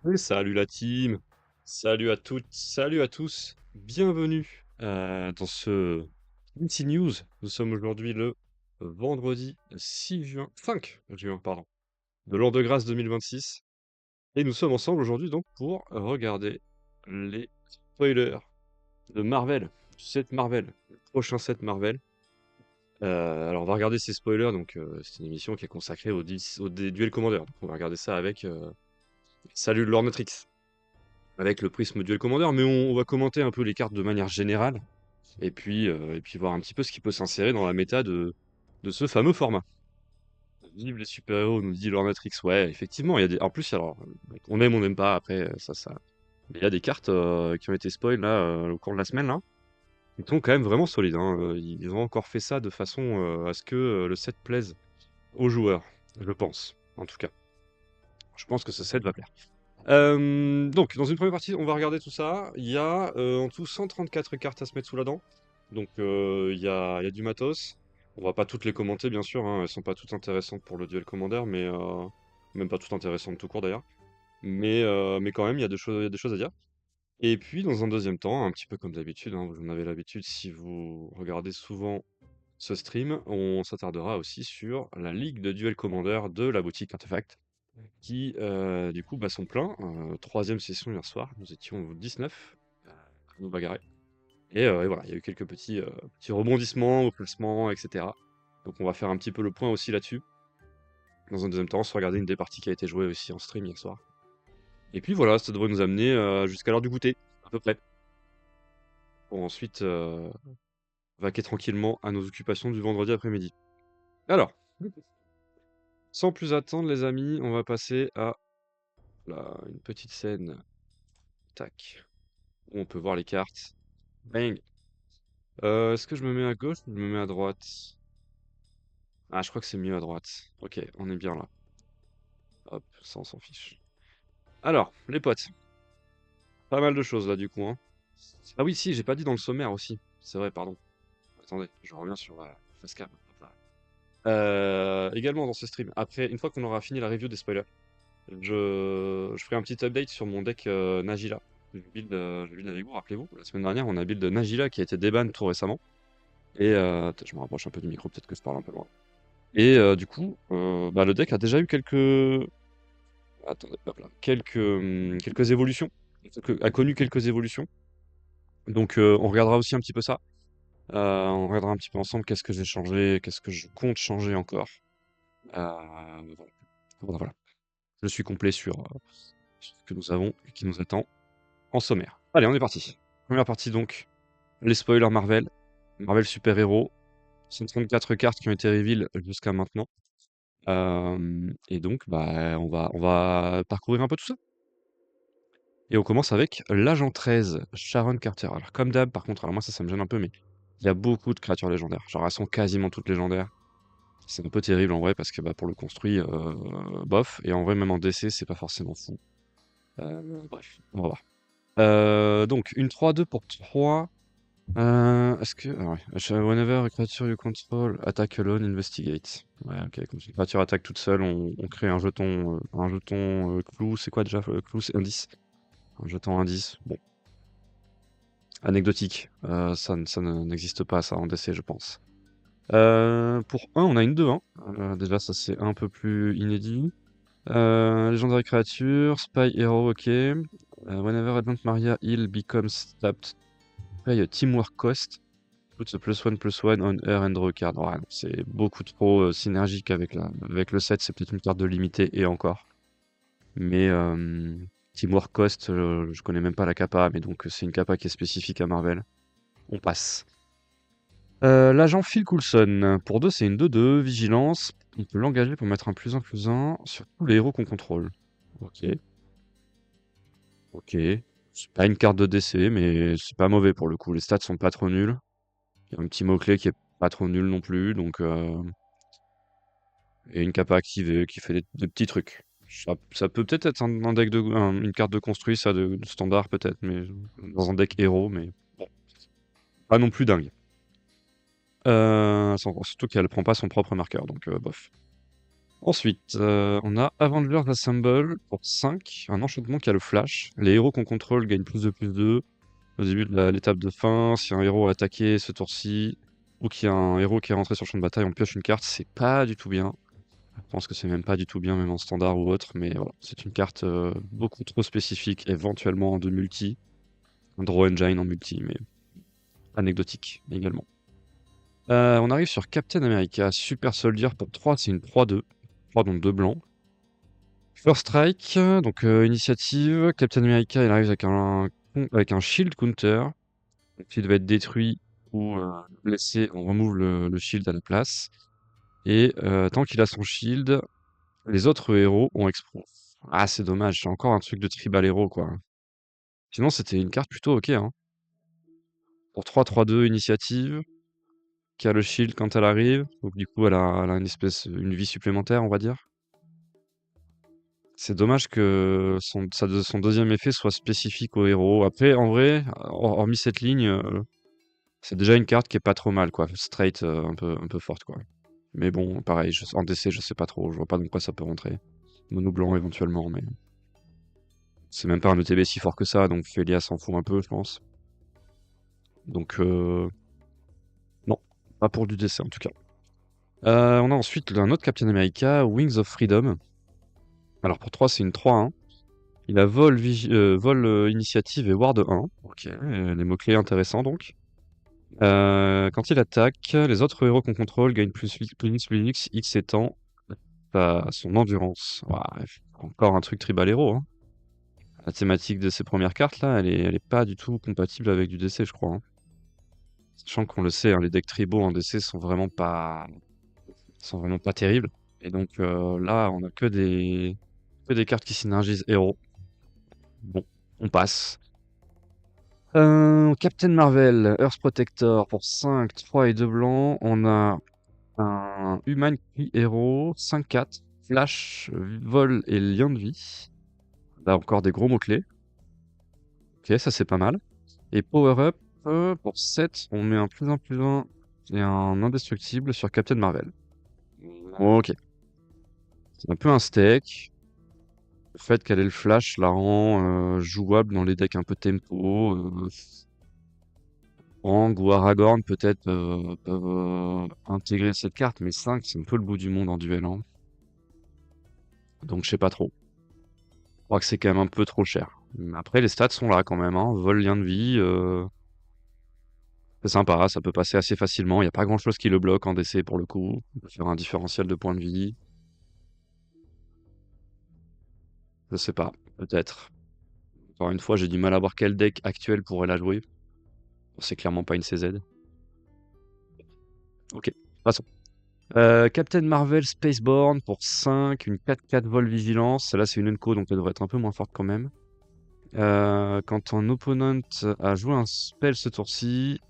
Et salut la team, salut à toutes, salut à tous, bienvenue dans ce Multi News. Nous sommes aujourd'hui le vendredi 6 juin, 5 juin, pardon, de l'an de grâce 2026. Et nous sommes ensemble aujourd'hui donc pour regarder les spoilers de Marvel, du set Marvel, le prochain set Marvel. Alors on va regarder ces spoilers, donc c'est une émission qui est consacrée au Duel Commander. Donc on va regarder ça avec Salut Lord Matrix. Avec le prisme Duel Commander, mais on va commenter un peu les cartes de manière générale, et puis voir un petit peu ce qui peut s'insérer dans la méta de ce fameux format. Vive les super-héros, nous dit Lord Matrix. Ouais, effectivement, il y a des. En plus, alors, on n'aime pas, après, ça. Mais il y a des cartes qui ont été spoil là, au cours de la semaine, là. Ils sont quand même vraiment solides, hein. Ils ont encore fait ça de façon à ce que le set plaise aux joueurs, je pense, en tout cas. Je pense que ce set va plaire. Donc, dans une première partie, on va regarder tout ça. Il y a en tout 134 cartes à se mettre sous la dent. Donc, il y a du matos. On va pas toutes les commenter, bien sûr, hein. Elles sont pas toutes intéressantes pour le duel commander, mais même pas toutes intéressantes tout court d'ailleurs. Mais quand même, il y a des choses à dire. Et puis, dans un deuxième temps, un petit peu comme d'habitude, hein, vous en avez l'habitude si vous regardez souvent ce stream, on s'attardera aussi sur la ligue de duel commander de la boutique Artefact qui, du coup, bat son plein. 3e session hier soir, nous étions 19 à nous bagarrer. Et voilà, il y a eu quelques petits rebondissements au classement, etc. Donc on va faire un petit peu le point aussi là-dessus. Dans un deuxième temps, on se regarder une des parties qui a été jouée aussi en stream hier soir. Et puis voilà, ça devrait nous amener jusqu'à l'heure du goûter, à peu près. Pour ensuite vaquer tranquillement à nos occupations du vendredi après-midi. Alors, sans plus attendre les amis, on va passer à une petite scène, tac, où on peut voir les cartes. Bang. Est-ce que je me mets à gauche ou je me mets à droite? Ah, je crois que c'est mieux à droite. Ok, on est bien là. Hop, ça on s'en fiche. Alors, les potes. Pas mal de choses là du coup, hein. Ah oui, si, j'ai pas dit dans le sommaire aussi. C'est vrai, pardon. Attendez, je reviens sur la facecam. Hop là. Également dans ce stream, après, une fois qu'on aura fini la review des spoilers, je ferai un petit update sur mon deck Nagila. Je build avec vous, rappelez-vous, la semaine dernière, on a build Nagila qui a été déban tout récemment. Et peut-être je me rapproche un peu du micro, peut-être que je parle un peu loin. Et du coup, bah, le deck a déjà eu quelques... Attendez, hop là. Quelques évolutions. A connu quelques évolutions. Donc on regardera aussi un petit peu ça. On regardera un petit peu ensemble qu'est-ce que j'ai changé, qu'est-ce que je compte changer encore. Voilà. Voilà. Je suis complet sur ce que nous avons et qui nous attend en sommaire. Allez, on est parti. Première partie donc, les spoilers Marvel. Marvel super-héros. 134 cartes qui ont été reveal jusqu'à maintenant. Et donc, bah, on va parcourir un peu tout ça. Et on commence avec l'agent 13, Sharon Carter. Alors, comme d'hab, par contre, alors moi, ça me gêne un peu, mais il y a beaucoup de créatures légendaires. Genre, elles sont quasiment toutes légendaires. C'est un peu terrible en vrai, parce que bah, pour le construit, bof. Et en vrai, même en DC, c'est pas forcément fou. Bref, on va voir. Donc, une 3-2 pour 3. Est-ce que. Ah ouais. Whenever a creature you control attack alone, investigate. Ouais, ok. Quand une créature attaque toute seule, on crée un jeton clou. C'est quoi déjà? Clou, c'est indice. Un jeton indice. Bon, anecdotique. Ça n'existe pas, ça, en DC, je pense. Pour 1, on a une 2-1. Déjà, ça, c'est un peu plus inédit. Légendaire créature, Spy Hero, ok. Whenever Advent Maria heal becomes tapped, pay a teamwork cost. Put a +1/+1 on her and draw a card. Ouais, non, c'est beaucoup trop synergique avec le set. C'est peut-être une carte de limité et encore. Mais Teamwork Cost, je connais même pas la capa, mais donc c'est une capa qui est spécifique à Marvel. On passe. L'agent Phil Coulson. Pour 2, c'est une 2-2. Vigilance. On peut l'engager pour mettre un +1/+1 sur tous les héros qu'on contrôle. Ok. Ok. C'est pas une carte de DC, mais c'est pas mauvais pour le coup. Les stats sont pas trop nuls. Il y a un petit mot-clé qui est pas trop nul non plus, donc et une capa activée qui fait des petits trucs. Ça peut peut-être être un deck une carte de construit, ça, de standard peut-être, mais dans un deck héros, mais bon, pas non plus dingue. Surtout qu'elle prend pas son propre marqueur, donc bof. Ensuite, on a Avengers Assemble pour 5, un enchantement qui a le flash. Les héros qu'on contrôle gagnent plus 2. Au début de l'étape de fin, si un héros a attaqué ce tour-ci, ou qu'il y a un héros qui est rentré sur le champ de bataille, on pioche une carte, c'est pas du tout bien. Je pense que c'est même pas du tout bien, même en standard ou autre, mais voilà, c'est une carte beaucoup trop spécifique, éventuellement en de multi, un draw engine en multi, mais anecdotique également. On arrive sur Captain America, Super Soldier pour 3, c'est une 3-2, 3 donc 2 blancs. First Strike, donc initiative, Captain America il arrive avec un shield counter, donc il devait être détruit ou blessé, on remove le shield à la place. Et tant qu'il a son shield, les autres héros ont expro. Ah, c'est dommage, c'est encore un truc de tribal héros, quoi. Sinon, c'était une carte plutôt ok, hein. Pour 3-3-2 initiative, qui a le shield quand elle arrive, donc du coup, elle a une vie supplémentaire, on va dire. C'est dommage que son deuxième effet soit spécifique au héros. Après, en vrai, hormis cette ligne, c'est déjà une carte qui est pas trop mal, quoi. Straight, un peu forte, quoi. Mais bon, pareil, en DC, je sais pas trop. Je vois pas dans quoi ça peut rentrer. Mono blanc éventuellement, mais c'est même pas un ETB si fort que ça, donc Félia s'en fout un peu, je pense. Donc, non, pas pour du DC en tout cas. On a ensuite un autre Captain America, Wings of Freedom. Alors pour 3, c'est une 3-1. Il a vol, initiative et ward 1. Ok, les mots-clés intéressants donc. Quand il attaque, les autres héros qu'on contrôle gagnent plus X, X étant son endurance. Ouah, encore un truc tribal héros, hein. La thématique de ces premières cartes là, elle est pas du tout compatible avec du DC, je crois, hein. Sachant qu'on le sait, hein, les decks tribaux en DC sont vraiment pas terribles. Et donc là, on a que des cartes qui synergisent héros. Bon, on passe. Captain Marvel, Earth Protector pour 5, 3 et 2 blancs. On a un Human Key Hero, 5-4, Flash, Vol et Lien de vie. Là encore des gros mots-clés. Ok, ça c'est pas mal. Et Power Up, pour 7, on met un +1/+1 et un indestructible sur Captain Marvel. Ok. C'est un peu un steak. Le fait qu'elle ait le flash la rend jouable dans les decks un peu tempo. Ang ou Aragorn peut-être peuvent intégrer cette carte, mais 5, c'est un peu le bout du monde en duel, hein. Donc je sais pas trop. Je crois que c'est quand même un peu trop cher. Mais après, les stats sont là quand même, hein. Vol, lien de vie, c'est sympa, ça peut passer assez facilement. Il n'y a pas grand-chose qui le bloque en DC pour le coup. On peut faire un différentiel de points de vie. Je sais pas, peut-être. Encore une fois, j'ai du mal à voir quel deck actuel pourrait la jouer. C'est clairement pas une CZ. Ok, passons. Captain Marvel Spaceborne pour 5, une 4-4 vol vigilance. Celle-là, c'est une Unco, donc elle devrait être un peu moins forte quand même. Quand un opponent a joué un spell ce tour-ci,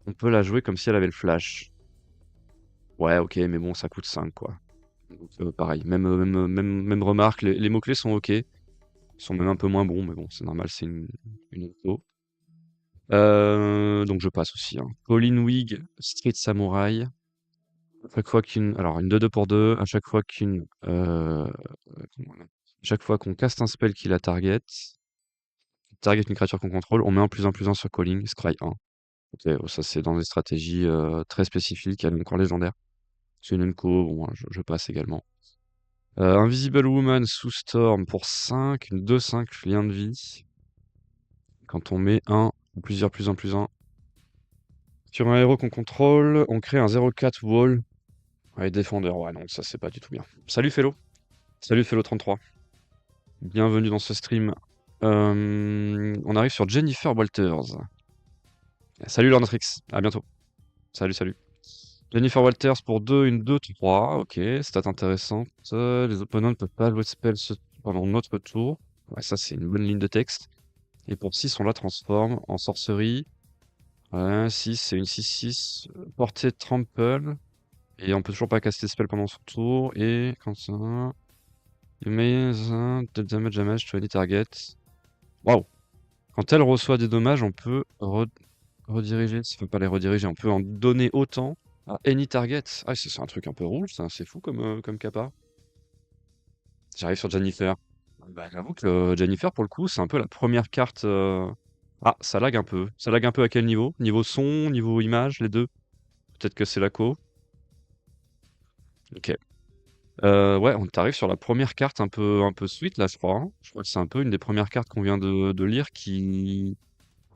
on peut la jouer comme si elle avait le flash. Ouais, ok, mais bon, ça coûte 5, quoi. Donc, pareil, même remarque, les mots-clés sont ok. Ils sont même un peu moins bons, mais bon, c'est normal, c'est une Unco. Donc je passe aussi, hein. Colin Wig, Street Samurai. À chaque fois alors une 2-2 pour 2, à chaque fois chaque fois qu'on caste un spell qui la target une créature qu'on contrôle, on met un +1/+1 sur Calling, Scry 1. Ok, ça c'est dans des stratégies très spécifiques, elle est encore légendaire. C'est une Unco, bon, je passe également. Invisible Woman sous Storm pour 5, une 2-5 lien de vie. Quand on met un ou plusieurs +1/+1 sur un héros qu'on contrôle, on crée un 0-4 wall. Ouais, défendeur, ouais, non, ça c'est pas du tout bien. Salut Fellow. Salut Fellow33. Bienvenue dans ce stream. On arrive sur Jennifer Walters. Salut Lornatrix, à bientôt. Salut, salut. Jennifer Walters pour 2, une 2-3. Ok, stat intéressante. Les opponents ne peuvent pas jouer de spell pendant notre tour. Ouais, ça c'est une bonne ligne de texte. Et pour 6, on la transforme en sorcerie. Ouais, 6, c'est une 6-6. Portée trample. Et on peut toujours pas caster spell pendant son tour. Et quand ça. You may damage to any target. Waouh! Quand elle reçoit des dommages, on peut rediriger. Ça ne peut pas les rediriger, on peut en donner autant à any target. Ah, c'est un truc un peu rouge, ça, c'est fou comme kappa. J'arrive sur Jennifer. Bah, j'avoue que Jennifer, pour le coup, c'est un peu la première carte. Ah, ça lag un peu. Ça lag un peu à quel niveau? Niveau son, niveau image, les deux? Peut-être que c'est la co. Ok. Ouais, on t'arrive sur la première carte un peu sweet là, je crois, hein. Je crois que c'est un peu une des premières cartes qu'on vient de lire qui.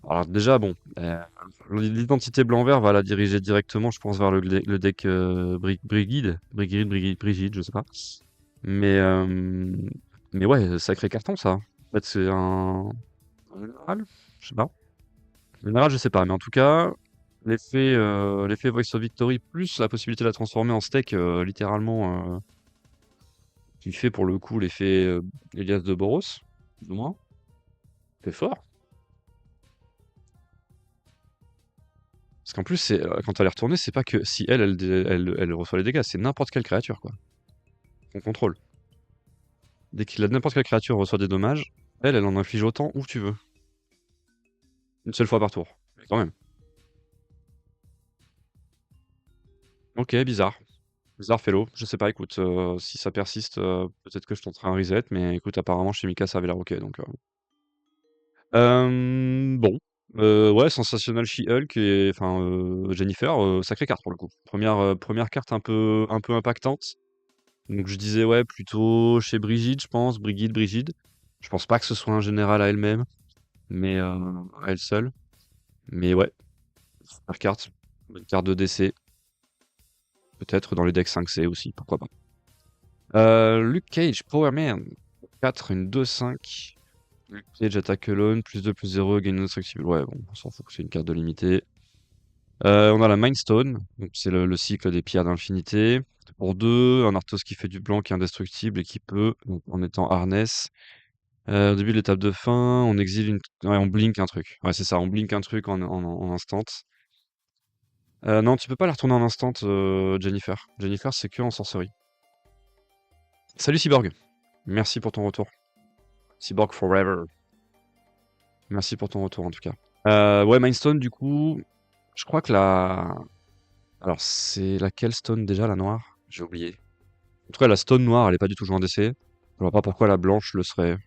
Alors déjà, bon, l'identité blanc-vert va la diriger directement, je pense, vers le deck Brigide, je sais pas. Mais, euh, mais ouais, sacré carton ça. En fait, c'est un général, je sais pas. Général, je sais pas, mais en tout cas, l'effet Voice of Victory plus la possibilité de la transformer en steak, littéralement, qui fait pour le coup l'effet Elias de Boros, plus ou moins. C'est fort. Parce qu'en plus, quand elle est retournée, c'est pas que si elle reçoit les dégâts, c'est n'importe quelle créature, quoi. On contrôle. Dès que n'importe quelle créature reçoit des dommages, elle en inflige autant où tu veux. Une seule fois par tour. Mais quand même. Ok, bizarre. Bizarre, Fellow. Je sais pas, écoute, si ça persiste, peut-être que je tenterai un reset, mais écoute, apparemment, chez Mika, ça avait l'air ok, donc. Bon. Ouais, Sensational She-Hulk et enfin Jennifer, sacrée carte pour le coup. Première carte un peu impactante. Donc je disais ouais, plutôt chez Brigitte, je pense, Brigide. Je pense pas que ce soit un général à elle-même, mais à elle seule. Mais ouais, première carte. Bonne carte de DC. Peut-être dans les decks 5C aussi, pourquoi pas. Luke Cage, Power Man. 4, une 2-5. Luke Cage attaque alone, +2/+0, gain indestructible. Ouais, bon, on s'en fout, c'est une carte de limitée. On a la Mind Stone, donc c'est le cycle des pierres d'infinité. Pour 2, un Arthos qui fait du blanc, qui est indestructible et qui peut, donc, en étant harness. Au début de l'étape de fin, on exile ouais, on blink un truc. Ouais, c'est ça, on blink un truc en instant. Non, tu peux pas la retourner en instant, Jennifer. Jennifer, c'est que en sorcerie. Salut Cyborg. Merci pour ton retour. Cyborg Forever. Merci pour ton retour en tout cas. Ouais, Mindstone, du coup, je crois que la. Alors, c'est laquelle stone déjà, la noire? J'ai oublié. En tout cas, la stone noire, elle est pas du tout jouée en DC. Je vois pas pourquoi la blanche le serait.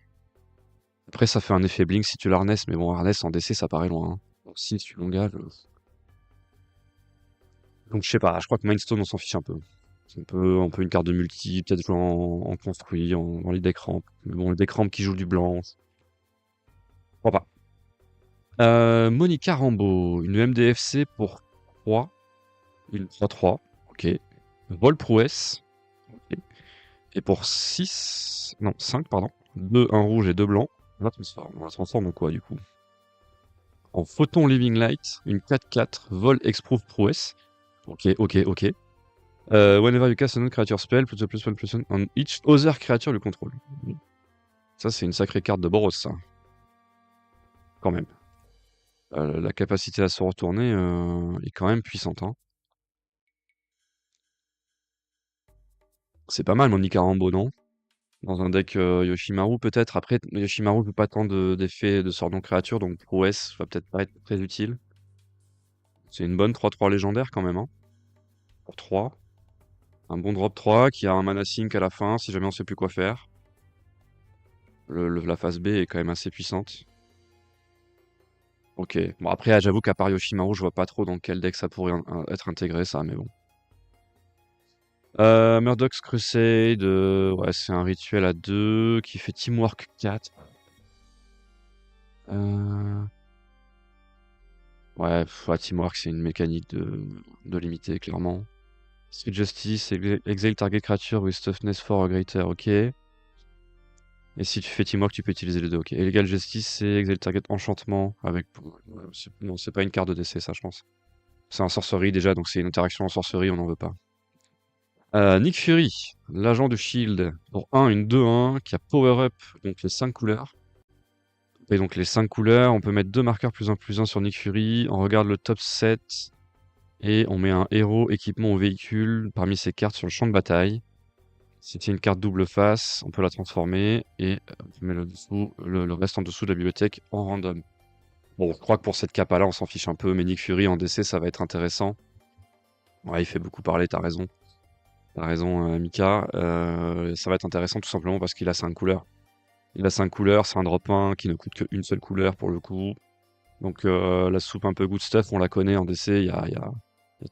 Après, ça fait un effet blink si tu l'harness, mais bon, harness en DC, ça paraît loin, hein. Donc, si tu l'engages. Donc, je sais pas, je crois que Mindstone, on s'en fiche un peu. On peut une carte de multi, peut-être jouer en construit, dans les deck ramp. Mais bon, les deck ramp qui jouent du blanc, je crois pas. Monica Rambeau, une MDFC pour 3, une 3/3, ok. Vol Prouesse, ok. Et pour 6, non 5 pardon, 2, un rouge et 2 blancs, on la transforme en quoi du coup? En Photon Living Light, une 4/4, Vol Exprove Prouesse, ok. Whenever you cast a creature spell, +1/+1/+1 on each other creature you control. Ça c'est une sacrée carte de Boros ça, quand même. La capacité à se retourner est quand même puissante, hein. C'est pas mal Monica Rambeau, non? Dans un deck Yoshimaru peut-être. Après, Yoshimaru veut pas tant d'effets de sort non créature, donc prouesse va peut-être pas être très utile. C'est une bonne 3/3 légendaire quand même, hein. Pour 3. Un bon drop 3 qui a un mana sync à la fin si jamais on sait plus quoi faire. La phase B est quand même assez puissante. Ok. Bon après, j'avoue qu'à part Yoshimaru, je vois pas trop dans quel deck ça pourrait être intégré ça, mais bon. Murdoch's Crusade, ouais, c'est un rituel à 2 qui fait Teamwork 4. Ouais, Teamwork, c'est une mécanique de limiter, clairement. Street Justice, exile target creature with toughness 4 or greater, ok. Et si tu fais Teamwork, tu peux utiliser les deux, ok. Illegal Justice, c'est exile target enchantement avec. Non, c'est pas une carte de DC, ça, je pense. C'est un sorcery déjà, donc c'est une interaction en sorcery, on n'en veut pas. Nick Fury, l'agent de Shield, pour 1, une 2/1, qui a power up donc les 5 couleurs. Et donc les 5 couleurs, on peut mettre 2 marqueurs +1/+1 sur Nick Fury. On regarde le top 7 et on met un héros équipement au véhicule parmi ces cartes sur le champ de bataille. Si c'est une carte double face, on peut la transformer et on met le reste en dessous de la bibliothèque en random. Bon, je crois que pour cette capa là, on s'en fiche un peu, mais Nick Fury en DC, ça va être intéressant. Ouais, il fait beaucoup parler, t'as raison. T'as raison, Mika. Ça va être intéressant tout simplement parce qu'il a 5 couleurs. Il a 5 couleurs, c'est un drop 1 qui ne coûte qu'une seule couleur pour le coup. Donc la soupe un peu good stuff, on la connaît en DC, il y a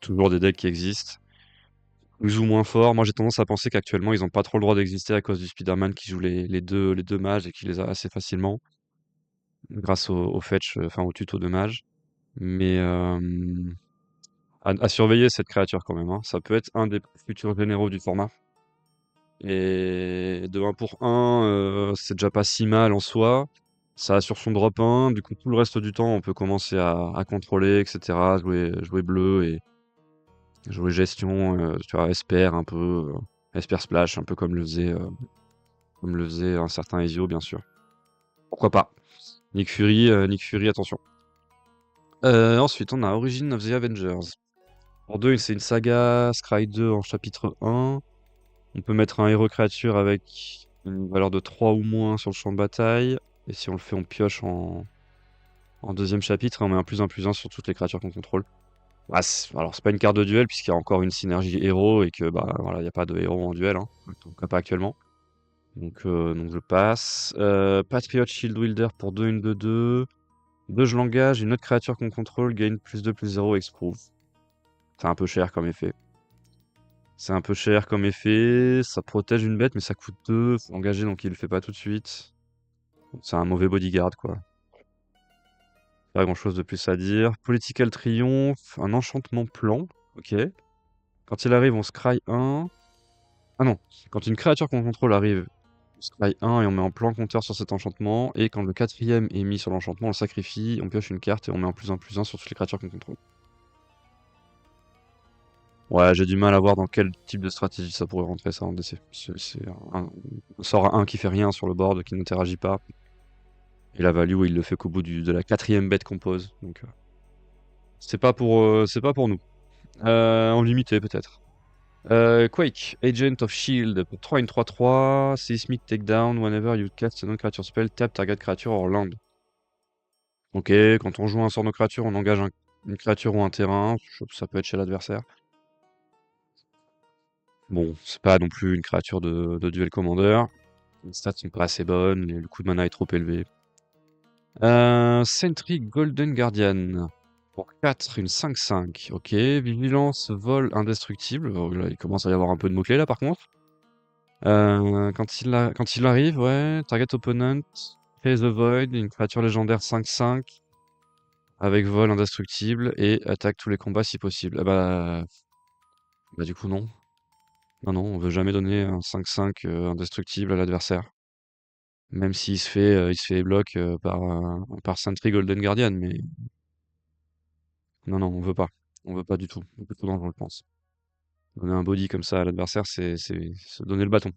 toujours des decks qui existent. Plus ou moins forts. Moi j'ai tendance à penser qu'actuellement ils ont pas trop le droit d'exister à cause du Spider-Man qui joue les deux mages et qui les a assez facilement. Grâce au fetch, enfin au tuto de mage. Mais à surveiller cette créature quand même, hein. Ça peut être un des futurs généraux du format. Et de 1 pour 1, c'est déjà pas si mal en soi. Ça assure son drop 1, du coup tout le reste du temps on peut commencer à contrôler, etc. Jouer bleu et jouer gestion, tu vois, Esper un peu, Esper Splash, un peu comme le faisait un certain Ezio bien sûr. Pourquoi pas? Nick Fury, attention. Ensuite on a Origin of the Avengers. Pour 2, c'est une saga, Scry 2 en chapitre 1. On peut mettre un héros créature avec une valeur de 3 ou moins sur le champ de bataille. Et si on le fait, on pioche en deuxième chapitre et on met un plus un sur toutes les créatures qu'on contrôle. Ah, alors, c'est pas une carte de duel puisqu'il y a encore une synergie héros et que, bah, voilà, il n'y a pas de héros en duel, hein. En tout cas, pas actuellement. Donc je passe. Patriot Shield Wielder pour 2, une 2/2. 2, je l'engage. Une autre créature qu'on contrôle gagne +2/+0 Exprove. C'est un peu cher comme effet. C'est un peu cher comme effet, ça protège une bête, mais ça coûte 2, faut engager donc il le fait pas tout de suite. C'est un mauvais bodyguard quoi. Pas grand chose de plus à dire. Political Triomphe, un enchantement plan, ok. Quand il arrive, on scry 1. Ah non, quand une créature qu'on contrôle arrive, on scry 1 et on met en plan compteur sur cet enchantement. Et quand le quatrième est mis sur l'enchantement, on le sacrifie, on pioche une carte et on met en +1/+1 sur toutes les créatures qu'on contrôle. Ouais, j'ai du mal à voir dans quel type de stratégie ça pourrait rentrer ça en DC. C'est un sort à 1 qui fait rien sur le board, qui n'interagit pas. Et la value, il le fait qu'au bout de la quatrième bête qu'on pose. Donc c'est pas pour nous. En limité peut-être. Quake, Agent of Shield, pour 3 une 3/3, Seismic Takedown, whenever you cast a non-creature spell, tap target creature or land. Ok, quand on joue un sort de créature, on engage une créature ou un terrain, ça peut être chez l'adversaire. Bon, c'est pas non plus une créature de duel commander. Les stats sont pas assez bonnes, le coût de mana est trop élevé. Sentry Golden Guardian. Pour 4, une 5/5. Ok, vigilance, vol, indestructible. Oh, là, il commence à y avoir un peu de mots-clés là par contre. Quand il arrive, ouais, target opponent, Face the Void, une créature légendaire 5/5. Avec vol indestructible et attaque tous les combats si possible. Ah bah du coup non. Non, non, on veut jamais donner un 5/5 indestructible à l'adversaire. Même s'il il se fait bloc par Sentry Golden Guardian, mais non, non, on veut pas. On veut pas du tout. On peut tout dangereux, je pense. Donner un body comme ça à l'adversaire, c'est se donner le bâton.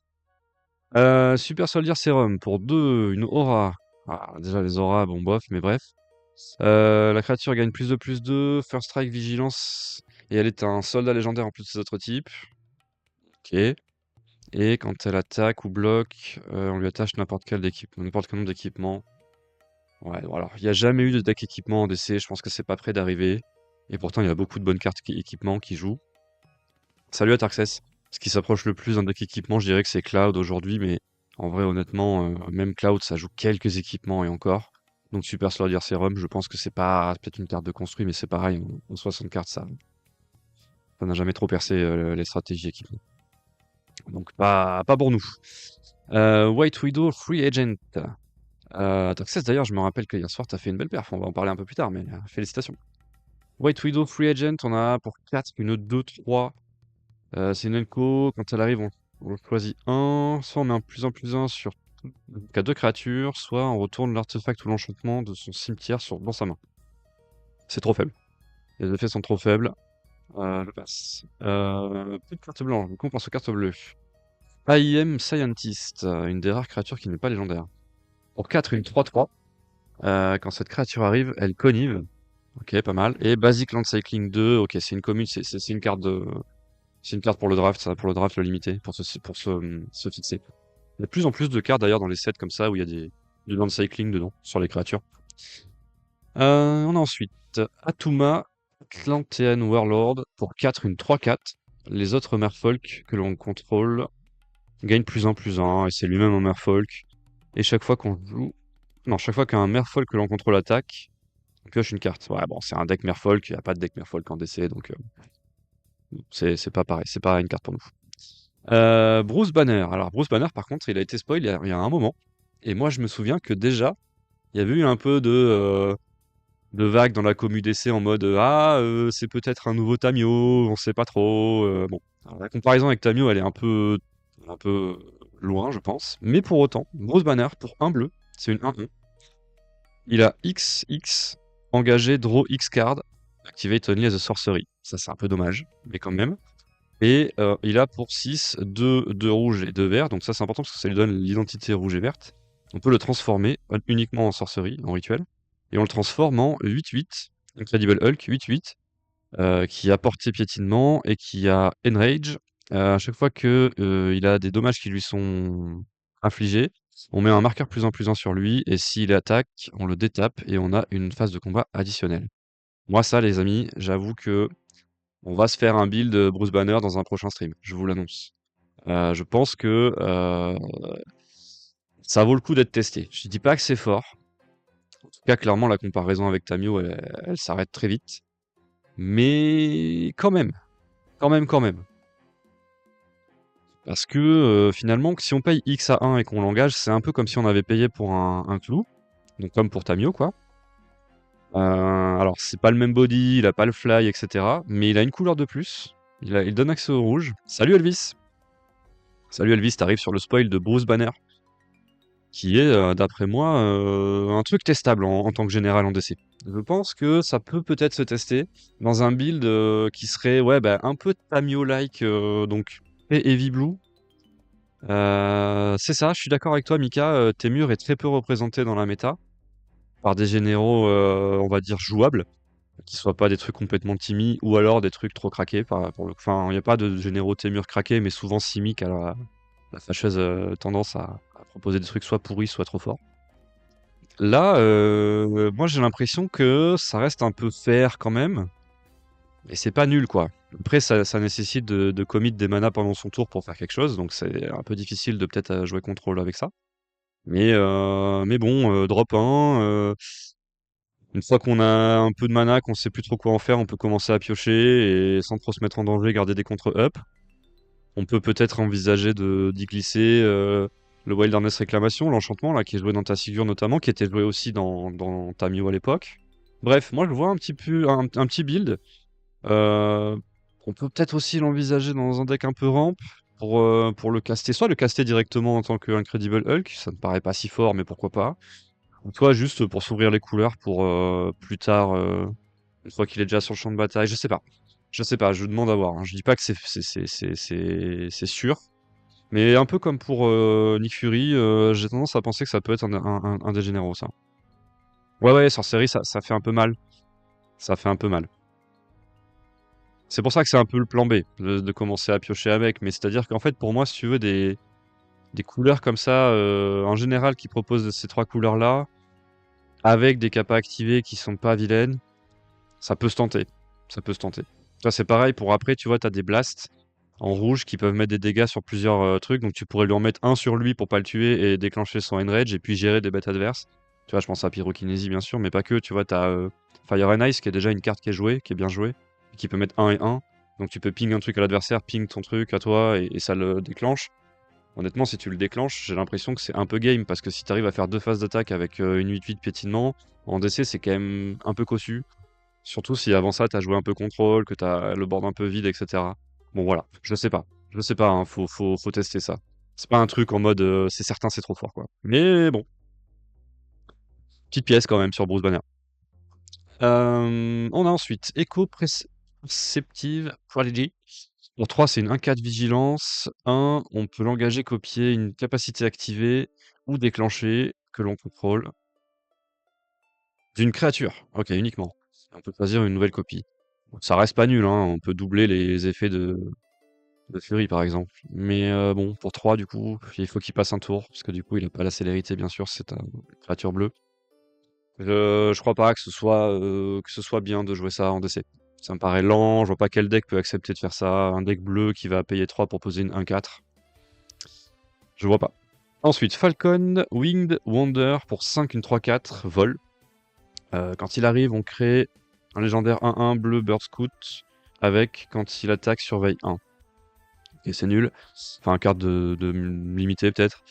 Super Soldier Serum pour 2, une aura. Ah, déjà les auras, bon bof, mais bref. La créature gagne +2/+2, First Strike, Vigilance, et elle est un soldat légendaire en plus de ses autres types. Ok. Et quand elle attaque ou bloque, on lui attache n'importe quel nombre d'équipements. Ouais, bon alors, il y a jamais eu de deck équipement en DC, je pense que c'est pas près d'arriver. Et pourtant, il y a beaucoup de bonnes cartes équipement qui jouent. Salut à Tarxes. Ce qui s'approche le plus d'un deck équipement, je dirais que c'est Cloud aujourd'hui, mais en vrai, honnêtement, même Cloud, ça joue quelques équipements et encore. Donc Super Soldier Serum, je pense que c'est pas peut-être une carte de construit, mais c'est pareil, en 60 cartes, ça n'a jamais trop percé les stratégies équipement. Donc pas pour nous. White Widow Free Agent. Tarxes, d'ailleurs, je me rappelle que hier soir, t'as fait une belle perf, on va en parler un peu plus tard, mais félicitations. White Widow Free Agent, on a pour 4 une 2/3. C'est une Elko, quand elle arrive, on choisit un, soit on met un +1/+1 sur cas 2 créatures, soit on retourne l'artefact ou l'enchantement de son cimetière dans sa main. C'est trop faible. Les effets sont trop faibles. Je passe. Plus de carte blanche, donc on pense aux cartes bleues. IM Scientist, une des rares créatures qui n'est pas légendaire. Pour 4, une 3/3. Quand cette créature arrive, elle connive. Ok, pas mal. Et Basic Land Cycling 2, ok, c'est une commune, c'est une carte de. C'est une carte pour le draft, ça, pour le draft, le limité, pour se fixer. Il y a de plus en plus de cartes d'ailleurs dans les sets comme ça où il y a du land cycling dedans, sur les créatures. On a ensuite Atuma, Atlantean Warlord, pour 4, une 3/4. les autres merfolk que l'on contrôle gagnent +1/+1, et c'est lui-même un merfolk. Et chaque fois qu'on joue... Non, chaque fois qu'un merfolk que l'on contrôle attaque, on pioche une carte. Ouais, bon, c'est un deck merfolk, il n'y a pas de deck merfolk en DC, donc c'est pas pareil, c'est pas une carte pour nous. Bruce Banner. Alors, Bruce Banner, par contre, il a été spoil il y a un moment. Et moi, je me souviens que déjà, il y avait eu un peu de vagues dans la commu DC en mode c'est peut-être un nouveau Tamio, on sait pas trop. Bon, alors, la comparaison avec Tamio, elle est un peu loin, je pense. Mais pour autant, Bruce Banner, pour un bleu, c'est une 1-1. Il a XX, engagé, draw X card, activate only as a sorcery. Ça, c'est un peu dommage, mais quand même. Et il a pour 6, 2 rouges et 2 verts. Donc ça, c'est important parce que ça lui donne l'identité rouge et verte. On peut le transformer uniquement en sorcerie, en rituel. Et on le transforme en 8-8, Incredible Hulk 8-8, qui a portée piétinement et qui a Enrage. À chaque fois que il a des dommages qui lui sont infligés, on met un marqueur +1/+1 sur lui. Et s'il attaque, on le détape et on a une phase de combat additionnelle. Moi, ça, les amis, j'avoue que on va se faire un build Bruce Banner dans un prochain stream, je vous l'annonce. Je pense que ça vaut le coup d'être testé. Je dis pas que c'est fort. En tout cas, clairement, la comparaison avec Tamio, elle s'arrête très vite. Mais quand même, quand même. Parce que finalement, si on paye X à 1 et qu'on l'engage, c'est un peu comme si on avait payé pour un clou. Donc comme pour Tamio, quoi. Alors, c'est pas le même body, il a pas le fly, etc. Mais il a une couleur de plus. Il donne accès au rouge. Salut Elvis! Salut Elvis, t'arrives sur le spoil de Bruce Banner, qui est, d'après moi, un truc testable en tant que général en DC. Je pense que ça peut peut-être se tester dans un build qui serait un peu Tamio-like, donc très Heavy Blue. C'est ça, je suis d'accord avec toi, Mika. Temur est très peu représenté dans la méta par des généraux, on va dire jouables, qui soient pas des trucs complètement timmy ou alors des trucs trop craqués. Enfin, il n'y a pas de généraux Temur craqués, mais souvent simiques à la fâcheuse tendance à proposer des trucs soit pourris, soit trop forts. Là, moi j'ai l'impression que ça reste un peu fair quand même, et c'est pas nul quoi. Après, ça nécessite de commit des manas pendant son tour pour faire quelque chose, donc c'est un peu difficile de peut-être jouer contrôle avec ça. Mais bon, drop 1, une fois qu'on a un peu de mana, qu'on sait plus trop quoi en faire, on peut commencer à piocher et sans trop se mettre en danger, garder des contre-up. On peut peut-être envisager d'y glisser le Wilderness Réclamation, l'enchantement, là, qui est joué dans ta figure notamment, qui était joué aussi dans Tamio à l'époque. Bref, moi je vois un petit build. Euh, on peut peut-être aussi l'envisager dans un deck un peu ramp pour le caster, soit le caster directement en tant qu'Incredible Hulk, ça me paraît pas si fort, mais pourquoi pas. Ou soit juste pour s'ouvrir les couleurs pour plus tard, une fois qu'il est déjà sur le champ de bataille, je sais pas. Je sais pas, je demande à voir, hein. Je dis pas que c'est sûr. Mais un peu comme pour Nick Fury, j'ai tendance à penser que ça peut être un des généraux, ça. Ouais, ouais, Sorcery, ça fait un peu mal. Ça fait un peu mal. C'est pour ça que c'est un peu le plan B, de commencer à piocher avec. Mais c'est-à-dire qu'en fait, pour moi, si tu veux des couleurs comme ça, en général, qui proposent ces trois couleurs-là, avec des capas activées qui sont pas vilaines, ça peut se tenter. Ça peut se tenter. Ça, c'est pareil pour après, tu vois, t'as des blasts en rouge qui peuvent mettre des dégâts sur plusieurs trucs. Donc tu pourrais lui en mettre un sur lui pour pas le tuer et déclencher son enrage et puis gérer des bêtes adverses. Tu vois, je pense à Pyrokinésie bien sûr, mais pas que. Tu vois, t'as Fire and Ice qui est déjà une carte qui est jouée, qui est bien jouée, et qui peut mettre 1 et 1. Donc tu peux ping un truc à l'adversaire, ping ton truc à toi et ça le déclenche. Honnêtement, si tu le déclenches, j'ai l'impression que c'est un peu game parce que si t'arrives à faire deux phases d'attaque avec une 8-8 piétinement, en DC c'est quand même un peu cossu. Surtout si avant ça, t'as joué un peu contrôle, que t'as le board un peu vide, etc. Bon, voilà. Je sais pas. Je sais pas, hein. Faut tester ça. C'est pas un truc en mode c'est certain, c'est trop fort, quoi. Mais bon, petite pièce quand même sur Bruce Banner. On a ensuite Echo Perceptive Prodigy. Pour 3, c'est une 1/4 vigilance. 1, on peut l'engager, copier une capacité activée ou déclencher que l'on contrôle d'une créature. Ok, uniquement. On peut choisir une nouvelle copie. Ça reste pas nul, hein. On peut doubler les effets de Fury, par exemple. Mais bon, pour 3, du coup, il faut qu'il passe un tour, parce que du coup, il a pas la célérité, bien sûr, c'est une créature bleue. Je crois pas que ce soit bien de jouer ça en DC. Ça me paraît lent, je vois pas quel deck peut accepter de faire ça. Un deck bleu qui va payer 3 pour poser une 1-4. Je vois pas. Ensuite, Falcon, Winged Wonder pour 5, une 3-4, vol. Quand il arrive, on crée un légendaire 1-1 bleu Bird Scout avec, quand il attaque, surveille 1. Ok, c'est nul. Enfin, carte de limité peut-être.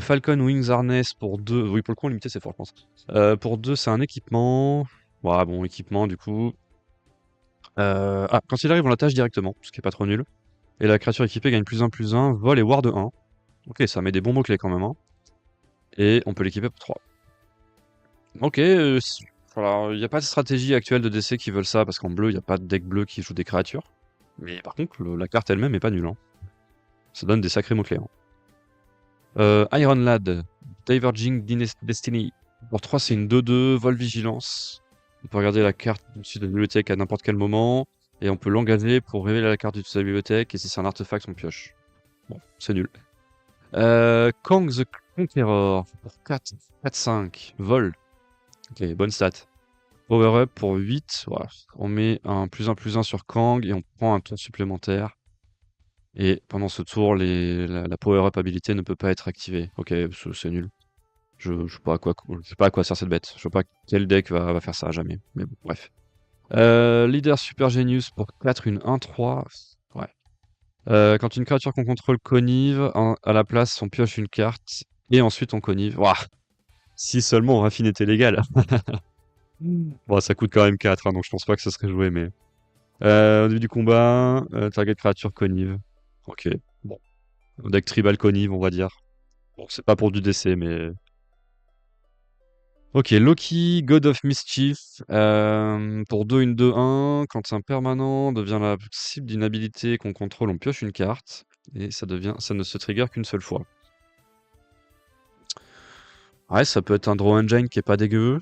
Falcon Wings Harness pour 2. Oui, pour le coup, en limité, c'est fort, je pense. Pour 2, c'est un équipement. Ouais, bon, équipement, du coup. Quand il arrive, on l'attache directement, ce qui est pas trop nul. Et la créature équipée gagne +1/+1, vol et ward 1. Ok, ça met des bons mots-clés quand même, hein. Et on peut l'équiper pour 3. Ok, voilà, il n'y a pas de stratégie actuelle de DC qui veulent ça, parce qu'en bleu, il n'y a pas de deck bleu qui joue des créatures. Mais par contre, la carte elle-même est pas nulle, hein. Ça donne des sacrés mots-clés, hein. Iron Lad, Diverging Destiny. Pour 3, c'est une 2-2, vol vigilance. On peut regarder la carte au-dessus de la bibliothèque à n'importe quel moment, et on peut l'engager pour révéler la carte du dessus de la bibliothèque, et si c'est un artefact, on pioche. Bon, c'est nul. Kang the Conqueror, pour 4, 4-5, vol. Ok, bonne stat. Power up pour 8, voilà. On met un +1/+1 sur Kang, et on prend un tour supplémentaire. Et pendant ce tour, la power up habilité ne peut pas être activée. Ok, c'est nul. Je sais pas à quoi sert cette bête. Je sais pas quel deck va faire ça, jamais. Mais bon, bref. Leader Super Genius pour 4, une 1-3. Ouais. Quand une créature qu'on contrôle connive, à la place, on pioche une carte. Et ensuite, on connive. Ouah. Si seulement Raffine était légal. Bon, ça coûte quand même 4, hein, donc je pense pas que ça serait joué, mais... au début du combat, target créature connive. Ok, bon. Deck tribal connive, on va dire. Bon, c'est pas pour du DC, mais... Ok, Loki, God of Mischief, pour 2, une 2-1, quand un permanent devient la cible d'une habilité qu'on contrôle, on pioche une carte, et ça ne se trigger qu'une seule fois. Ouais, ça peut être un draw engine qui est pas dégueu.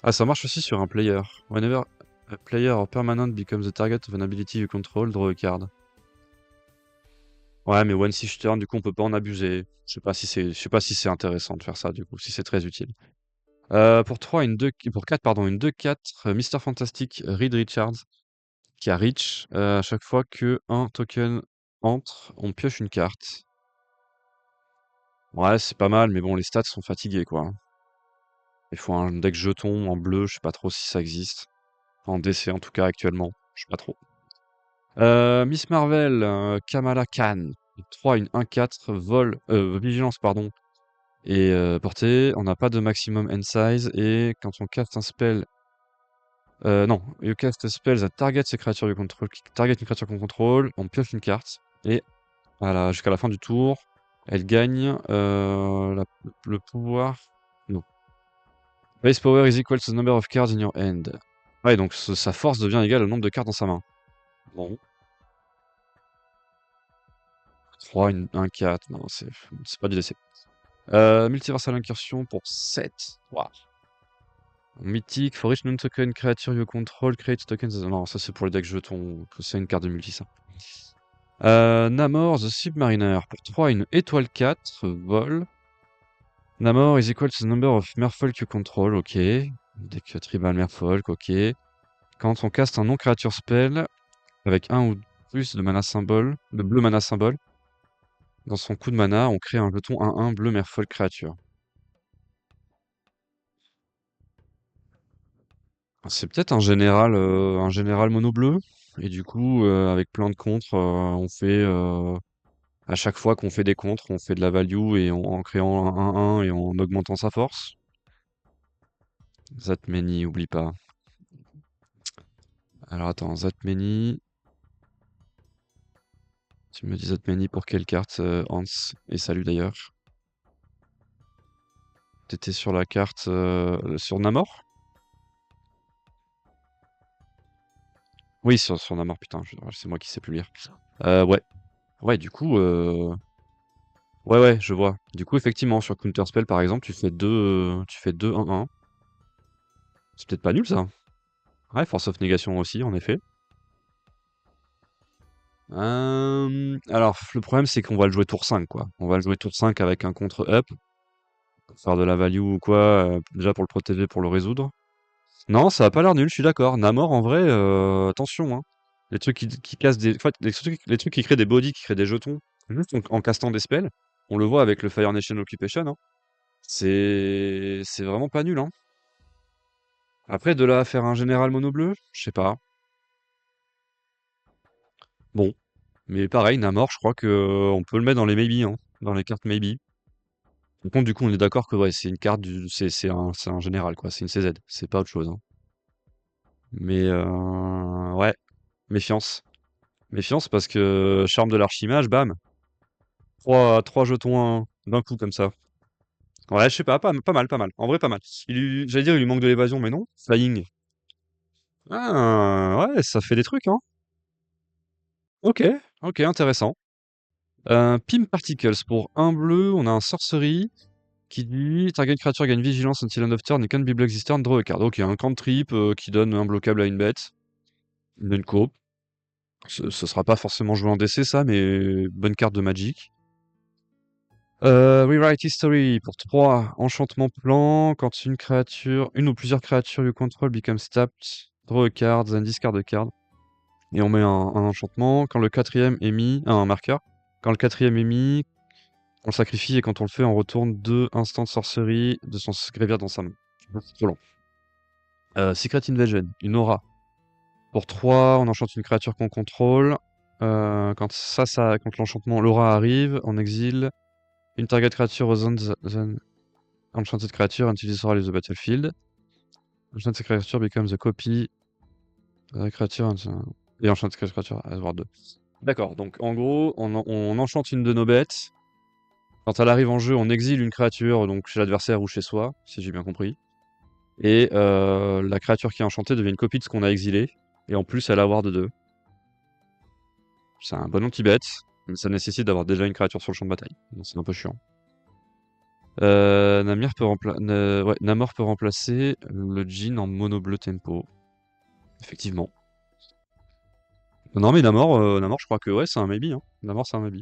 Ah, ça marche aussi sur un player. Whenever a player or permanent becomes the target of an ability you control, draw a card. Ouais, mais once each turn, du coup, on peut pas en abuser. Je sais pas si c'est intéressant de faire ça, du coup, si c'est très utile. Pour 3, pour 4, pardon, une 2-4, Mister Fantastic, Reed Richards, qui a Reach. À chaque fois que un token entre, on pioche une carte. Ouais, c'est pas mal, mais bon, les stats sont fatigués, quoi, hein. Il faut un deck jeton en bleu, je sais pas trop si ça existe. En DC, en tout cas, actuellement, je sais pas trop. Miss Marvel, Kamala Khan, 3, une 1-4, vol, vigilance, pardon, et portée. On n'a pas de maximum end size, et quand on caste un spell... non, you cast spells that target ces créatures du contrôle, target une créature qu'on contrôle, on pioche une carte, et voilà, jusqu'à la fin du tour, elle gagne le pouvoir... Non. Base power is equal to the number of cards in your hand. Ouais, donc sa force devient égale au nombre de cartes dans sa main. Bon. 3, une 1-4, non, c'est pas du DC. Multiversal Incursion pour 7. Waouh. Mythique, for each non-token creature you control, create tokens. Non, ça c'est pour les decks jetons, c'est une carte de multi ça. Namor the Submariner pour 3, une étoile 4, vol. Namor is equal to the number of Merfolk you control, ok. Deck tribal Merfolk, ok. Quand on caste un non-créature spell avec un ou plus de mana symbole, de bleu mana symbole, dans son coup de mana, on crée un jeton 1-1 bleu Merfolk créature. C'est peut-être un général mono bleu. Et du coup, avec plein de contres, on fait à chaque fois qu'on fait des contres, on fait de la value et en créant un 1-1 et en augmentant sa force. Zatmeni, oublie pas. Alors attends, Zatmeni. Tu me dis Zatmeni pour quelle carte, Hans? Et salut d'ailleurs. T'étais sur la carte sur Namor? Oui, sur Namor, putain, c'est moi qui sais plus lire. Ouais. Ouais, du coup, ouais, ouais, je vois. Du coup, effectivement, sur Counterspell, par exemple, tu fais 2 1-1. C'est peut-être pas nul, ça. Ouais, Force of Negation aussi, en effet. Alors, le problème, c'est qu'on va le jouer tour 5, quoi. On va le jouer tour 5 avec un contre-up. Faire de la value ou quoi, déjà pour le protéger, pour le résoudre. Non, ça a pas l'air nul, je suis d'accord. Namor, en vrai, attention, hein. Les trucs qui cassent des. En fait, les trucs qui créent des bodies, qui créent des jetons, juste en castant des spells. On le voit avec le Fire Nation Occupation, hein. C'est vraiment pas nul, hein. Après, de là à faire un général mono bleu, je sais pas. Bon. Mais pareil, Namor, je crois que on peut le mettre dans les maybe, hein. Dans les cartes maybe. Par contre, du coup, on est d'accord que ouais, c'est une carte c'est un général, quoi. C'est une CZ. C'est pas autre chose, hein. Mais ouais, méfiance. Méfiance parce que charme de l'archimage, bam. Trois jetons d'un coup comme ça. Ouais, je sais pas, pas mal, pas mal. En vrai, pas mal. J'allais dire, il lui manque de l'évasion, mais non. Flying. Ah, ouais, ça fait des trucs, hein. Ok, ok, intéressant. Pim Particles. Pour un bleu, on a un sorcery qui dit target creature gagne vigilance until end of turn et can't be blocked this turn, draw a card. Ok, un cantrip qui donne un bloquable à une bête. Une co. Ce sera pas forcément joué en DC, ça, mais bonne carte de Magic. Rewrite History pour 3 enchantement plan. Quand une ou plusieurs créatures you control becomes tapped, draw a card, then discard a card. Et on met un enchantement. Quand le quatrième est mis, un marqueur. Quand le quatrième est mis, on le sacrifie et quand on le fait, on retourne 2 instant sorcery de son graveyard dans sa main. C'est trop long. Secret Invasion, une aura. Pour 3, on enchante une créature qu'on contrôle. Quand l'enchantement, l'aura arrive, on exile une target creature aux enchanted creature until this aura leaves the battlefield. Enchanted creature becomes a copy of the creature et enchanted creature as ward 2. D'accord, donc en gros, on enchante une de nos bêtes. Quand elle arrive en jeu, on exile une créature, donc chez l'adversaire ou chez soi, si j'ai bien compris. Et la créature qui est enchantée devient une copie de ce qu'on a exilé. Et en plus, elle a ward 2. C'est un bon anti-bête, mais ça nécessite d'avoir déjà une créature sur le champ de bataille. Donc c'est un peu chiant. Namor peut remplacer le Djinn en mono bleu tempo. Effectivement. Non mais Namor je crois que ouais c'est un maybe, hein. Namor c'est un maybe.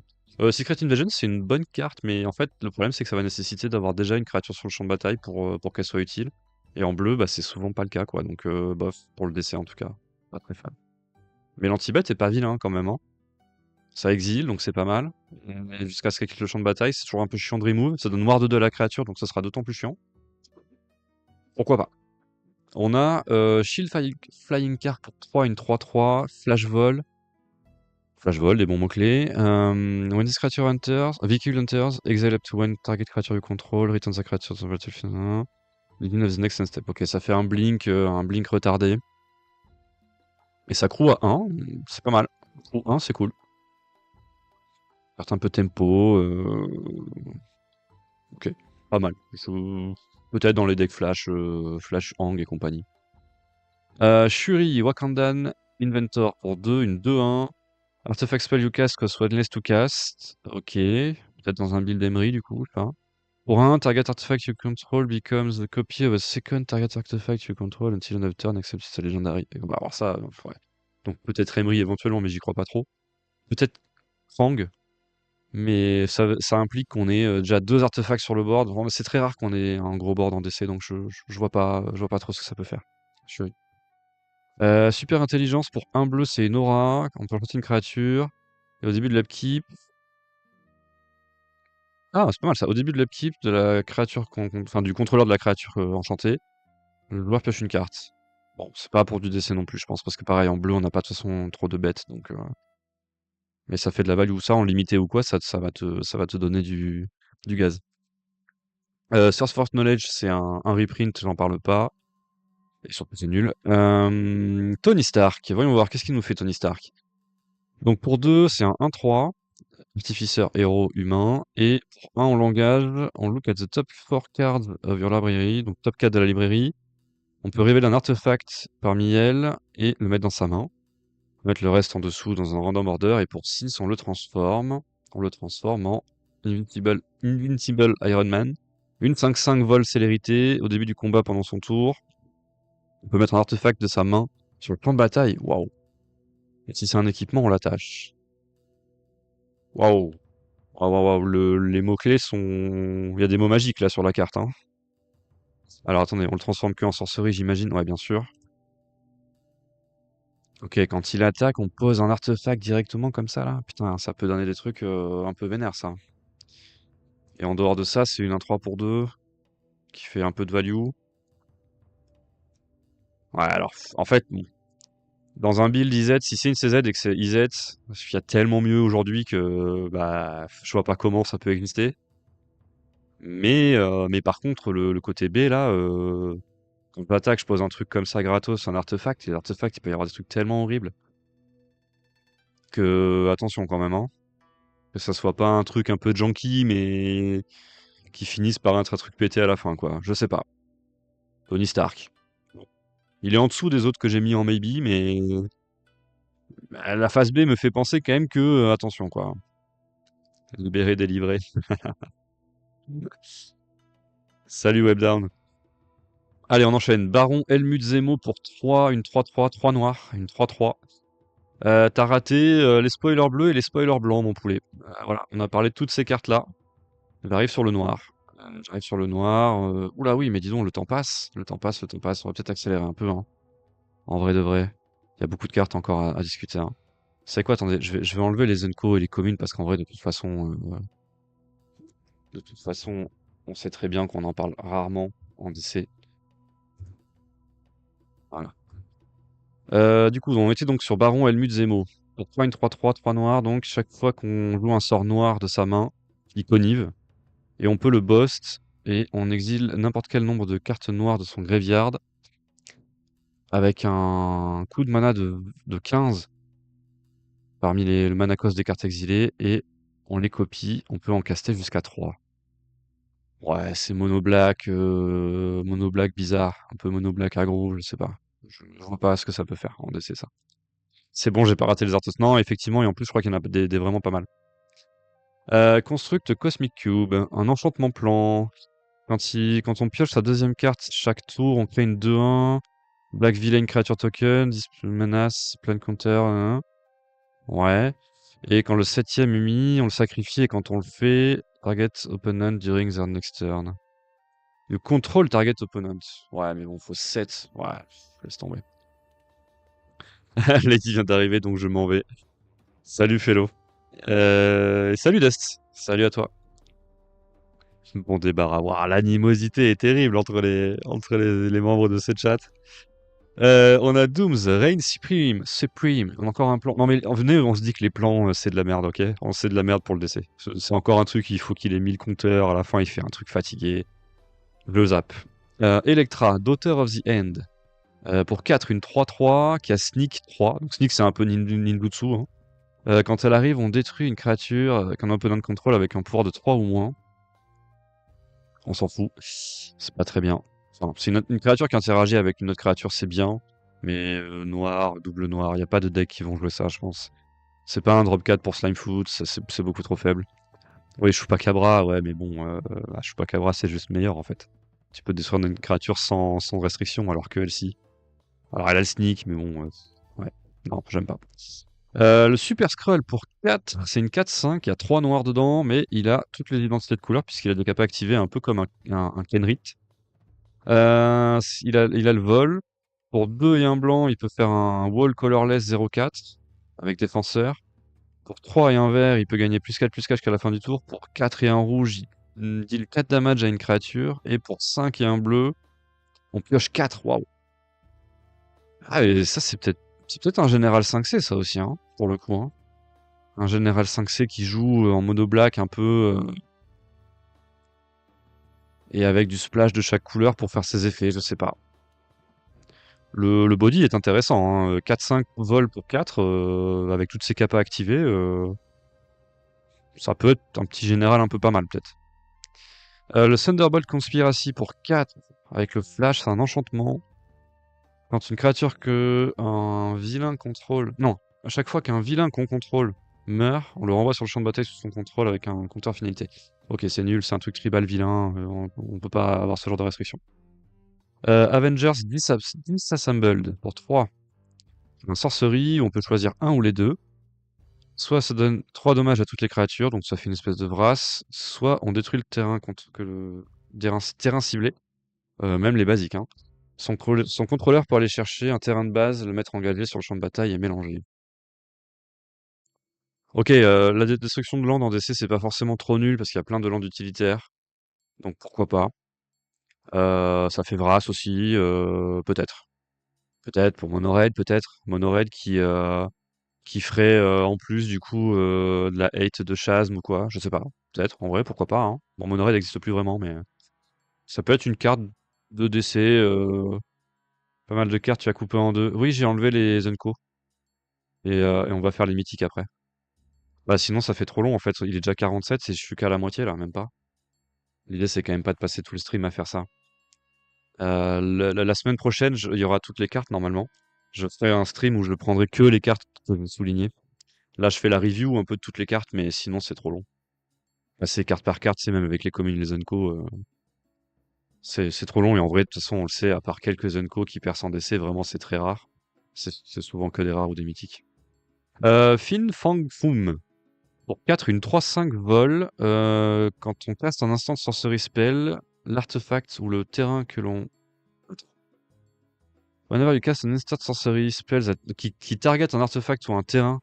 Secret Invasion c'est une bonne carte, mais en fait le problème c'est que ça va nécessiter d'avoir déjà une créature sur le champ de bataille pour qu'elle soit utile. Et en bleu, bah c'est souvent pas le cas quoi, donc bof, pour le DC en tout cas. Pas très fan. Mais l'anti-bet est pas vilain quand même, hein. Ça exile, donc c'est pas mal. Et jusqu'à ce qu'elle quitte le champ de bataille, c'est toujours un peu chiant de remove. Ça donne noir 2 à la créature, donc ça sera d'autant plus chiant. Pourquoi pas. On a Flying Car pour 3, une 3-3, Flash Vol. Flash Vol, des bons mots-clés. When this creature enters, Vehicle enters, exile up to one target creature you control, return the creature to the battlefield. Begin of the next step. Ok, ça fait un blink retardé. Et ça crew à 1, c'est pas mal. Crew 1, c'est cool. Carte un peu tempo. Ok, pas mal. Peut-être dans les decks Flash, Flash Hang et compagnie. Shuri, Wakandan, Inventor pour 2, une 2-1. Artifact spell you cast cost one less to cast. Ok. Peut-être dans un build Emery du coup, je sais pas. Pour 1, target artifact you control becomes the copy of a second target artifact you control until end of turn except it's a legendary. On va voir ça. Ouais. Donc peut-être Emery éventuellement, mais j'y crois pas trop. Peut-être Fang, mais ça implique qu'on ait déjà 2 artefacts sur le board. Vraiment, c'est très rare qu'on ait un gros board en DC, donc je vois pas trop ce que ça peut faire. Shuri. Super intelligence pour un bleu, c'est une aura. On peut lancer une créature. Et au début de l'upkeep. Ah, c'est pas mal ça. Au début de l'upkeep de la créature enfin du contrôleur de la créature enchantée, le joueur pioche une carte. Bon, c'est pas pour du DC non plus, je pense, parce que pareil, en bleu, on n'a pas de toute façon trop de bêtes, donc. Mais ça fait de la value, ça, en limité ou quoi, ça va te donner du gaz. Source Force Knowledge, c'est un reprint, j'en parle pas. Et surtout, c'est nul. Tony Stark. Voyons voir, qu'est-ce qu'il nous fait, Tony Stark? Donc pour 2, c'est un 1-3. Artificeur, héros, humain. Et pour 1 en langage, on look at the top 4 cards of your library. Donc top 4 de la librairie. On peut révéler un artefact parmi elles et le mettre dans sa main. On peut mettre le reste en dessous dans un random order. Et pour 6, on le transforme. On le transforme en Invincible Iron Man. Une 5-5 vol célérité au début du combat pendant son tour. On peut mettre un artefact de sa main sur le plan de bataille. Waouh. Et si c'est un équipement, on l'attache. Waouh. Oh, waouh, waouh, les mots-clés sont... Il y a des mots magiques là sur la carte, hein. Alors attendez, on le transforme que en sorcerie, j'imagine. Ouais, bien sûr. Ok, quand il attaque, on pose un artefact directement comme ça là. Putain, ça peut donner des trucs un peu vénères ça. Et en dehors de ça, c'est une 1-3 pour 2 qui fait un peu de value. Ouais, alors en fait, bon, dans un build IZ, si c'est une CZ et que c'est IZ, il y a tellement mieux aujourd'hui que bah je vois pas comment ça peut exister. Mais par contre, le côté B là, quand j'attaque, je pose un truc comme ça gratos, un artefact, et l'artefact il peut y avoir des trucs tellement horribles que attention quand même, hein. Que ça soit pas un truc un peu junky, mais qui finisse par être un truc pété à la fin, quoi. Je sais pas. Tony Stark. Il est en dessous des autres que j'ai mis en maybe, mais bah, la phase B me fait penser quand même que attention, quoi. Libéré, délivré. Salut Webdown. Allez, on enchaîne. Baron Helmut Zemo pour 3, une 3-3, 3 noirs, une 3-3. T'as raté les spoilers bleus et les spoilers blancs, mon poulet. Voilà, on a parlé de toutes ces cartes-là. J'arrive sur le noir. J'arrive sur le noir. Oula, oui, mais disons, le temps passe. Le temps passe, le temps passe. On va peut-être accélérer un peu, hein. En vrai de vrai. Il y a beaucoup de cartes encore à discuter, hein. C'est quoi? Attendez, je vais enlever les Enco et les communes parce qu'en vrai, de toute façon, on sait très bien qu'on en parle rarement en DC. Voilà. Du coup, on était donc sur Baron Helmut Zemo. Pour 3, une 3-3, 3 noirs, donc chaque fois qu'on joue un sort noir de sa main, il connive. Et on peut le bost et on exile n'importe quel nombre de cartes noires de son graveyard avec un coût de mana de 15 parmi le mana cost des cartes exilées et on les copie. On peut en caster jusqu'à 3. Ouais, c'est mono black bizarre, un peu mono black aggro, je sais pas. Je vois pas ce que ça peut faire en DC ça. C'est bon, j'ai pas raté les artos. Non, effectivement, et en plus, je crois qu'il y en a des vraiment pas mal. Construct Cosmic Cube, un enchantement plan. Quand on pioche sa deuxième carte chaque tour, on crée une 2-1. Black Villain Creature Token, Menace, Plan Counter, ouais. Et quand le septième est mis, on le sacrifie et quand on le fait, target opponent during their next turn. Le contrôle target opponent. Ouais, mais bon, faut 7. Ouais, laisse tomber. Lady vient d'arriver, donc je m'en vais. Salut, Fellow. Et salut, Dust. Salut à toi. Bon débarras. Ouah, l'animosité est terrible entre les membres de ce chat. On a Dooms, Reign Supreme, Supreme. On a encore un plan. Non mais venez, on se dit que les plans, c'est de la merde, ok? C'est de la merde pour le DC. C'est encore un truc, il faut qu'il ait 1000 compteurs. À la fin, il fait un truc fatigué. Je le zappe. Electra, Daughter of the End. Pour 4, une 3-3 qui a Sneak 3. Donc Sneak, c'est un peu ninjutsu, hein. Quand elle arrive, on détruit une créature avec un opponent control avec un pouvoir de 3 ou moins. On s'en fout. C'est pas très bien. Enfin, c'est une créature qui interagit avec une autre créature, c'est bien. Mais noir, double noir, il a pas de deck qui vont jouer ça, je pense. C'est pas un drop 4 pour Slimefoot, c'est beaucoup trop faible. Oui, Chupacabra, ouais, mais bon, Chupacabra, c'est juste meilleur en fait. Tu peux détruire une créature sans restriction, alors que elle, si. Alors elle a le sneak, mais bon, ouais. Non, j'aime pas. Le Super Skrull pour 4, c'est une 4-5, il y a 3 noirs dedans, mais il a toutes les identités de couleurs puisqu'il a des capacités activées un peu comme un Kenrit. Il a le vol. Pour 2 et 1 blanc, il peut faire un Wall Colorless 0-4 avec défenseur. Pour 3 et un vert, il peut gagner plus 4 jusqu'à la fin du tour. Pour 4 et un rouge, il deal 4 damage à une créature. Et pour 5 et un bleu, on pioche 4. Waouh! Ah, et ça, c'est peut-être un général 5C, ça aussi, hein, pour le coup, hein. Un général 5C qui joue en mono black un peu et avec du splash de chaque couleur pour faire ses effets, je sais pas. Le body est intéressant, hein. 4-5 vol pour 4 avec toutes ses capas activées, ça peut être un petit général un peu pas mal peut-être. Le Thunderbolt Conspiracy pour 4 avec le flash, c'est un enchantement. Quand une créature que un vilain contrôle... Non, à chaque fois qu'un vilain qu'on contrôle meurt, on le renvoie sur le champ de bataille sous son contrôle avec un compteur finalité. Ok, c'est nul, c'est un truc tribal vilain, on peut pas avoir ce genre de restriction. Avengers Disassembled pour 3. Un sorcerie, on peut choisir un ou les deux. Soit ça donne 3 dommages à toutes les créatures, donc ça fait une espèce de vrasse, soit on détruit le terrain contre que le terrain ciblé, même les basiques, hein. Son contrôleur peut aller chercher un terrain de base, le mettre engagé sur le champ de bataille et mélanger. Ok, la destruction de land en DC, c'est pas forcément trop nul parce qu'il y a plein de landes utilitaires, donc pourquoi pas. Ça fait vrasse aussi, peut-être. Peut-être pour Mono-Red, peut-être. Mono-Red qui ferait en plus du coup de la hate de Chasm ou quoi, je sais pas. Peut-être, en vrai, pourquoi pas, hein. Bon, Mono-Red n'existe plus vraiment, mais ça peut être une carte de DC. Pas mal de cartes, tu as coupé en deux. Oui, j'ai enlevé les Unco et on va faire les mythiques après. Bah sinon ça fait trop long en fait. Il est déjà 47 et je suis qu'à la moitié là, même pas. L'idée c'est quand même pas de passer tout le stream à faire ça. La semaine prochaine, il y aura toutes les cartes normalement. Je ferai un stream où je prendrai que les cartes que je souligner. Là, je fais la review un peu de toutes les cartes, mais sinon c'est trop long. Passer carte par carte, c'est même avec les communes, les Unco, c'est trop long. Et en vrai, de toute façon, on le sait, à part quelques Unco qui percent en DC, vraiment c'est très rare. C'est souvent que des rares ou des mythiques. Fin Fang Foom. Pour 4, une 3-5 vol. Quand on caste un instant de sorcery spell, l'artefact ou le terrain que l'on. Whenever you cast an instant sorcery spell qui target un artefact ou un terrain,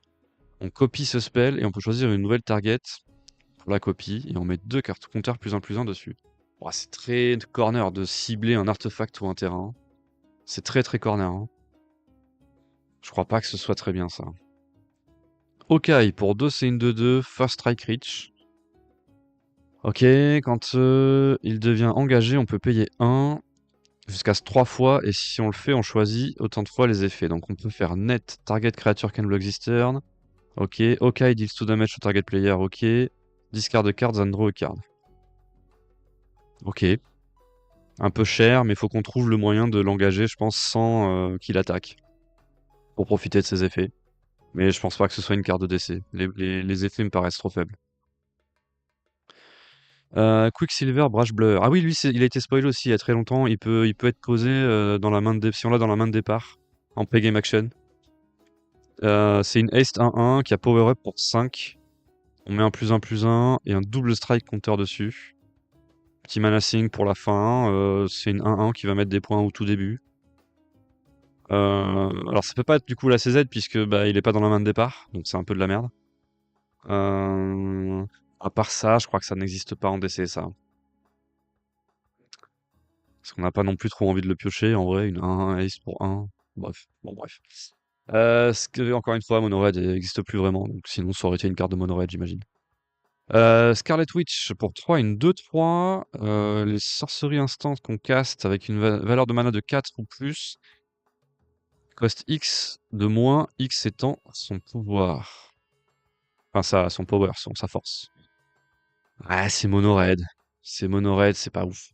on copie ce spell et on peut choisir une nouvelle target pour la copie et on met 2 cartes compteur plus un dessus. Oh, c'est très corner de cibler un artefact ou un terrain. C'est très très corner, hein. Je crois pas que ce soit très bien ça. Okai, pour 2 c'est une 2-2, first strike reach. Ok, quand il devient engagé, on peut payer 1 jusqu'à 3 fois, et si on le fait, on choisit autant de fois les effets. Donc on peut faire net target creature can block this turn. Ok, Okai deals 2 damage to target player, ok. Discard the cards and draw a card. Ok. Un peu cher, mais il faut qu'on trouve le moyen de l'engager, je pense, sans qu'il attaque. Pour profiter de ses effets. Mais je pense pas que ce soit une carte de décès. Les effets me paraissent trop faibles. Quicksilver, Brash Blur. Ah oui, lui, il a été spoilé aussi il y a très longtemps. Il peut être posé dans la main si on l'a dans la main de départ, en play-game action. C'est une haste 1-1 qui a power up pour 5. On met un +1/+1 et un double strike counter dessus. Petit menacing pour la fin. C'est une 1-1 qui va mettre des points au tout début. Alors ça peut pas être du coup la CZ puisque bah, il est pas dans la main de départ, donc c'est un peu de la merde. À part ça, je crois que ça n'existe pas en DC ça. Parce qu'on n'a pas non plus trop envie de le piocher, en vrai, une 1-1 ace pour 1. Bref, bon bref. Encore une fois, Mono Red n'existe plus vraiment, donc sinon ça aurait été une carte de Mono Red, j'imagine. Scarlet Witch pour 3, une 2-3. Les sorceries instantes qu'on caste avec une valeur de mana de 4 ou plus coste X de moins, X étant son pouvoir. Enfin, son power, sa force. Ah, c'est Mono Red. C'est Mono Red, c'est pas ouf.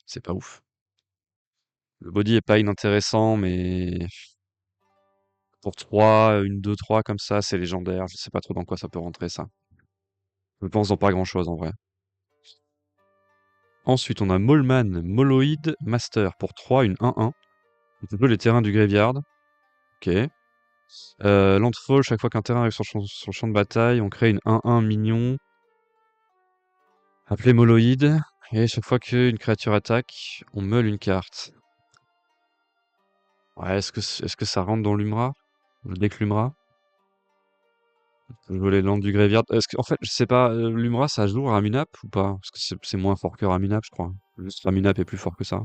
C'est pas ouf. Le body est pas inintéressant, mais pour 3, une 2-3 comme ça, c'est légendaire. Je sais pas trop dans quoi ça peut rentrer, ça. Je pense dans pas grand-chose, en vrai. Ensuite, on a Molman, Moloid Master pour 3, une 1-1. On peut jouer les terrains du graveyard. Ok. Landfall, chaque fois qu'un terrain arrive sur le champ de bataille, on crée une 1-1 mignon. Appelé Moloid. Et chaque fois qu'une créature attaque, on meule une carte. Ouais, est-ce que ça rentre dans l'Umra? Le deck Lumra? Je veux les landes du graveyard. En fait, je sais pas, l'Umra, ça joue Ramunap ou pas? Parce que c'est moins fort que Ramunap, je crois. Juste Ramunap est plus fort que ça.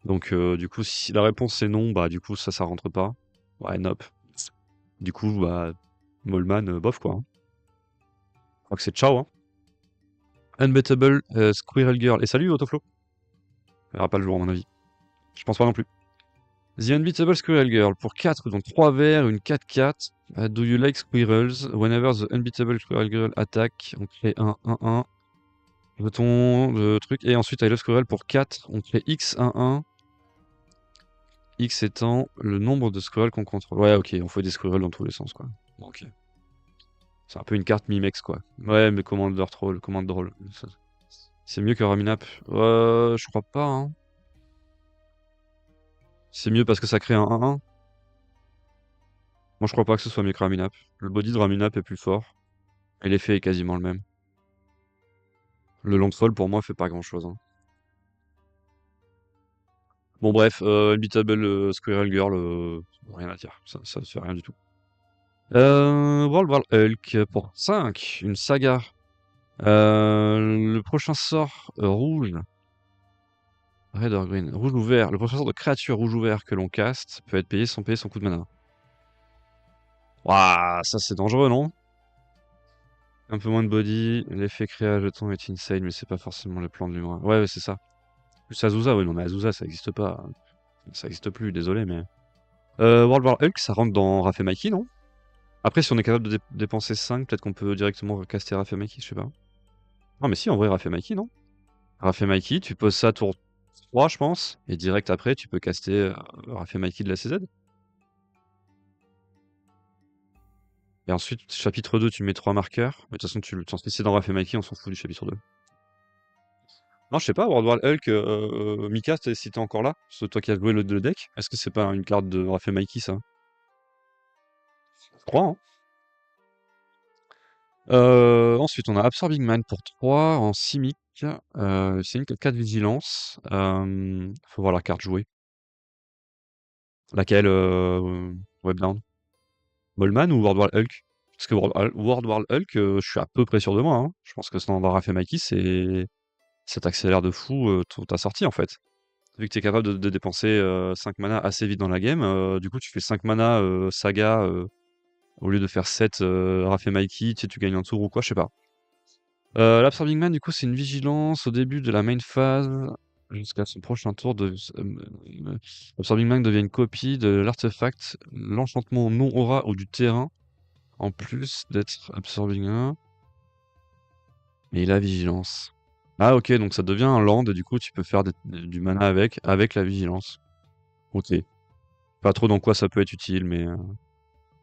Donc, du coup, si la réponse c'est non, bah, du coup, ça rentre pas. Ouais, nope. Du coup, bah, Molman, bof, quoi, hein. Je crois que c'est ciao, hein. Unbeatable, Squirrel Girl. Et salut, Autoflow. Il verra pas le jour, à mon avis. Je pense pas non plus. The Unbeatable Squirrel Girl. Pour 4, donc 3 verts, une 4/4. Do you like squirrels? Whenever the Unbeatable Squirrel Girl attack, on crée un 1-1. Bouton de truc. Et ensuite, I Love Squirrel pour 4, on crée X11. X étant le nombre de squirrels qu'on contrôle. Ouais, ok, on fait des squirrels dans tous les sens, quoi. Bon, ok. C'est un peu une carte Mimex, quoi. Ouais, mais Commander Troll, Commander Troll. C'est mieux que Raminap. Je crois pas, hein. C'est mieux parce que ça crée un 1-1. Moi, je crois pas que ce soit mieux que Ramunap. Le body de Ramunap est plus fort. Et l'effet est quasiment le même. Le Landfall, pour moi, fait pas grand-chose, hein. Bon, bref, Unbeatable Squirrel Girl, rien à dire. Ça fait rien du tout. World War Hulk pour 5, une saga. Le prochain sort rouge. Red or green. Rouge ou vert. Le prochain sort de créature rouge ou vert que l'on caste peut être payé sans payer son coup de mana. Waouh, ça c'est dangereux, non? Un peu moins de body. L'effet créa jeton est insane, mais c'est pas forcément le plan de l'humour. Ouais, c'est ça. Plus Azusa, oui, non, mais Azusa, ça existe pas. Ça existe plus, désolé, mais. World War Hulk, ça rentre dans Raph et Mikey, non? Après, si on est capable de dépenser 5, peut-être qu'on peut directement caster Raph et Mikey, je sais pas. Non, mais si, en vrai, Raph et Mikey, non? Raph et Mikey, tu poses ça tour 3, je pense, et direct après, tu peux caster Raph et Mikey de la CZ. Et ensuite, chapitre 2, tu mets 3 marqueurs. Mais de toute façon, tu t'en c'est dans Raph et Mikey, on s'en fout du chapitre 2. Non, je sais pas, World War Hulk, Mika, si t'es encore là, c'est toi qui as joué le deck, est-ce que c'est pas une carte de Raph et Mikey, ça? Je crois, hein. Ensuite, on a Absorbing Man pour 3 en simic. C'est une 4 vigilance. Faut voir la carte jouée. Laquelle, Webdown? Ballman ou World War Hulk? Parce que World War Hulk, je suis à peu près sûr de moi, hein. Je pense que Standard Raph et Mikey, ça t'accélère de fou ta sortie en fait. Vu que tu es capable de dépenser 5 mana assez vite dans la game, du coup tu fais 5 mana saga au lieu de faire 7 Raph et Mikey, tu sais, tu gagnes un tour ou quoi, je sais pas. L'Absorbing Man, du coup, c'est une vigilance au début de la main phase jusqu'à son prochain tour. Absorbing Man devient une copie de l'artefact, l'enchantement non aura ou du terrain, en plus d'être Absorbing 1. Et il a vigilance. Ah, ok, donc ça devient un land et du coup, tu peux faire du mana avec la vigilance. Ok. Pas trop dans quoi ça peut être utile, mais.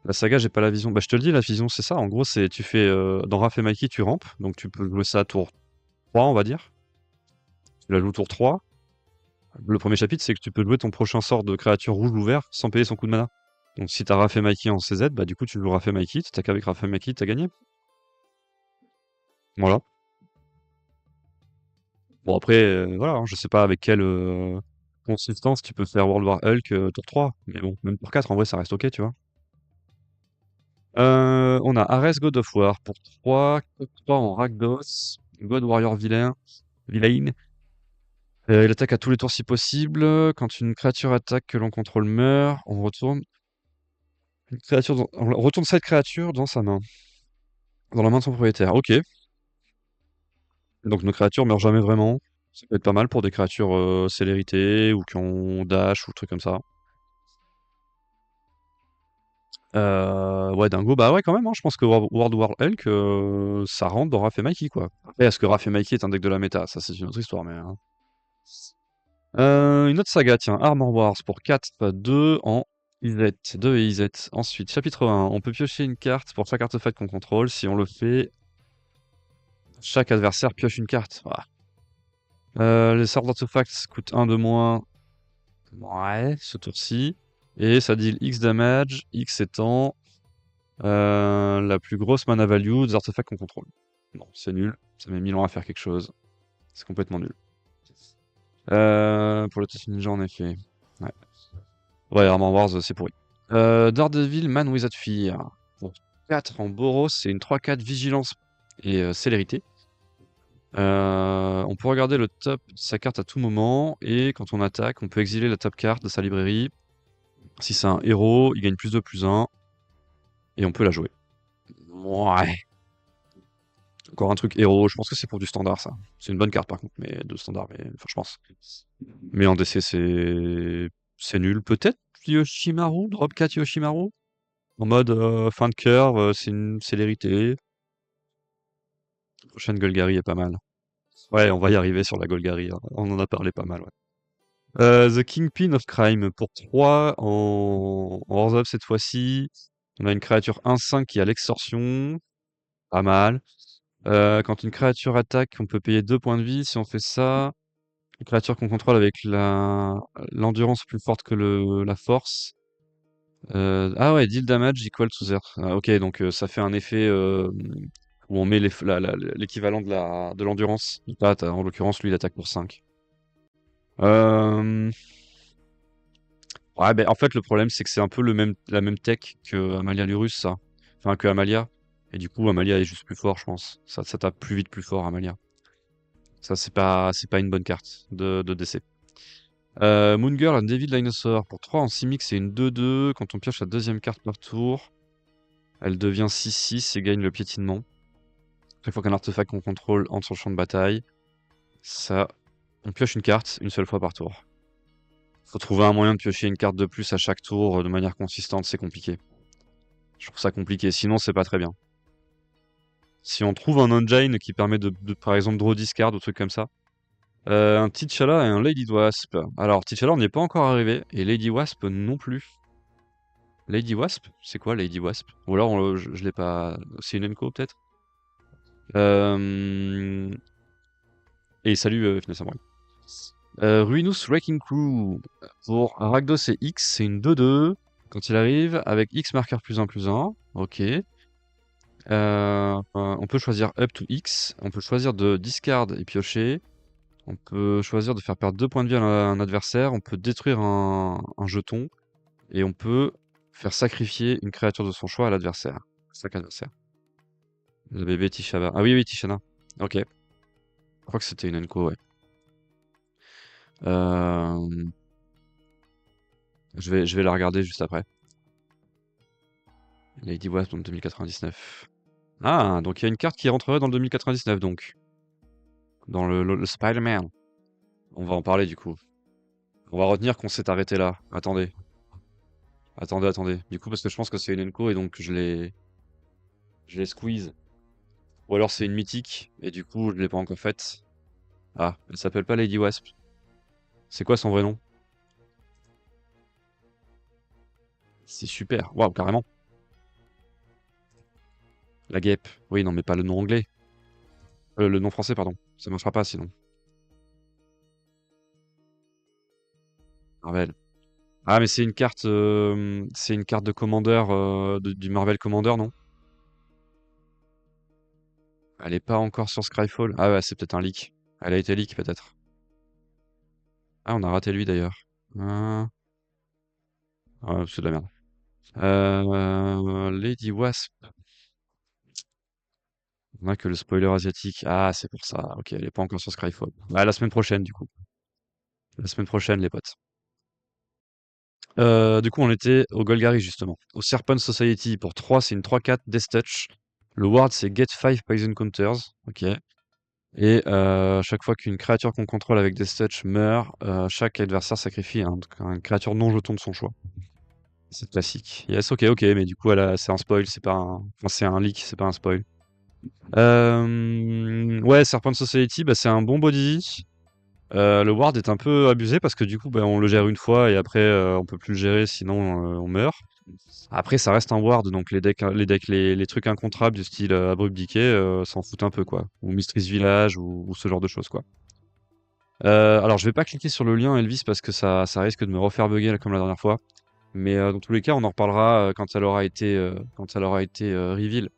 La saga, j'ai pas la vision. Bah, je te le dis, la vision, c'est ça. En gros, c'est tu fais. Dans Raph et Mikey, tu rampes, donc tu peux jouer ça à tour 3, on va dire. Tu la joues tour 3. Le premier chapitre, c'est que tu peux jouer ton prochain sort de créature rouge ou vert sans payer son coup de mana. Donc si t'as Raph et Mikey en CZ, bah du coup tu joues Raph et Mikey, t'attaques avec Raph et Mikey, t'as gagné. Voilà. Bon après, voilà, hein, je sais pas avec quelle consistance tu peux faire World War Hulk tour 3, mais bon, même tour 4 en vrai ça reste ok, tu vois. On a Ares God of War pour 3, 3 en Rakdos, God Warrior Villain. Il attaque à tous les tours si possible. Quand une créature attaque que l'on contrôle meurt, on retourne on retourne cette créature dans sa main. Dans la main de son propriétaire. Ok. Donc nos créatures meurent jamais vraiment. Ça peut être pas mal pour des créatures célérité ou qui ont dash ou trucs comme ça. Ouais, dingo. Bah ouais, quand même, hein. Je pense que World War Hulk, ça rentre dans Raph et Mikey, quoi. Après, est-ce que Raph et Mikey est un deck de la méta? Ça, c'est une autre histoire, mais. Hein. Une autre saga, tiens. Armor Wars pour 4, 2 en IZ. 2 et IZ. Ensuite, chapitre 1. On peut piocher une carte pour chaque artefact qu'on contrôle. Si on le fait, chaque adversaire pioche une carte. Voilà. Les sorts d'artefacts coûtent 1 de moins. Ouais, ce tour-ci. Et ça deal X damage, X étant la plus grosse mana value des artefacts qu'on contrôle. Non, c'est nul. Ça met 1000 ans à faire quelque chose. C'est complètement nul. Pour le test ninja, en effet. Ouais, ouais, Armor Wars, c'est pourri. Daredevil, Man Without Fear. Pour 4 en Boros, c'est une 3-4 vigilance et célérité. On peut regarder le top de sa carte à tout moment, et quand on attaque, on peut exiler la top carte de sa librairie. Si c'est un héros, il gagne +2/+1, et on peut la jouer. Ouais. Encore un truc héros, je pense que c'est pour du standard ça. C'est une bonne carte par contre, mais de standard, mais enfin je pense. Mais en DC c'est nul. Peut-être Yoshimaru, drop 4 Yoshimaru. En mode fin de curve, c'est une célérité. Prochaine Golgari est pas mal. Ouais, on va y arriver sur la Golgari, hein. On en a parlé pas mal, ouais. The Kingpin of Crime pour 3 en Hearts Up cette fois-ci. On a une créature 1/5 qui a l'extorsion. Pas mal. Quand une créature attaque, on peut payer 2 points de vie. Si on fait ça, une créature qu'on contrôle avec l'endurance plus forte que la force Ah ouais, deal damage equal to zero. Ah, ok, donc ça fait un effet où on met l'équivalent de l'endurance. Là, en l'occurrence, lui, il attaque pour 5. Euh, Ouais, ben en fait, le problème, c'est que c'est un peu la même tech que Amalia Lurus, ça. Enfin, que Amalia. Et du coup, Amalia est juste plus fort, je pense. Ça tape plus vite, plus fort, Amalia. Ça, c'est pas une bonne carte de DC. Moon Girl and David Dinosaur. Pour 3 en 6 mix, c'est une 2-2. Quand on pioche la deuxième carte par tour, elle devient 6-6 et gagne le piétinement. Chaque fois qu'un artefact qu'on contrôle entre sur le champ de bataille, ça, on pioche une carte une seule fois par tour. Faut trouver un moyen de piocher une carte de plus à chaque tour de manière consistante, c'est compliqué. Je trouve ça compliqué, sinon c'est pas très bien. Si on trouve un engine qui permet par exemple, draw discard ou trucs comme ça. Un T'Challa et un Lady Wasp. Alors, T'Challa, on n'y est pas encore arrivé, et Lady Wasp non plus. Lady Wasp? C'est quoi Lady Wasp? Ou alors, je l'ai pas. C'est une Enco, peut-être? Euh... Et salut, Final Samurai. Ruinous Wrecking Crew. Pour Rakdos et X, c'est une 2-2. Quand il arrive, avec X marqueur +1/+1. Ok. On peut choisir up to X. On peut choisir de discard et piocher. On peut choisir de faire perdre 2 points de vie à un adversaire. On peut détruire un jeton. Et on peut faire sacrifier une créature de son choix à l'adversaire. Chaque adversaire. Le bébé Tishaba. Ah oui, oui, Tishana. Ok. Je crois que c'était une Enco, ouais. Euh, je vais la regarder juste après. Lady Wasp en 2099. Ah, donc il y a une carte qui rentrerait dans le 2099, donc. Dans le Spider-Man. On va en parler, du coup. On va retenir qu'on s'est arrêté là. Attendez. Attendez. Du coup, parce que je pense que c'est une Enco et donc je l'ai squeeze. Ou alors c'est une mythique et du coup, je l'ai pas encore faite. Ah, elle s'appelle pas Lady Wasp. C'est quoi son vrai nom? C'est super. Waouh, carrément. La guêpe. Oui, non, mais pas le nom anglais. Le nom français, pardon. Ça marchera pas sinon. Marvel. Ah, mais c'est une carte de Commander, du Marvel Commander, non? Elle est pas encore sur Scryfall. Ah ouais, c'est peut-être un leak. Elle a été leak, peut-être. Ah, on a raté lui, d'ailleurs. Ah, ouais, c'est de la merde. Lady Wasp. On a que le spoiler asiatique. Ah, c'est pour ça. Ok, elle est pas encore sur Scryfall. Bah, la semaine prochaine, du coup. La semaine prochaine, les potes. Du coup, on était au Golgari, justement. Au Serpent Society, pour 3, c'est une 3-4 Death Touch. Le ward, c'est Get 5 Poison Counters. Ok. Et chaque fois qu'une créature qu'on contrôle avec Death Touch meurt, chaque adversaire sacrifie un créature non jeton de son choix. C'est classique. Yes, ok, mais du coup, c'est un spoil, c'est pas un... Enfin, c'est un leak, c'est pas un spoil. Ouais, Serpent Society, bah, c'est un bon body. Le ward est un peu abusé parce que du coup, bah, on le gère une fois et après, on peut plus le gérer, sinon on meurt. Après, ça reste un ward, donc les trucs incontrables du style Abrupt Decay s'en foutent un peu, quoi. Ou Mystery's Village ou ce genre de choses, quoi. Alors, je vais pas cliquer sur le lien Elvis parce que ça risque de me refaire bugger là, comme la dernière fois. Mais dans tous les cas, on en reparlera quand elle aura été reveal.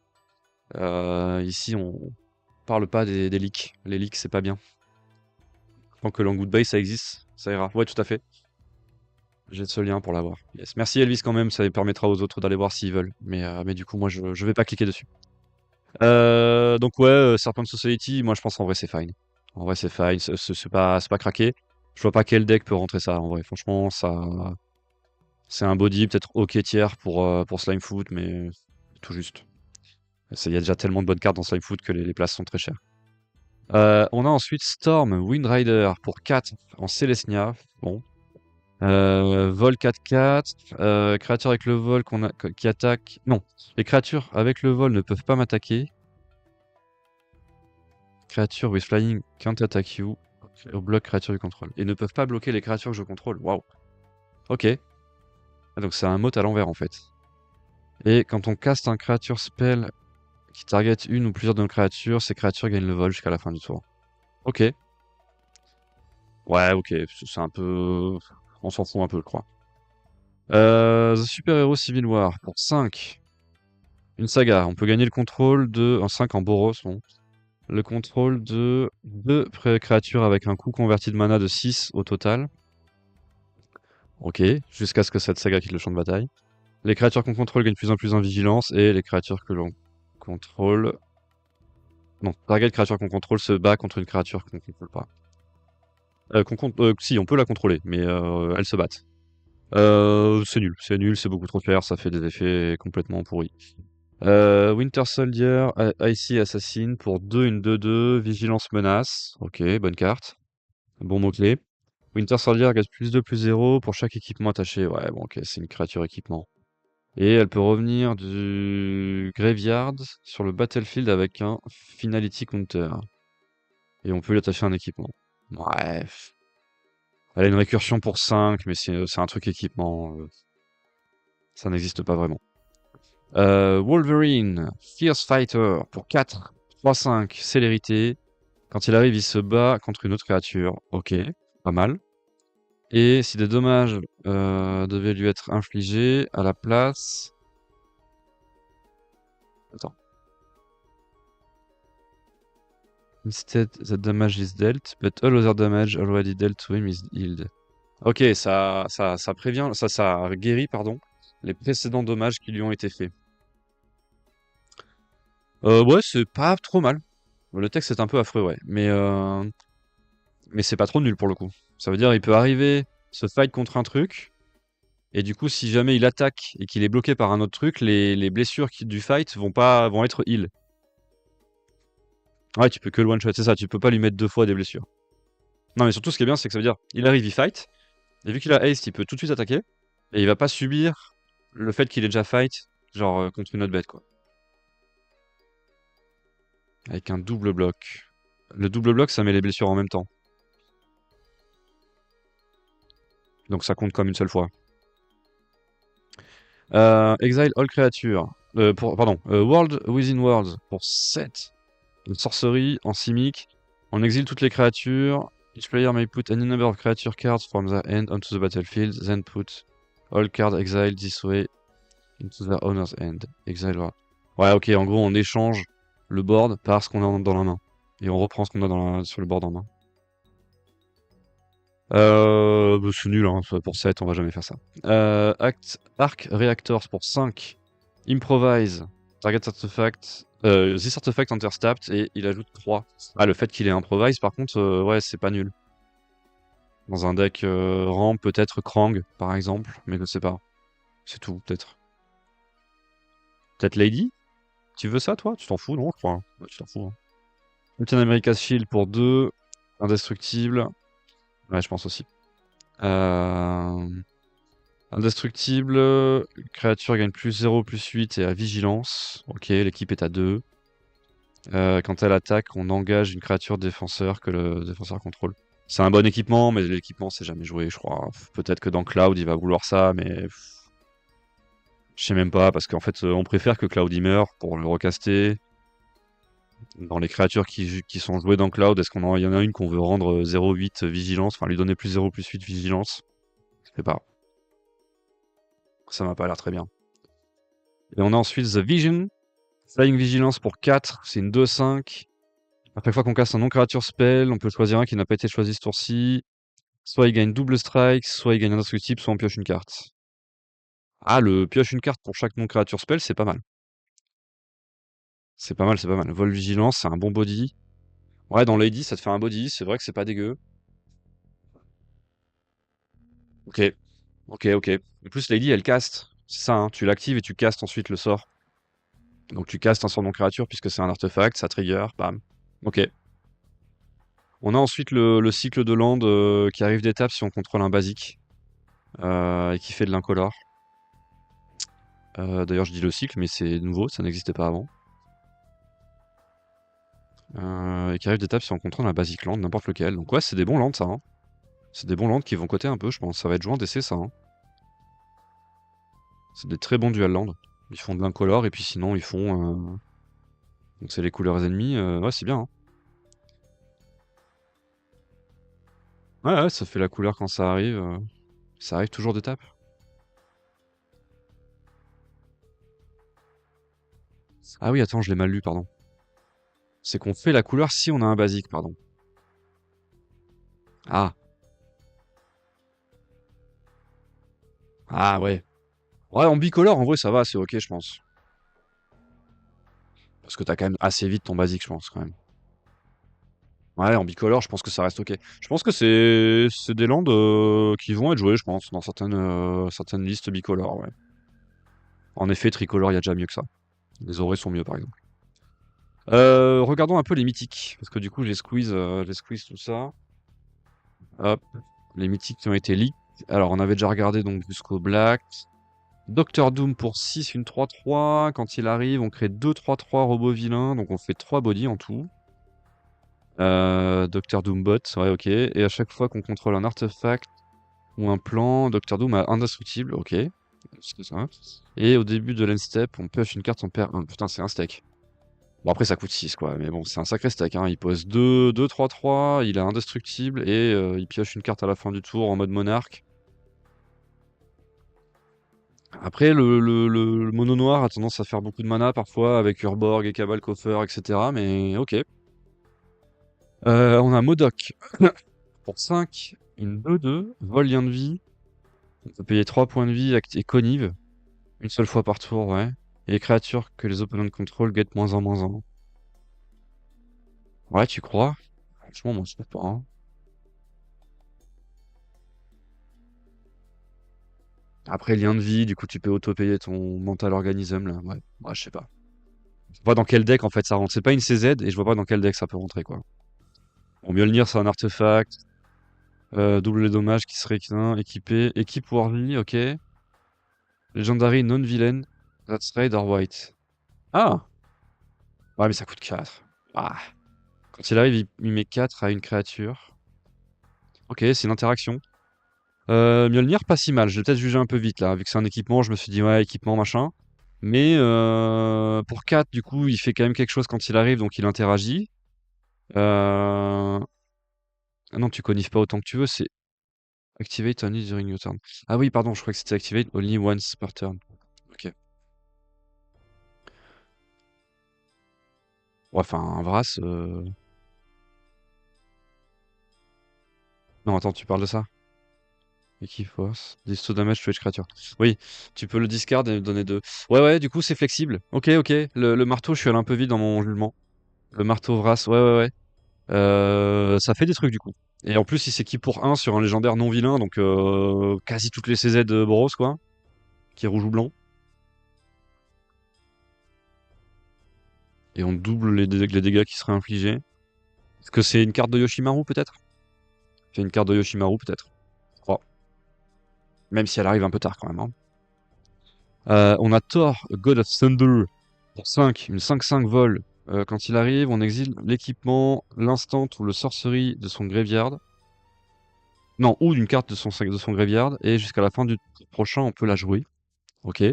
Ici, on parle pas des leaks. Les leaks, c'est pas bien. Tant que Long Goodbye, ça existe, ça ira. Ouais, tout à fait. J'ai ce lien pour l'avoir. Yes. Merci Elvis quand même, ça permettra aux autres d'aller voir s'ils veulent. Mais du coup, moi, je vais pas cliquer dessus. Donc ouais, Serpent Society, moi je pense en vrai c'est fine. En vrai c'est fine, c'est pas craqué. Je vois pas quel deck peut rentrer ça en vrai. Franchement, c'est un body peut-être ok tiers pour Slimefoot, mais tout juste. Il y a déjà tellement de bonnes cartes dans Slimefoot que les places sont très chères. On a ensuite Storm Windrider pour 4 en Celestia. Bon. Vol 4/4. Créature avec le vol qui attaque. Non. Les créatures avec le vol ne peuvent pas m'attaquer. Créature with flying can't attack you. Au bloc créature du contrôle. Et ne peuvent pas bloquer les créatures que je contrôle. Waouh. Ok. Ah, donc c'est un mot à l'envers en fait. Et quand on caste un créature spell qui target une ou plusieurs de nos créatures, ces créatures gagnent le vol jusqu'à la fin du tour. Ok. Ouais, ok. C'est un peu. On s'en fout un peu, je crois. The Super Hero Civil War pour 5. Une saga. On peut gagner le contrôle de... En 5 en Boros, bon. Le contrôle de 2 créatures avec un coût converti de mana de 6 au total. Ok, jusqu'à ce que cette saga quitte le champ de bataille. Les créatures qu'on contrôle gagnent de plus en plus en vigilance et les créatures que l'on contrôle... Non, target créature qu'on contrôle se bat contre une créature qu'on contrôle pas. Si, on peut la contrôler, mais elles se battent. C'est nul, c'est beaucoup trop cher, ça fait des effets complètement pourris. Winter Soldier, Icy Assassin pour 2, une 2-2, Vigilance Menace. Ok, bonne carte. Bon mot-clé. Winter Soldier gagne +2/+0 pour chaque équipement attaché. Ouais, bon, ok, c'est une créature équipement. Et elle peut revenir du Graveyard sur le Battlefield avec un Finality Counter. Et on peut lui attacher un équipement. Bref. Elle a une récursion pour 5, mais c'est un truc équipement. Ça n'existe pas vraiment. Wolverine, Fierce Fighter pour 4, 3-5, célérité. Quand il arrive, il se bat contre une autre créature. Ok, pas mal. Et si des dommages devaient lui être infligés, à la place... Attends. Instead, the damage is dealt, but all other damage already dealt to him is healed. Ok, ça prévient, ça guérit, pardon, les précédents dommages qui lui ont été faits. Ouais, c'est pas trop mal. Le texte est un peu affreux, ouais. Mais c'est pas trop nul pour le coup. Ça veut dire il peut arriver, se fight contre un truc, et du coup, si jamais il attaque et qu'il est bloqué par un autre truc, les blessures du fight vont être heal. Ouais, tu peux que le one shot, c'est ça, tu peux pas lui mettre 2 fois des blessures. Non, mais surtout, ce qui est bien, c'est que ça veut dire il arrive, il fight, et vu qu'il a haste, il peut tout de suite attaquer, et il va pas subir le fait qu'il ait déjà fight, genre contre une autre bête, quoi. Avec un double bloc. Le double bloc, ça met les blessures en même temps. Donc ça compte comme une seule fois. Exile all creatures. World Within Worlds pour 7. Une sorcerie en simic. On exile toutes les créatures. Each player may put any number of creature cards from their hand onto the battlefield, then put all cards exiled this way into their owner's hand. Exile world. Ouais, ok, en gros, on échange le board par ce qu'on a dans la main. Et on reprend ce qu'on a sur le board en main. Bah, c'est nul, hein. Pour 7, on va jamais faire ça. Arc Reactors pour 5. Improvise. Target Artifact. This Artifact enters tapped et il ajoute 3. Ah, le fait qu'il ait Improvise, par contre, ouais, c'est pas nul. Dans un deck ramp, peut-être Krang, par exemple, mais je sais pas. C'est tout, peut-être. Peut-être Lady? Tu veux ça, toi? Tu t'en fous, non, je crois. Ouais, tu t'en fous. Hein. Captain America's Shield pour 2. Indestructible. Ouais, je pense aussi. Indestructible. Créature gagne +0/+8 et à vigilance. Ok, l'équipe est à 2. Quand elle attaque, on engage une créature défenseur que le défenseur contrôle. C'est un bon équipement, mais l'équipement c'est jamais joué, je crois. Peut-être que dans Cloud il va vouloir ça, mais je sais même pas, parce qu'en fait on préfère que Cloud y meure pour le recaster. Dans les créatures qui sont jouées dans Cloud, il y en a une qu'on veut rendre 0/8 vigilance, enfin lui donner +0/+8 vigilance? Je sais pas. Ça m'a pas l'air très bien. Et on a ensuite The Vision. Flying Vigilance pour 4, c'est une 2-5. À chaque fois qu'on casse un non-créature spell, on peut choisir un qui n'a pas été choisi ce tour-ci. Soit il gagne double strike, soit il gagne indestructible, soit on pioche une carte. Ah, le pioche une carte pour chaque non-créature spell, c'est pas mal. C'est pas mal, c'est pas mal. Vol Vigilance, c'est un bon body. Ouais, dans Lady, ça te fait un body, c'est vrai que c'est pas dégueu. Ok, ok. En plus, Lady, elle caste. C'est ça, hein. Tu l'actives et tu castes ensuite le sort. Donc tu castes un sort non-créature puisque c'est un artefact, ça trigger, bam. Ok. On a ensuite le cycle de land qui arrive d'étape si on contrôle un basique et qui fait de l'incolore. D'ailleurs, je dis le cycle, mais c'est nouveau, ça n'existait pas avant. Et qui arrive d'étape si on contrôle un basic land, n'importe lequel. Donc ouais, c'est des bons lands ça. Hein. C'est des bons lands qui vont coter un peu, je pense. Ça va être jouant d'essai ça. Hein. C'est des très bons dual lands. Ils font de l'incolore et puis sinon ils font... Donc c'est les couleurs ennemies. Ouais, c'est bien. Hein. Ouais, ça fait la couleur quand ça arrive. Ça arrive toujours d'étape. Ah oui, attends, je l'ai mal lu, pardon. C'est qu'on fait la couleur si on a un basique, pardon. Ah. Ah ouais. Ouais, en bicolore, en vrai, ça va, c'est ok, je pense. Parce que t'as quand même assez vite ton basique, je pense, quand même. Ouais, en bicolore, je pense que ça reste ok. Je pense que c'est des landes qui vont être jouées, je pense, dans certaines listes bicolores, ouais. En effet, tricolore, il y a déjà mieux que ça. Les aurées sont mieux, par exemple. Regardons un peu les mythiques, parce que du coup, j'ai squeeze tout ça. Hop, les mythiques qui ont été leaked. Alors, on avait déjà regardé donc jusqu'au Black. Docteur Doom pour 6, une 3-3. Quand il arrive, on crée 2 3-3 robots vilains, donc on fait 3 bodies en tout. Docteur Doombot, ouais, ok. Et à chaque fois qu'on contrôle un artefact ou un plan, Docteur Doom a indestructible, ok. C'est ça. Et au début de l'end step, on pioche une carte, on perd 1. Putain, c'est un steak. Bon, après, ça coûte 6, quoi. Mais bon, c'est un sacré steak, hein. Il pose 2-3-3, il est indestructible et il pioche une carte à la fin du tour en mode monarque. Après, le mono noir a tendance à faire beaucoup de mana parfois avec Urborg et Cabal Coffer, etc. Mais ok. On a Modok pour 5, une 2-2, vol lien de vie. On peut payer 3 points de vie et connive. Une seule fois par tour, ouais. Et les créatures que les opponents contrôlent get -1/-1. Ouais, tu crois? Franchement, moi je sais pas, hein. Après, lien de vie, du coup, tu peux auto-payer ton mental organisme, là. Ouais, ouais, je sais pas. Je vois pas dans quel deck, en fait, ça rentre. C'est pas une CZ, et je vois pas dans quel deck ça peut rentrer, quoi. Bon, Mjolnir, c'est un artefact. Double les dommages qui serait équipé. Équipe Worldly, ok. Legendary non-villain. That's red or white. Ah! Ouais, mais ça coûte 4. Ah. Quand il arrive, il met 4 à une créature. Ok, c'est une interaction. Mjolnir, pas si mal. Je l'ai peut-être jugé un peu vite, là. Vu que c'est un équipement, je me suis dit, ouais, équipement, machin. Mais pour 4, du coup, il fait quand même quelque chose quand il arrive, donc il interagit. Ah non, tu connifes pas autant que tu veux, c'est activate only during your turn. Ah oui, pardon, je crois que c'était activate only once per turn. Ok. Ouais, enfin, un Vras. Non, attends, tu parles de ça? Equipe force. Disto damage to each creature. Oui, tu peux le discard et donner 2. Ouais, ouais, du coup, c'est flexible. Ok, ok. Le marteau, je suis allé un peu vite dans mon jugement. Le marteau Vras, ouais, ouais, ouais. Ça fait des trucs, du coup. Et en plus, il s'équipe pour 1 sur un légendaire non vilain, donc quasi toutes les CZ de Boros, quoi. Qui est rouge ou blanc. Et on double les dégâts qui seraient infligés. Est-ce que c'est une carte de Yoshimaru, peut-être? C'est une carte de Yoshimaru, peut-être. Je crois. Même si elle arrive un peu tard, quand même, hein. On a Thor, God of Thunder, pour 5, une 5-5 vol. Quand il arrive, on exile l'équipement, l'instant ou le sorcery de son graveyard. Non, ou d'une carte de son graveyard. Et jusqu'à la fin du tour prochain, on peut la jouer. Ok.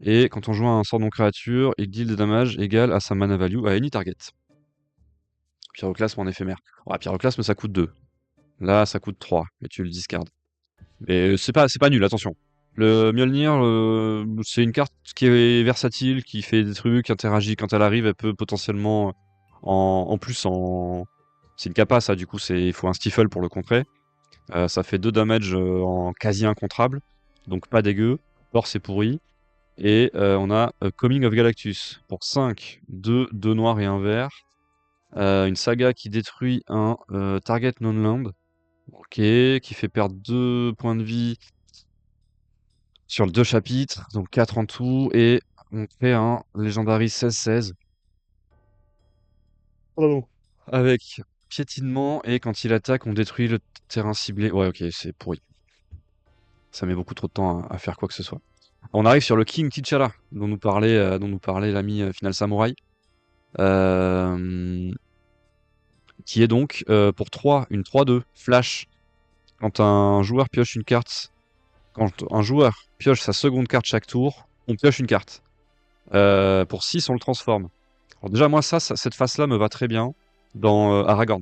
Et quand on joue un sort non-créature, il deal des dommages égal à sa mana value à any target. Pyroclasme en éphémère. Ouais, Pyroclasme, ça coûte 2. Là, ça coûte 3. Et tu le discardes. Mais c'est pas nul, attention. Le Mjolnir, c'est une carte qui est versatile, qui fait des trucs, qui interagit quand elle arrive, elle peut potentiellement en plus en c'est une capa ça, du coup il faut un stifle pour le contrer. Ça fait 2 damage en quasi incontrable, donc pas dégueu. Or c'est pourri. Et on a Coming of Galactus pour 5, 2 noirs et un vert. Une saga qui détruit un target non-land. Ok, qui fait perdre 2 points de vie sur 2 chapitres, donc 4 en tout, et on fait un Legendary 16-16. Pardon. Avec piétinement, et quand il attaque, on détruit le terrain ciblé. Ouais, ok, c'est pourri. Ça met beaucoup trop de temps à faire quoi que ce soit. On arrive sur le King T'Challa, dont nous parlait l'ami Final Samurai. Euh, qui est donc pour 3, une 3-2, flash. Quand un joueur pioche une carte, quand un joueur pioche sa seconde carte chaque tour, on pioche une carte. Pour 6, on le transforme. Alors déjà, moi, cette phase-là me va très bien dans Aragorn.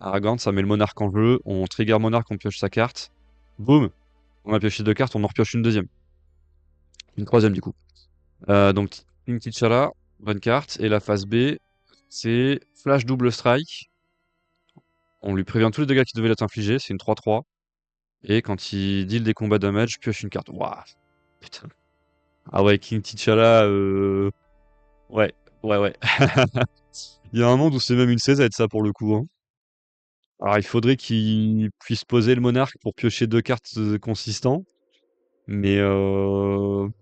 Aragorn, ça met le monarque en jeu, on trigger monarque, on pioche sa carte. Boum, on a pioché 2 cartes, on en repioche une deuxième. Une troisième, du coup. Donc, King T'Challa. bonne carte. Et la phase B, c'est Flash Double Strike. On lui prévient tous les dégâts qui devaient être infligés, c'est une 3-3. Et quand il deal des combats damage, pioche une carte. Waouh, putain. Ah ouais, King T'Challa, ouais, ouais. Il y a un monde où c'est même une CZ, ça, pour le coup, hein. Alors, il faudrait qu'il puisse poser le monarque pour piocher 2 cartes consistants. Mais dans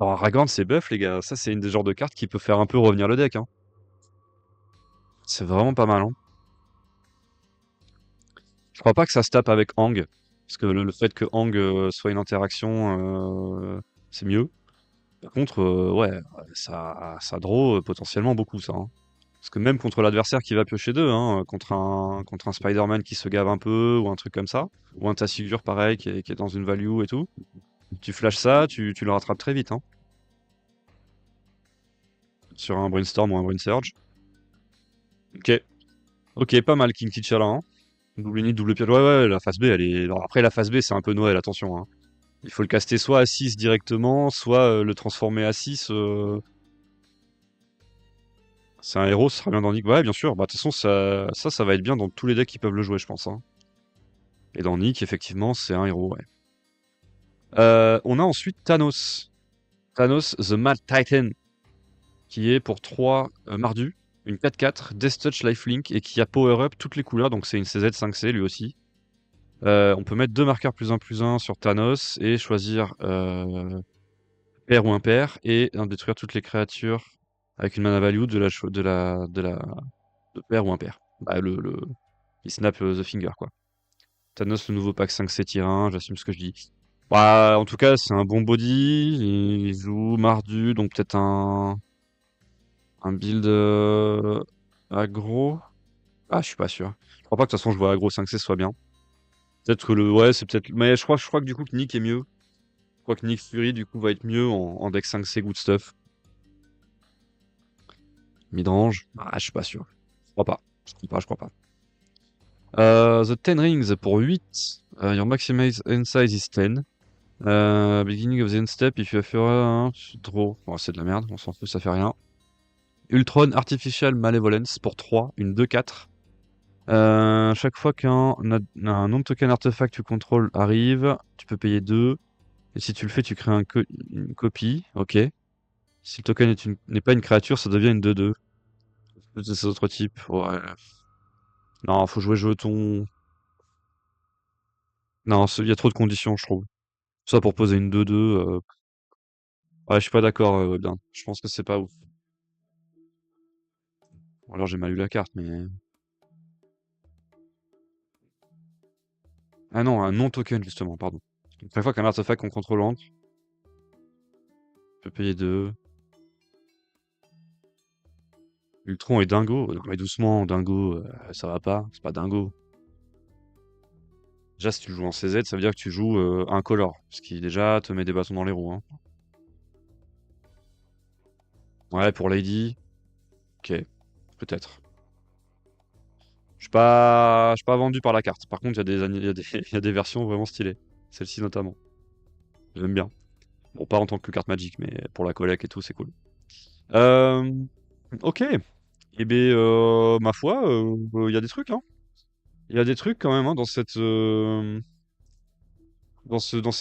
Aragorn, c'est buff, les gars. Ça, c'est une des genres de cartes qui peut faire un peu revenir le deck, hein. C'est vraiment pas mal, hein. Je crois pas que ça se tape avec Hang. Parce que le fait que Hang soit une interaction, c'est mieux. Par contre, ouais, ça draw potentiellement beaucoup, ça, hein. Parce que même contre l'adversaire qui va piocher 2, hein, contre un Spider-Man qui se gave un peu, ou un truc comme ça, ou un Tassigure pareil qui est dans une value et tout, tu flashes ça, tu le rattrapes très vite, hein, sur un Brainstorm ou un Brain Surge. Ok, ok, pas mal King T'Challa, hein. Double init, double pied. Ouais, la phase B, elle est. Alors après, la phase B, c'est un peu Noël, attention, hein. Il faut le caster soit à 6 directement, soit le transformer à 6. C'est un héros, ce sera bien dans Nick. Ouais, bien sûr. Bah, de toute façon, ça va être bien dans tous les decks qui peuvent le jouer, je pense, hein. Et dans Nick, effectivement, c'est un héros, ouais. On a ensuite Thanos. Thanos, The Mad Titan, qui est pour 3 Mardu, une 4-4, Death Touch Lifelink, et qui a Power Up toutes les couleurs, donc c'est une CZ 5C lui aussi. On peut mettre 2 marqueurs +1/+1 sur Thanos et choisir pair ou impair, et détruire toutes les créatures avec une mana value de pair ou impair. Bah, il snap the finger, quoi. Thanos, le nouveau pack 5C tier 1, j'assume ce que je dis. Bah, en tout cas, c'est un bon body. Il joue Mardu, donc peut-être un build aggro. Ah, je suis pas sûr. Je crois pas que de toute façon je vois aggro 5C soit bien. Peut-être que ouais, c'est peut-être. Mais je crois que du coup que Nick est mieux. Je crois que Nick Fury du coup va être mieux en deck 5C good stuff. Midrange. Ah, je suis pas sûr. Je crois pas. Je crois pas. The Ten Rings pour 8. Your maximum end size is 10. Beginning of the end step, if you have draw. Bon, c'est de la merde, on s'en fout, ça fait rien. Ultron Artificial Malevolence pour 3, une 2-4. Chaque fois un non-token artefact tu contrôles arrive, tu peux payer 2. Et si tu le fais, tu crées une copie. Ok. Si le token n'est pas une créature, ça devient une 2-2. De ces autres types. Ouais. Non, faut jouer jeton. Non, il y a trop de conditions, je trouve. Ça pour poser une 2-2. Ouais, je suis pas d'accord, Webdan. Je pense que c'est pas ouf. Ou alors j'ai mal lu la carte, mais. Ah non, un non-token, justement, pardon. Chaque fois qu'un artefact qu'on contrôle entre, tu peux payer 2. Ultron est dingo. Non, mais doucement, dingo, ça va pas. C'est pas dingo. Déjà, si tu le joues en CZ, ça veut dire que tu joues incolore. Ce qui, déjà, te met des bâtons dans les roues, hein. Ouais, pour Lady. Ok, peut-être. Je suis pas vendu par la carte. Par contre, il y a des versions vraiment stylées. Celle-ci notamment. J'aime bien. Bon, pas en tant que carte Magic, mais pour la collecte et tout, c'est cool. Euh, ok. Eh bien, ma foi, il y a des trucs, hein. Il y a des trucs quand même, hein, dans ces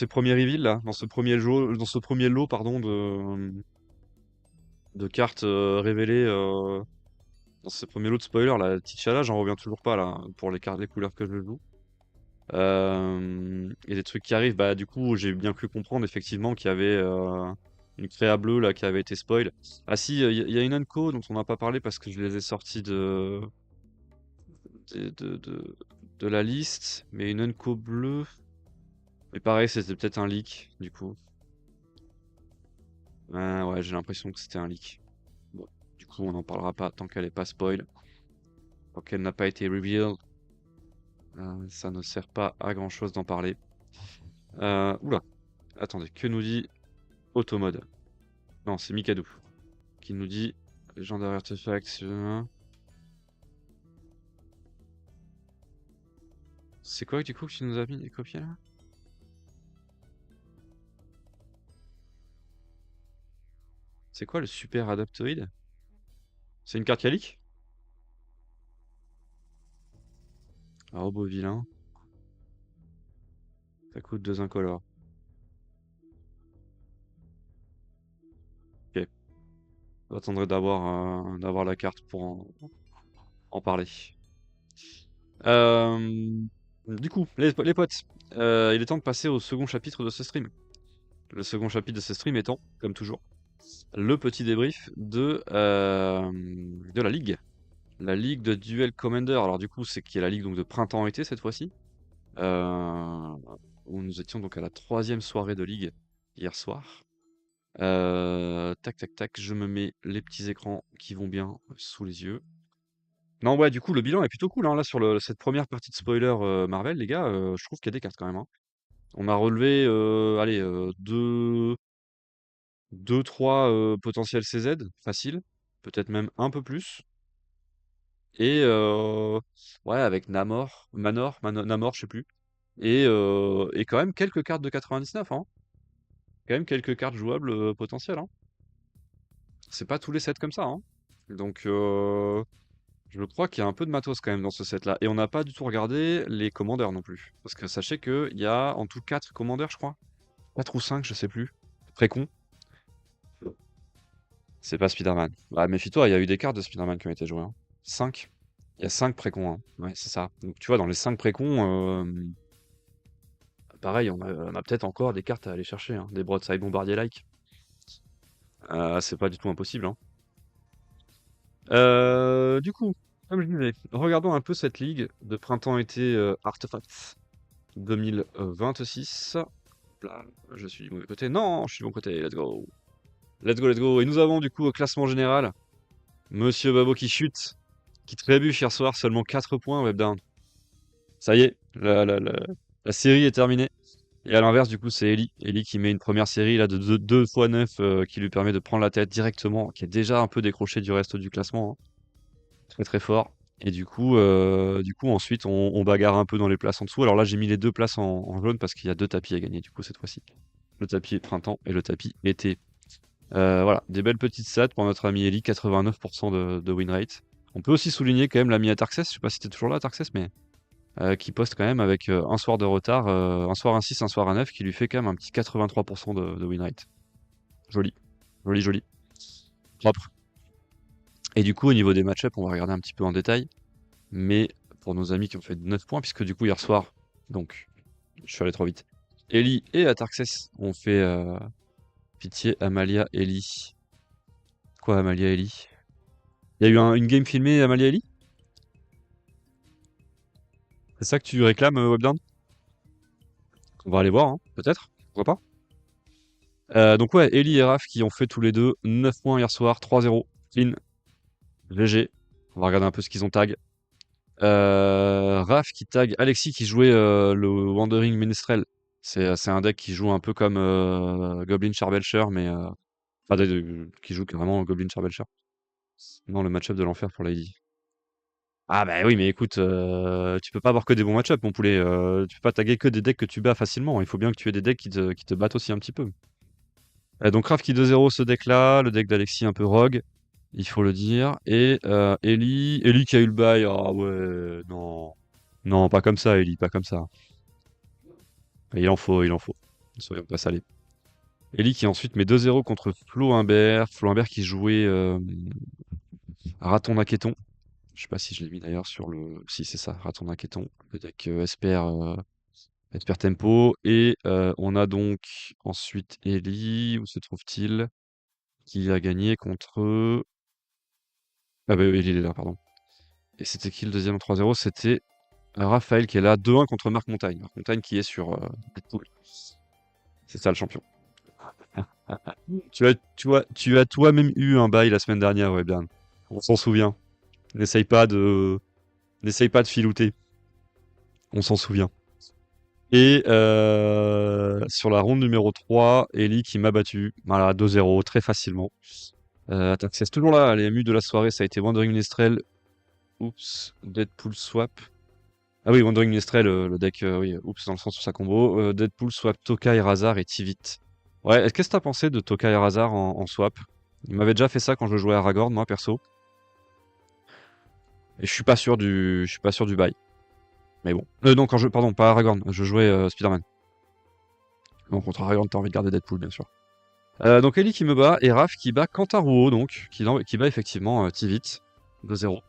premiers reveals là, dans ce premier lot, pardon, de cartes révélées dans ce premier lot de spoilers. La T'Challa, j'en reviens toujours pas là, pour les cartes, les couleurs que je joue. Il y a des trucs qui arrivent, bah du coup j'ai bien pu comprendre effectivement qu'il y avait une créa bleue là qui avait été spoil. Ah si, il y a une Unco dont on n'a pas parlé parce que je les ai sortis de, de, de, de la liste, mais une Unco bleue. Mais pareil, c'était peut-être un leak du coup. Ouais, j'ai l'impression que c'était un leak. Bon, du coup on n'en parlera pas tant qu'elle est pas spoil. Tant qu'elle n'a pas été revealed, ça ne sert pas à grand chose d'en parler. Oula, attendez, que nous dit Automode? Non, c'est Mikado qui nous dit légendaire artefact. C'est quoi du coup que tu nous as mis des copies là? C'est quoi le super adaptoïde? C'est une carte qui a leak? Un robot vilain. Ça coûte 2 incolores. Ok. J'attendrai d'avoir la carte pour en parler. Euh, du coup, les potes, il est temps de passer au second chapitre de ce stream. Le second chapitre de ce stream étant, comme toujours, le petit débrief de la ligue. La ligue de Duel Commander. Alors du coup, c'est qui est la ligue donc de printemps-été cette fois-ci. Où nous étions donc à la 3e soirée de ligue hier soir. Tac tac tac, je me mets les petits écrans qui vont bien sous les yeux. Non ouais, du coup le bilan est plutôt cool hein, là sur cette première partie de spoiler Marvel les gars, je trouve qu'il y a des cartes quand même hein. On a relevé allez 2-3 potentiels CZ facile, peut-être même un peu plus. Et ouais avec Namor, je sais plus. Et quand même quelques cartes de 99 hein. Quand même quelques cartes jouables potentielles hein. C'est pas tous les sets comme ça hein. Donc je crois qu'il y a un peu de matos quand même dans ce set-là. Et on n'a pas du tout regardé les commandeurs non plus. Parce que sachez qu'il y a en tout 4 commandeurs, je crois. 4 ou 5, je sais plus. Très con. C'est pas Spider-Man. Bah, méfie-toi, il y a eu des cartes de Spider-Man qui ont été jouées. Hein. 5. Il y a 5 précons. Hein. Ouais, c'est ça. Donc tu vois, dans les 5 précons, pareil, on a peut-être encore des cartes à aller chercher. Hein. Des broadside bombardier-like. C'est pas du tout impossible. Hein. Du coup, comme je disais, regardons un peu cette ligue de printemps-été Artefacts 2026. Là, je suis du mauvais côté. Non, je suis du bon côté. Let's go. Let's go, let's go. Et nous avons du coup au classement général Monsieur Babo qui chute, qui trébuche hier soir, seulement 4 points, Webdown. Ça y est, la série est terminée. Et à l'inverse, du coup, c'est Ellie. Ellie qui met une première série là, de 2 x 9 qui lui permet de prendre la tête directement, qui est déjà un peu décroché du reste du classement. Hein. Très très fort. Et du coup ensuite, on bagarre un peu dans les places en dessous. Alors là, j'ai mis les 2 places en jaune parce qu'il y a 2 tapis à gagner, du coup, cette fois-ci. Le tapis printemps et le tapis été. Voilà, des belles petites stats pour notre ami Ellie, 89% de win rate. On peut aussi souligner quand même l'ami Atarxes, je sais pas si t'es toujours là Atarxes, mais qui poste quand même avec un soir de retard, un soir un 6, un soir un 9, qui lui fait quand même un petit 83% de win rate. Joli, joli, joli. Propre. Et du coup, au niveau des match-up, on va regarder un petit peu en détail. Mais pour nos amis qui ont fait 9 points, puisque du coup, hier soir, donc, je suis allé trop vite. Ellie et Atarxes ont fait pitié, Amalia, Ellie. Quoi, Amalia, Ellie? Il y a eu une game filmée Amalia, Ellie? C'est ça que tu réclames, Webdown? On va aller voir, hein, peut-être, pourquoi pas. Donc ouais, Ellie et Raph qui ont fait tous les deux 9 points hier soir, 3-0, clean, GG. On va regarder un peu ce qu'ils ont tag. Raph qui tag Alexis qui jouait le Wandering Minstrel. C'est un deck qui joue un peu comme Goblin Charbelcher, mais enfin, qui joue vraiment Goblin Charbelcher. Non, le match-up de l'enfer pour Lady. Ah bah oui, mais écoute, tu peux pas avoir que des bons match-up, mon poulet. Tu peux pas taguer que des decks que tu bats facilement. Il faut bien que tu aies des decks qui te battent aussi un petit peu. Donc Raph qui 2-0 ce deck-là, le deck d'Alexis un peu rogue, il faut le dire. Et Ellie qui a eu le bail. Ah ouais, non. Non, pas comme ça, Ellie, pas comme ça. Il en faut, il en faut. Soyons pas salés. Ellie qui ensuite met 2-0 contre Flo Humbert. Flo Humbert qui jouait Raton Naketon. Je sais pas si je l'ai mis d'ailleurs sur le. Si, c'est ça, Raton Naketon. Le deck Esper Tempo. Et on a donc ensuite Ellie. Où se trouve-t-il? Qui a gagné contre. Ah bah oui, Ellie il est là, pardon. Et c'était qui le deuxième en 3-0? C'était Raphaël qui est là, 2-1 contre Marc Montagne. Marc Montagne qui est sur Deadpool. C'est ça le champion. Tu as toi-même eu un bail la semaine dernière, ouais, bien. On s'en souvient. N'essaye pas de, n'essaye pas de filouter. On s'en souvient. Et sur la ronde numéro 3, Ellie qui m'a battu. Voilà, 2-0, très facilement. C'est toujours là, les émus de la soirée, ça a été Wandering Minstrel. Oups, Deadpool Swap. Ah oui, Wandering Minstrel, le deck, oui, oups, dans le sens où ça combo. Deadpool Swap, Tokai, Razar et Tivit. Ouais, qu'est-ce que t'as pensé de Tokai Razar en swap? Il m'avait déjà fait ça quand je jouais à Aragorn, moi perso. Et je suis pas sûr du bail. Mais bon. Non, pardon, pas Aragorn. Je jouais Spider-Man. Donc contre Aragorn, t'as envie de garder Deadpool, bien sûr. Donc Ellie qui me bat et Raph qui bat Kantaro, donc qui bat effectivement Tivit 2-0.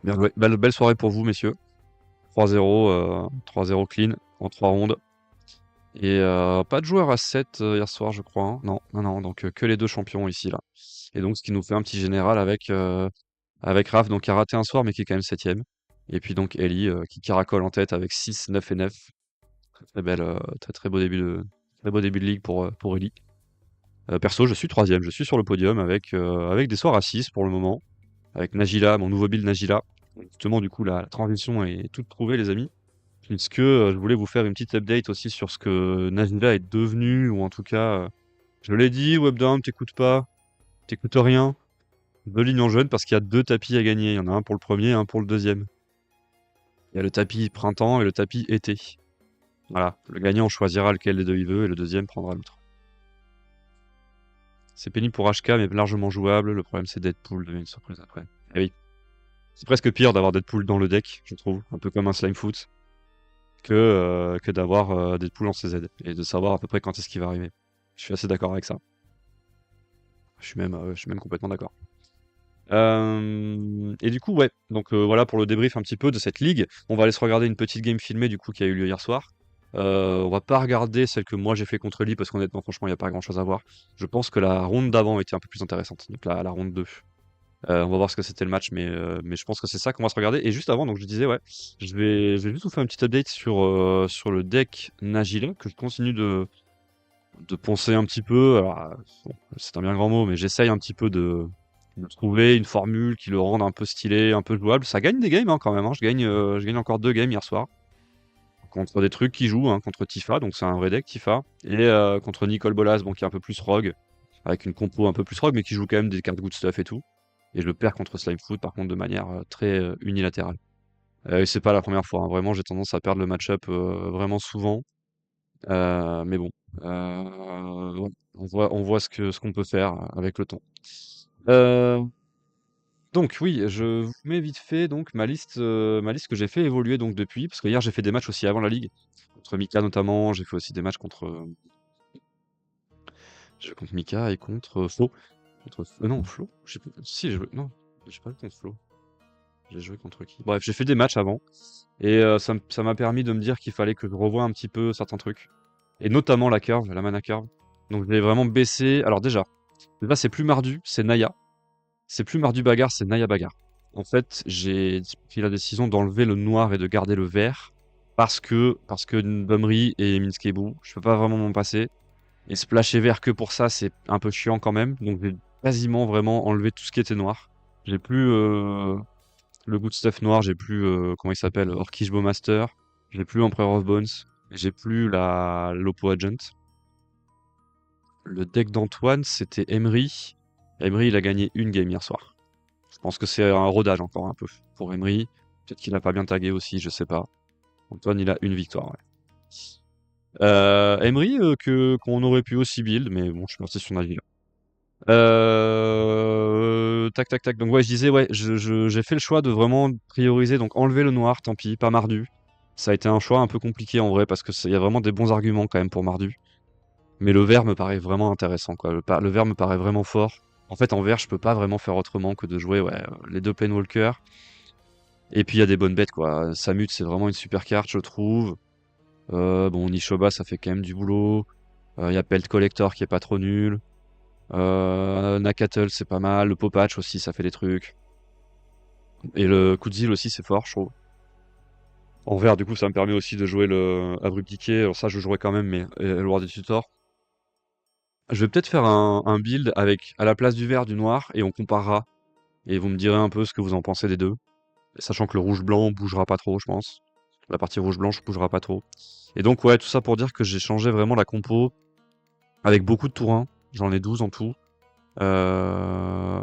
Bien joué. Belle soirée pour vous, messieurs. 3-0, 3-0 clean en 3 rondes. Et pas de joueur à 7 hier soir, je crois, hein. Non, non, non, donc que les deux champions ici, là. Et donc, ce qui nous fait un petit général avec Raph, donc qui a raté un soir, mais qui est quand même 7ème. Et puis donc Ellie qui caracole en tête avec 6, 9 et 9. Très belle, très très beau début de ligue pour Ellie. Perso, je suis 3ème, je suis sur le podium avec des soirs à 6 pour le moment. Avec Nagila, mon nouveau build Nagila. Justement, du coup, la transition est toute trouvée, les amis. Puisque je voulais vous faire une petite update aussi sur ce que Nagila est devenu, ou en tout cas, je l'ai dit, Webdown, t'écoutes rien. De lignes en jaune parce qu'il y a 2 tapis à gagner. Il y en a un pour le premier et un pour le deuxième. Il y a le tapis printemps et le tapis été. Voilà, le gagnant choisira lequel des deux il veut et le deuxième prendra l'autre. C'est pénible pour HK mais largement jouable. Le problème c'est Deadpool devient une surprise après. Eh oui. C'est presque pire d'avoir Deadpool dans le deck, je trouve, un peu comme un Slimefoot, que d'avoir Deadpool en CZ et de savoir à peu près quand est-ce qu'il va arriver. Je suis assez d'accord avec ça. Je suis même complètement d'accord. Et du coup, ouais, donc voilà pour le débrief un petit peu de cette ligue. On va aller se regarder une petite game filmée du coup qui a eu lieu hier soir. On va pas regarder celle que moi j'ai fait contre Lee parce qu'honnêtement, franchement, il n'y a pas grand chose à voir. Je pense que la ronde d'avant était un peu plus intéressante, donc la ronde 2. On va voir ce que c'était le match, mais je pense que c'est ça qu'on va se regarder. Et juste avant, donc je disais, ouais, je vais juste vous faire une petite update sur le deck Nagila que je continue de poncer un petit peu. Alors, bon, c'est un bien grand mot, mais j'essaye un petit peu de trouver une formule qui le rende un peu stylé, un peu jouable. Ça gagne des games hein, quand même. Hein. Je gagne encore 2 games hier soir contre des trucs qui jouent, hein, contre Tifa, donc c'est un vrai deck Tifa, et contre Nicole Bolas, bon, qui est un peu plus rogue, avec une compo un peu plus rogue, mais qui joue quand même des cartes good stuff et tout. Et je le perds contre Slimefoot, par contre, de manière très unilatérale. Et c'est pas la première fois, hein. Vraiment, j'ai tendance à perdre le match-up vraiment souvent. Mais bon, ouais, on voit ce qu'on peut faire avec le temps. Euh, donc oui, je vous mets vite fait donc ma liste que j'ai fait évoluer donc depuis, parce que hier j'ai fait des matchs aussi avant la ligue, contre Mika notamment, j'ai fait aussi des matchs contre Mika et contre Flo. Non, Flo? Je sais plus. Si, j'ai joué. Non, j'ai pas joué contre Flo. J'ai joué contre qui? Bref, j'ai fait des matchs avant. Et ça m'a permis de me dire qu'il fallait que je revoie un petit peu certains trucs. Et notamment la curve, la mana curve. Donc je l'ai vraiment baissé. Alors déjà, c'est plus Mardu, c'est Naya. C'est plus Mardu bagarre, c'est Naya bagarre. En fait, j'ai pris la décision d'enlever le noir et de garder le vert. Parce que Bumry et Minskebu, je peux pas vraiment m'en passer. Et splasher vert que pour ça, c'est un peu chiant quand même. Donc j'ai quasiment vraiment enlevé tout ce qui était noir. J'ai plus le good stuff noir, j'ai plus comment il s'appelle, Orkish Bowmaster, j'ai plus Emperor of Bones, et j'ai plus la Lopo Agent. Le deck d'Antoine, c'était Emery. Emery, il a gagné une game hier soir. Je pense que c'est un rodage encore un peu pour Emery. Peut-être qu'il a pas bien tagué aussi, je sais pas. Antoine, il a une victoire, ouais. Emery, qu'on aurait pu aussi build, mais bon, je suis parti sur Nagila. Tac, tac, tac. Donc ouais, je disais, ouais, j'ai fait le choix de vraiment prioriser, donc enlever le noir, tant pis, pas Mardu. Ça a été un choix un peu compliqué en vrai, parce que il y a vraiment des bons arguments quand même pour Mardu. Mais le vert me paraît vraiment intéressant, quoi. Le vert me paraît vraiment fort. En fait, en vert, je peux pas vraiment faire autrement que de jouer, ouais, les 2 Planewalkers. Et puis il y a des bonnes bêtes, quoi. Samut, c'est vraiment une super carte, je trouve. Bon, Nishoba, ça fait quand même du boulot. Il y a Pelt Collector qui est pas trop nul. Nakatel, c'est pas mal. Le Popatch aussi, ça fait des trucs. Et le Kudzil aussi, c'est fort, je trouve. En vert, du coup, ça me permet aussi de jouer le Abrupt Decay. Alors ça, je jouerai quand même, mais le War des Tutors. Je vais peut-être faire un build avec, à la place du vert, du noir, et on comparera. Et vous me direz un peu ce que vous en pensez des deux. Sachant que le rouge-blanc bougera pas trop, je pense. La partie rouge-blanche bougera pas trop. Et donc, ouais, tout ça pour dire que j'ai changé vraiment la compo avec beaucoup de tours 1. J'en ai 12 en tout. Pas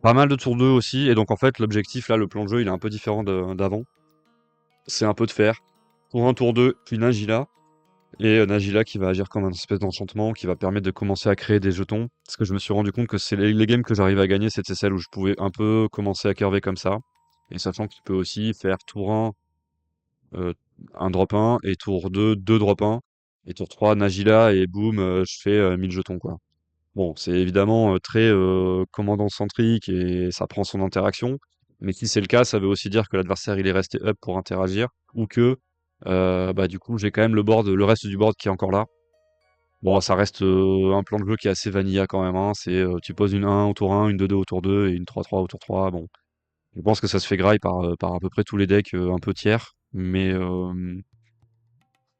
mal de tours 2 aussi. Et donc, en fait, l'objectif, là, le plan de jeu, il est un peu différent d'avant. C'est un peu de faire tour 1, tour 2, puis Nagila. Et Nagila qui va agir comme un espèce d'enchantement, qui va permettre de commencer à créer des jetons. Parce que je me suis rendu compte que c'est les games que j'arrivais à gagner, c'était celles où je pouvais un peu commencer à curver comme ça. Et sachant que tu peux aussi faire tour 1, euh, un drop 1, et tour 2, 2 drop 1, et tour 3, Nagila, et boum, je fais 1000 jetons, quoi. Bon, c'est évidemment très commandant centrique et ça prend son interaction. Mais si c'est le cas, ça veut aussi dire que l'adversaire il est resté up pour interagir ou que bah du coup j'ai quand même le reste du board qui est encore là. Bon, ça reste un plan de jeu qui est assez vanilla quand même, hein. C'est tu poses une 1 au tour 1, une 2-2 au tour 2 et une 3-3 au tour 3. Bon, je pense que ça se fait graille par à peu près tous les decks un peu tiers. Mais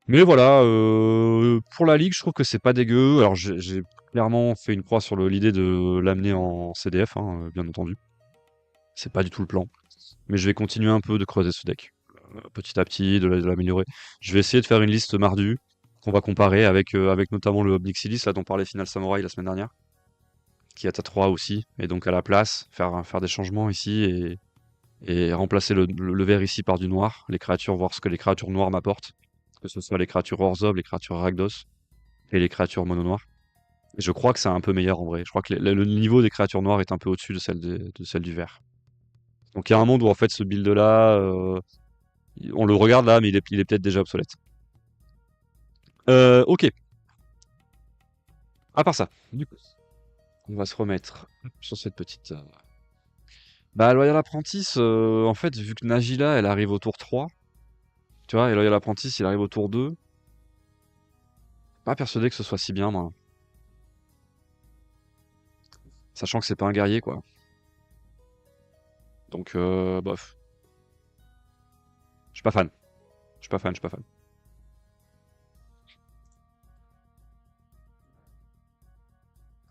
voilà, pour la ligue, je trouve que c'est pas dégueu. Alors j'ai clairement fait une croix sur l'idée de l'amener en CDF, hein, bien entendu. C'est pas du tout le plan. Mais je vais continuer un peu de creuser ce deck, petit à petit, de l'améliorer. Je vais essayer de faire une liste mardue qu'on va comparer avec notamment le Obnixilis, là dont parlait Final Samurai la semaine dernière, qui est à 3 aussi. Et donc à la place, faire des changements ici et remplacer le vert ici par du noir, les créatures, voir ce que les créatures noires m'apportent, que ce soit les créatures Orzhov, les créatures Rakdos et les créatures mono noires. Et je crois que c'est un peu meilleur en vrai. Je crois que le niveau des créatures noires est un peu au-dessus de celle du vert. Donc il y a un monde où en fait ce build-là, on le regarde là, mais il est peut-être déjà obsolète. Ok. À part ça, du coup, on va se remettre sur cette petite. Bah, Loyal Apprentice, en fait, vu que Nagila, elle arrive au tour 3, tu vois, et Loyal Apprentice, il arrive au tour 2, pas persuadé que ce soit si bien, moi. Sachant que c'est pas un guerrier, quoi. Donc, bof. Je suis pas fan. Je suis pas fan, je suis pas fan.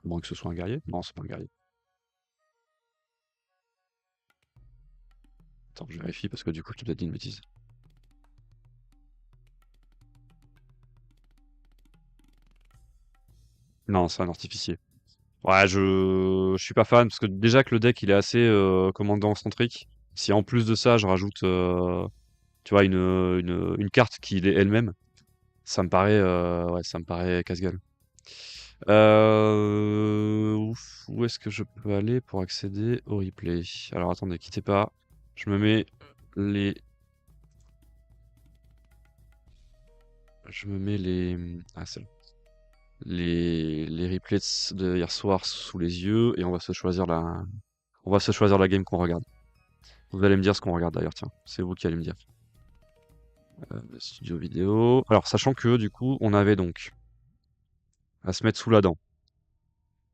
À moins que ce soit un guerrier. Non, c'est pas un guerrier. Attends, je vérifie parce que du coup, je t'ai peut-être dit une bêtise. Non, c'est un artificier. Ouais, je suis pas fan parce que déjà que le deck il est assez commandant centrique. Si en plus de ça, je rajoute, tu vois, une carte qui est elle-même, ouais, ça me paraît casse-gueule. Où est-ce que je peux aller pour accéder au replay? Alors attendez, quittez pas. Je me mets les, je me mets les, ah c'est bon. Les replays de hier soir sous les yeux et on va se choisir la game qu'on regarde. Vous allez me dire ce qu'on regarde d'ailleurs, tiens. C'est vous qui allez me dire. Studio vidéo. Alors, sachant que du coup, on avait donc à se mettre sous la dent.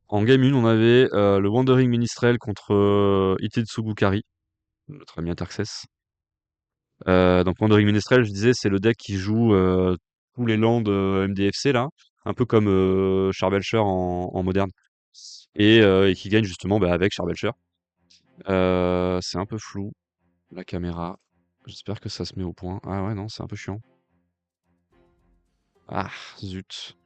En game 1, on avait le Wandering Ministrel contre Itetsugu Kari, notre ami Interxes. Donc Wandering Ministrel, je disais, c'est le deck qui joue tous les lands MDFC là, un peu comme Charbelcher en moderne. Et qui gagne justement bah, avec Charbelcher. C'est un peu flou, la caméra. J'espère que ça se met au point. Ah ouais, non, c'est un peu chiant. Ah, zut.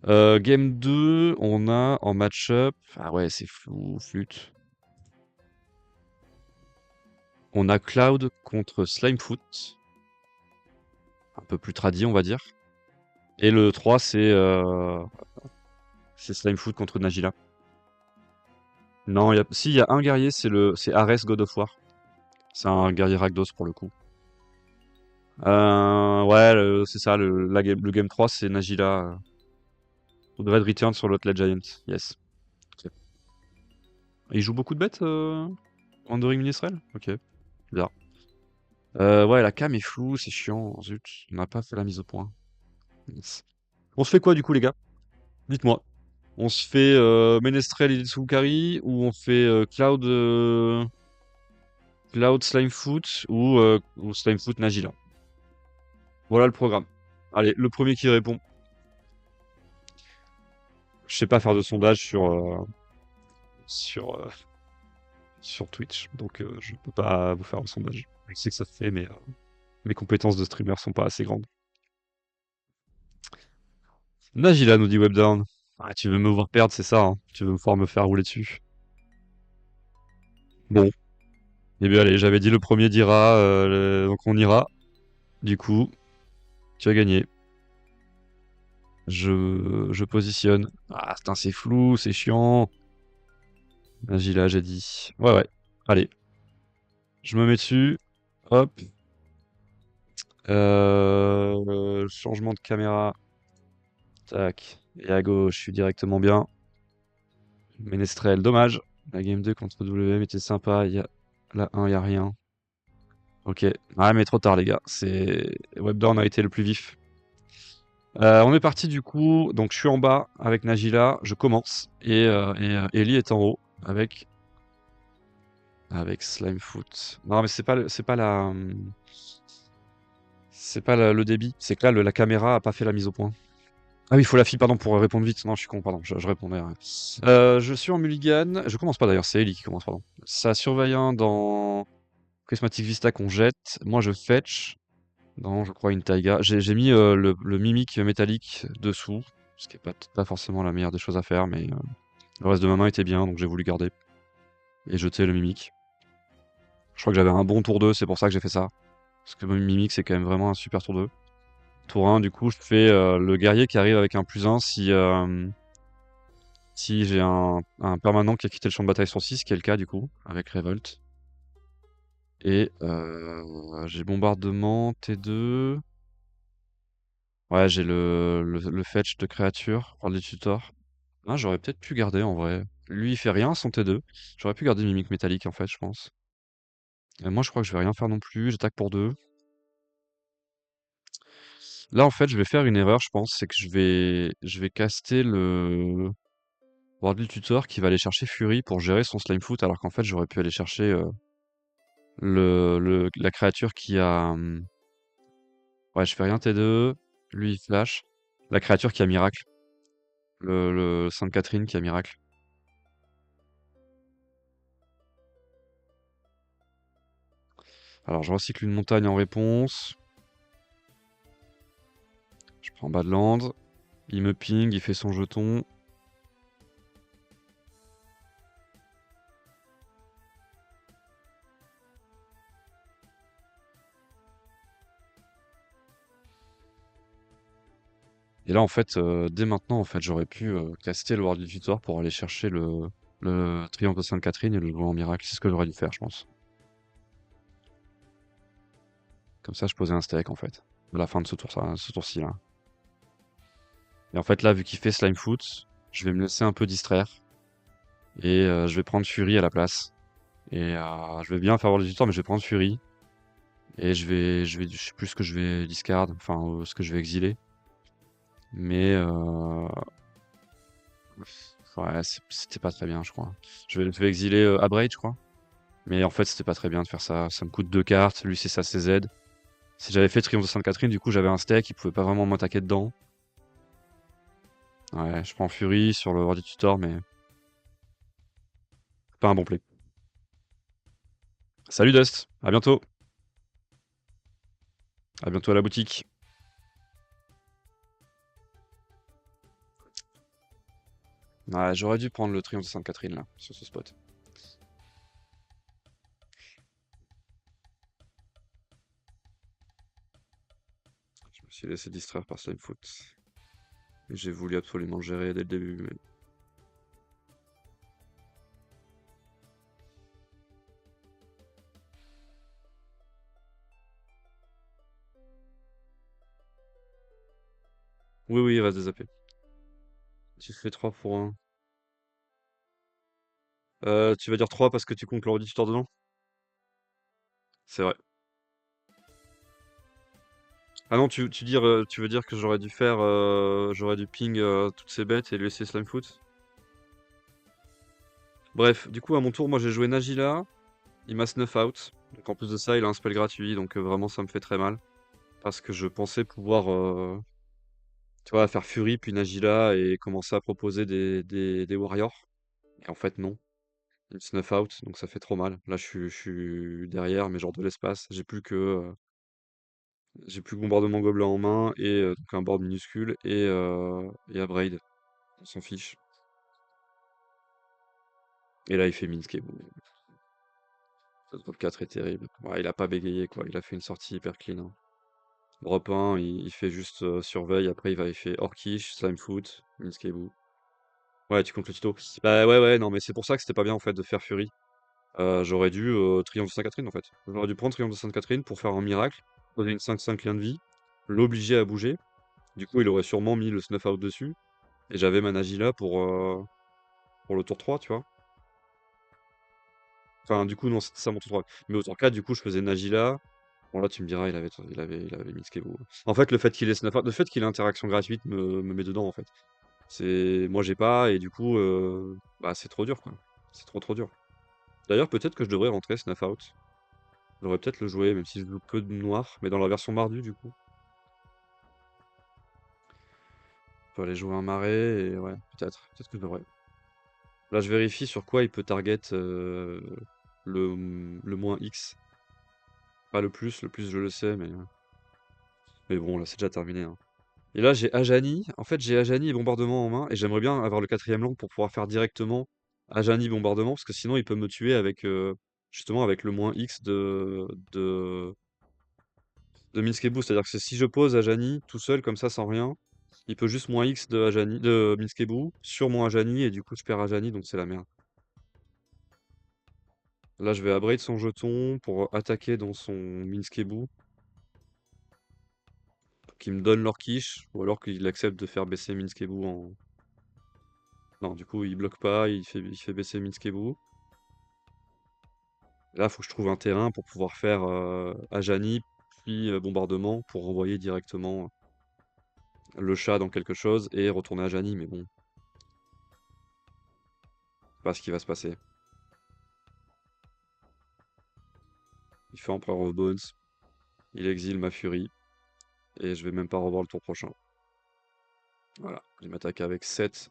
Game 2, on a en match-up. Ah ouais, c'est flou, flûte. On a Cloud contre Slimefoot. Un peu plus tradit, on va dire. Et le 3, c'est Slimefoot contre Nagila. Non, si, il y a un guerrier, c'est Ares God of War. C'est un guerrier Rakdos pour le coup. Ouais, c'est ça, le game 3, c'est Nagila. Red Return sur l'Outlet Giant. Yes. Ok. Et il joue beaucoup de bêtes, Wandering Ministrel? Ok, bizarre. Ouais, la cam est floue, c'est chiant. Zut, on n'a pas fait la mise au point. Yes. On se fait quoi du coup, les gars? Dites-moi. On se fait Ménestrel et Tsukari ou on fait Cloud Slimefoot ou Slimefoot Nagila? Voilà le programme. Allez, le premier qui répond. Je sais pas faire de sondage sur, sur Twitch, donc je peux pas vous faire un sondage. Je sais que ça se fait, mais mes compétences de streamer sont pas assez grandes. Nagila nous dit Webdown. Ah, tu veux me voir perdre, c'est ça, hein. Tu veux pouvoir me faire rouler dessus. Bon. Eh bien, allez, j'avais dit le premier d'Ira, donc on ira. Du coup, tu as gagné. Je positionne. Ah, putain, c'est flou, c'est chiant. Nagila, j'ai dit. Ouais, ouais. Allez. Je me mets dessus. Hop. Changement de caméra. Tac. Et à gauche, je suis directement bien. Ménestrel, dommage. La game 2 contre WM était sympa. La 1, il y a rien. Ok. Ouais, mais trop tard, les gars. Webdown a été le plus vif. On est parti du coup. Donc, je suis en bas avec Nagila. Je commence. Et Ellie est en haut avec Slimefoot. Non, mais c'est pas le débit. C'est que là, la caméra a pas fait la mise au point. Ah oui, il faut la fille, pardon, pour répondre vite. Non, je suis con, pardon, je répondais. Ouais. Je suis en mulligan. Je commence pas d'ailleurs, c'est Ellie qui commence, pardon. Ça surveille un dans Prismatic Vista qu'on jette. Moi, je fetch dans, je crois, une taiga. J'ai mis le mimique métallique dessous, ce qui est pas forcément la meilleure des choses à faire, mais le reste de ma main était bien, donc j'ai voulu garder et jeter le mimique. Je crois que j'avais un bon tour 2, c'est pour ça que j'ai fait ça. Parce que le mimique, c'est quand même vraiment un super tour 2. Tour 1, du coup, je fais le guerrier qui arrive avec un +1 si j'ai un permanent qui a quitté le champ de bataille sur 6, ce qui est le cas du coup, avec Revolt. Et j'ai bombardement T2. Ouais, j'ai le fetch de créature, par les tutors. Ah, j'aurais peut-être pu garder en vrai. Lui, il fait rien, son T2. J'aurais pu garder Mimique Métallique en fait, je pense. Et moi, je crois que je vais rien faire non plus. J'attaque pour 2. Là, en fait, je vais faire une erreur, je pense. C'est que je vais caster le Wardle Tutor qui va aller chercher Fury pour gérer son Slimefoot, alors qu'en fait, j'aurais pu aller chercher la créature qui a. Ouais, je fais rien T2. Lui, il flash. La créature qui a miracle. Le Sainte Catherine qui a miracle. Alors, je recycle une montagne en réponse. Je prends Badland. Il me ping, il fait son jeton. Et là, en fait, dès maintenant, en fait, j'aurais pu caster le Wardle Tutor pour aller chercher le Triangle de Sainte Catherine et le jouer en miracle. C'est ce que j'aurais dû faire, je pense. Comme ça, je posais un steak, en fait. À la fin de ce tour-ci, là. Et en fait, là, vu qu'il fait Slimefoot, je vais me laisser un peu distraire. Et je vais prendre Fury à la place. Et je vais bien faire World Tutor, mais je vais prendre Fury. Et je sais plus ce que je vais discard, enfin, ce que je vais exiler. Mais ouais, c'était pas très bien, je crois. Je vais exiler Abraid, je crois. Mais en fait, c'était pas très bien de faire ça. Ça me coûte 2 cartes, lui c'est sa CZ. Si j'avais fait Triomphe de Sainte-Catherine, du coup j'avais un stack, il pouvait pas vraiment m'attaquer dedans. Ouais, je prends Fury sur le World Tutor, mais pas un bon play. Salut Dust, à bientôt. À bientôt à la boutique. Ouais, j'aurais dû prendre le Triomphe de Sainte-Catherine là, sur ce spot. Je me suis laissé distraire par Slimefoot. J'ai voulu absolument le gérer dès le début, mais... Oui, oui, il reste des AP. Tu fais 3 pour 1. Tu vas dire 3 parce que tu comptes le Tutor dedans? C'est vrai. Ah non, tu veux dire que j'aurais dû ping toutes ces bêtes et laisser Slimefoot? Bref, du coup, à mon tour, moi j'ai joué Nagila, il m'a snuff out. Donc en plus de ça, il a un spell gratuit, donc vraiment ça me fait très mal. Parce que je pensais pouvoir, tu vois, faire Fury puis Nagila et commencer à proposer des warriors. Et en fait, non. Il me snuff out, donc ça fait trop mal. Là, je suis derrière, mais genre de l'espace. J'ai plus que bombardement gobelin en main et donc un board minuscule et Abraid. On s'en fiche. Et là, il fait Minscape. Le top 4 est terrible. Ouais, il a pas bégayé, quoi. Il a fait une sortie hyper clean, hein. Drop 1, il fait juste surveille. Après, il fait Orkish, Slimefoot, Minscape. Ouais, tu comptes le tuto. Bah ouais, ouais, non, mais c'est pour ça que c'était pas bien en fait de faire Fury. J'aurais dû Triomphe de Sainte-Catherine en fait. J'aurais dû prendre Triomphe de Sainte-Catherine pour faire un miracle, poser une 5-5 lien de vie, l'obliger à bouger. Du coup, il aurait sûrement mis le snuff out dessus. Et j'avais ma Nagila pour le tour 3, tu vois. Enfin, du coup, non, c'était ça mon tour 3. Mais au tour 4, du coup, je faisais Nagila. Bon, là, tu me diras, il avait mis Skebo. En fait, le fait qu'il ait snuff out, le fait qu'il ait interaction gratuite me met dedans, en fait. Moi, j'ai pas, et du coup, bah, c'est trop dur, quoi. C'est trop trop dur. D'ailleurs, peut-être que je devrais rentrer snuff out. Je devrais peut-être le jouer, même si je joue que de noir, mais dans la version mardu, du coup. Je peux aller jouer un marais, et ouais, peut-être. Peut-être que je devrais. Là, je vérifie sur quoi il peut target le moins X. Pas le plus je le sais, mais bon, là c'est déjà terminé, hein. Et là j'ai Ajani, en fait j'ai Ajani et bombardement en main, et j'aimerais bien avoir le quatrième langue pour pouvoir faire directement Ajani bombardement, parce que sinon il peut me tuer avec justement avec le moins X de Minskebu, c'est-à-dire que si je pose Ajani tout seul comme ça sans rien, il peut juste moins X de Minskebu sur mon Ajani, et du coup je perds Ajani, donc c'est la merde. Là, je vais upgrade son jeton pour attaquer dans son Minskebu, pour qu'il me donne leur quiche, ou alors qu'il accepte de faire baisser Minskebu en... Non, du coup, il bloque pas, il fait baisser Minskebu. Là, faut que je trouve un terrain pour pouvoir faire Ajani, puis bombardement, pour renvoyer directement le chat dans quelque chose et retourner Ajani, mais bon, c'est pas ce qui va se passer. Il fait Empereur of Bones, il exile ma furie, et je vais même pas revoir le tour prochain. Voilà, il m'attaque avec 7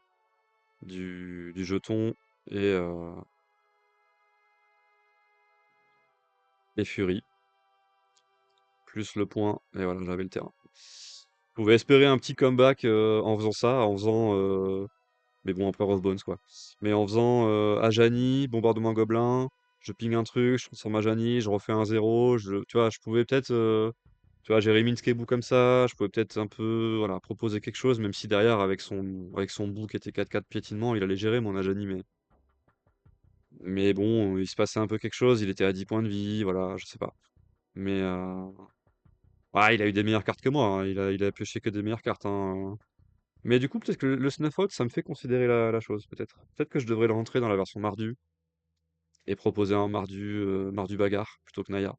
du jeton et, euh, et Fury, plus le point, et voilà, j'avais le terrain. Je pouvais espérer un petit comeback en faisant ça, en faisant... mais bon, après Rough Bones, quoi. Mais en faisant Ajani, bombardement gobelin, je ping un truc, je transforme Ajani, je refais un 0, tu vois, je pouvais peut-être... tu vois, Jérémy Skebou comme ça, je pouvais peut-être un peu voilà, proposer quelque chose, même si derrière, avec son bout qui était 4-4 piétinement, il allait gérer mon Ajani, mais bon, il se passait un peu quelque chose, il était à 10 points de vie, voilà, je sais pas. Mais ouais, il a eu des meilleures cartes que moi, hein. Il a pioché que des meilleures cartes, hein. Mais du coup, peut-être que le snuff out, ça me fait considérer la chose, peut-être. Peut-être que je devrais le rentrer dans la version Mardu et proposer un Mardu bagarre plutôt que Naya.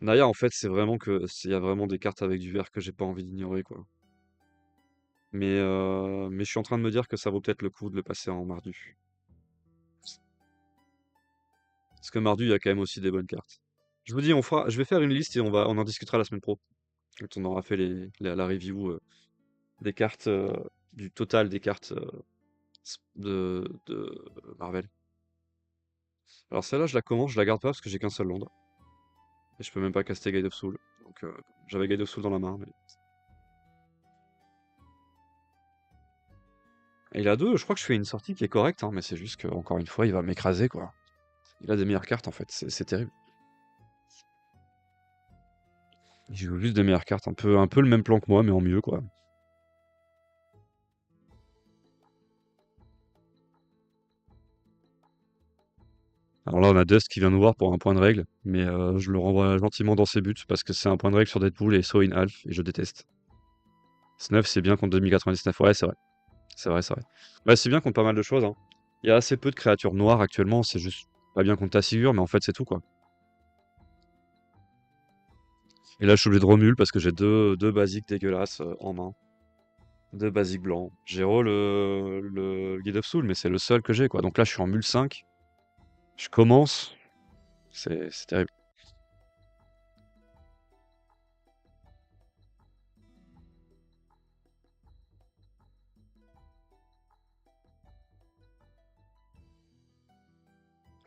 Naya, en fait, c'est vraiment il y a vraiment des cartes avec du vert que j'ai pas envie d'ignorer, quoi. Mais je suis en train de me dire que ça vaut peut-être le coup de le passer en Mardu. Parce que Mardu, il y a quand même aussi des bonnes cartes. Je vous dis, je vais faire une liste et on en discutera la semaine pro. Quand on aura fait la review des cartes, du total des cartes de Marvel. Alors celle-là, je la commence, je la garde pas parce que j'ai qu'un seul Londres. Et je peux même pas caster Guide of Soul. Donc j'avais Guide of Soul dans la main. Et il a deux, je crois que je fais une sortie qui est correcte, hein, mais c'est juste qu'encore une fois, il va m'écraser, quoi. Il a des meilleures cartes, en fait, c'est terrible. Il joue juste des meilleures cartes, un peu le même plan que moi, mais en mieux, quoi. Alors là, on a Dust qui vient nous voir pour un point de règle, mais je le renvoie gentiment dans ses buts, parce que c'est un point de règle sur Deadpool et So in Half, et je déteste. Snuff, c'est bien contre 2099, ouais, c'est vrai. C'est vrai, c'est vrai. Bah, c'est bien contre pas mal de choses, hein. Il y a assez peu de créatures noires actuellement, c'est juste pas bien contre Tassigure, mais en fait, c'est tout, quoi. Et là, je suis obligé de remule parce que j'ai deux basiques dégueulasses en main. Deux basiques blancs. J'ai le Guide of Soul, mais c'est le seul que j'ai, quoi. Donc là, je suis en mule 5. Je commence. C'est terrible.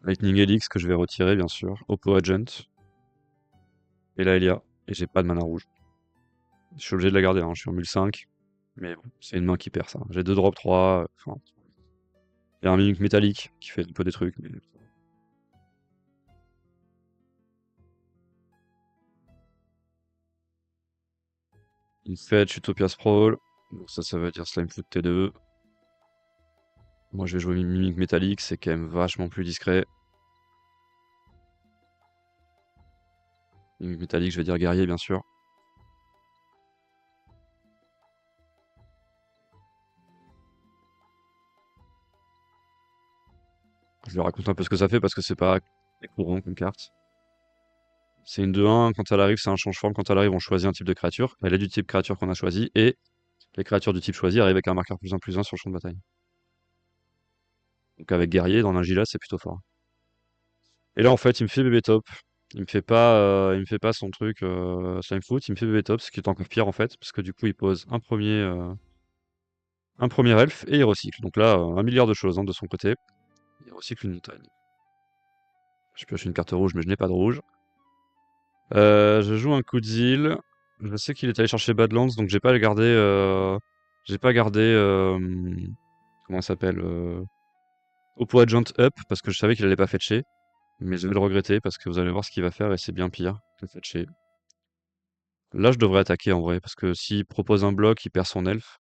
Lightning Helix que je vais retirer, bien sûr. Oppo Agent. Et là, Elia. Et j'ai pas de mana rouge. Je suis obligé de la garder, hein. Je suis en mule 5. Mais bon, c'est une main qui perd ça. J'ai deux drop 3. Enfin, il y a un Mimic métallique qui fait un peu des trucs, mais il fetch Utopia Sprawl. Donc ça veut dire Slime Foot T2. Moi, je vais jouer Mimic métallique, c'est quand même vachement plus discret. Métallique, je vais dire guerrier, bien sûr. Je vais raconter un peu ce que ça fait parce que c'est pas très courant comme carte. C'est une 2-1, quand elle arrive, c'est un change-forme. Quand elle arrive, on choisit un type de créature. Elle est du type créature qu'on a choisi, et les créatures du type choisi arrivent avec un marqueur +1/+1 sur le champ de bataille. Donc avec guerrier, dans un Gila, c'est plutôt fort. Et là, en fait, il me fait bébé top. Il me fait pas son truc Slimefoot, il me fait bébé top, ce qui est encore pire en fait, parce que du coup, il pose un premier elfe et il recycle. Donc là, un milliard de choses hein, de son côté. Il recycle une montagne. Je pioche une carte rouge, mais je n'ai pas de rouge. Je joue un coup de zil. Je sais qu'il est allé chercher Badlands, donc j'ai pas gardé. Comment ça s'appelle Oppo Agent Up, parce que je savais qu'il allait pas fetcher. Mais je vais le regretter parce que vous allez voir ce qu'il va faire et c'est bien pire que fetcher. Là, je devrais attaquer en vrai, parce que s'il propose un bloc, il perd son elfe.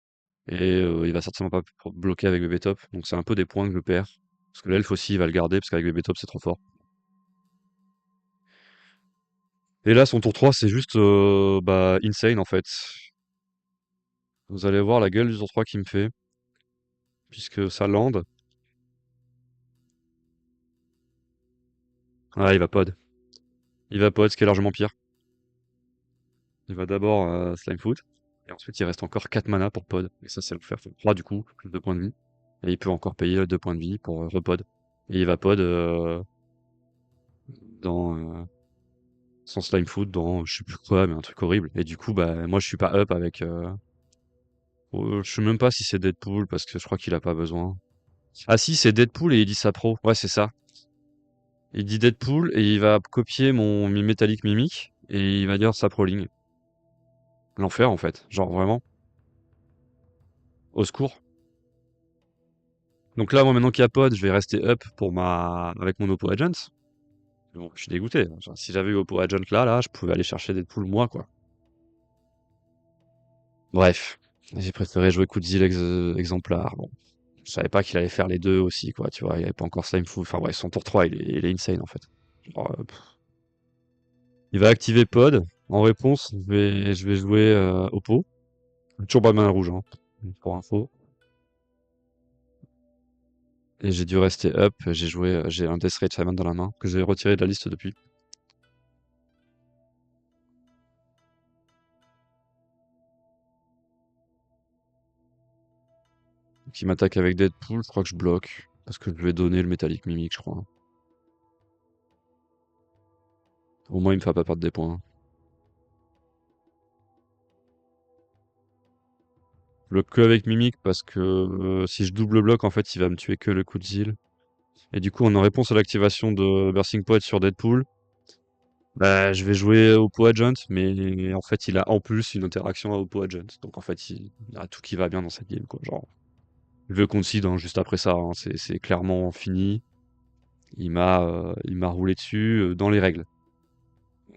Et il va certainement pas bloquer avec bébé top. Donc c'est un peu des points que je perds. Parce que l'elfe aussi, il va le garder, parce qu'avec bébé top, c'est trop fort. Et là, son tour 3, c'est juste insane en fait. Vous allez voir la gueule du tour 3 qu'il me fait, puisque ça land. Ah, il va pod. Il va pod, ce qui est largement pire. Il va d'abord Slimefoot, et ensuite il reste encore 4 mana pour pod. Et ça, c'est le faire 3 du coup, plus 2 points de vie. Et il peut encore payer 2 points de vie pour repod. Et il va pod dans son Slimefoot, dans je sais plus quoi, mais un truc horrible. Et du coup, bah moi je suis pas up avec. Je sais même pas si c'est Deadpool, parce que je crois qu'il a pas besoin. Ah si, c'est Deadpool et il dit sa pro. Ouais, c'est ça. Il dit Deadpool et il va copier mon métallique mimique et il va dire sa proling. L'enfer en fait. Genre vraiment. Au secours. Donc là, moi maintenant qu'il y a pod, je vais rester up pour avec mon Oppo Agent. Bon, je suis dégoûté. Genre, si j'avais eu Oppo Agent là, je pouvais aller chercher Deadpool moi, quoi. Bref. J'ai préféré jouer coup de zile exemplaire. Bon. Je savais pas qu'il allait faire les deux aussi, quoi. Tu vois, il avait pas encore Slimeful. Enfin bref, son tour 3, il est insane en fait. Genre, il va activer pod. En réponse, je vais jouer Oppo. Toujours pas de main rouge, hein, pour info. Et j'ai dû rester up. J'ai un Death Ray Shaman dans la main, que j'ai retiré de la liste depuis. Qui m'attaque avec Deadpool, je crois que je bloque. Parce que je lui ai donné le métallique mimique, je crois. Au moins, il me fait pas perdre des points. Je bloque que avec mimique parce que si je double bloc, en fait, il va me tuer que le coup de zil. Et du coup, en réponse à l'activation de Bursting Poet sur Deadpool, bah, je vais jouer Oppo Agent, mais en fait, il a en plus une interaction à Oppo Agent. Donc en fait, il a tout qui va bien dans cette game, quoi. Genre, je le concede hein, juste après ça, hein, c'est clairement fini. Il m'a roulé dessus dans les règles.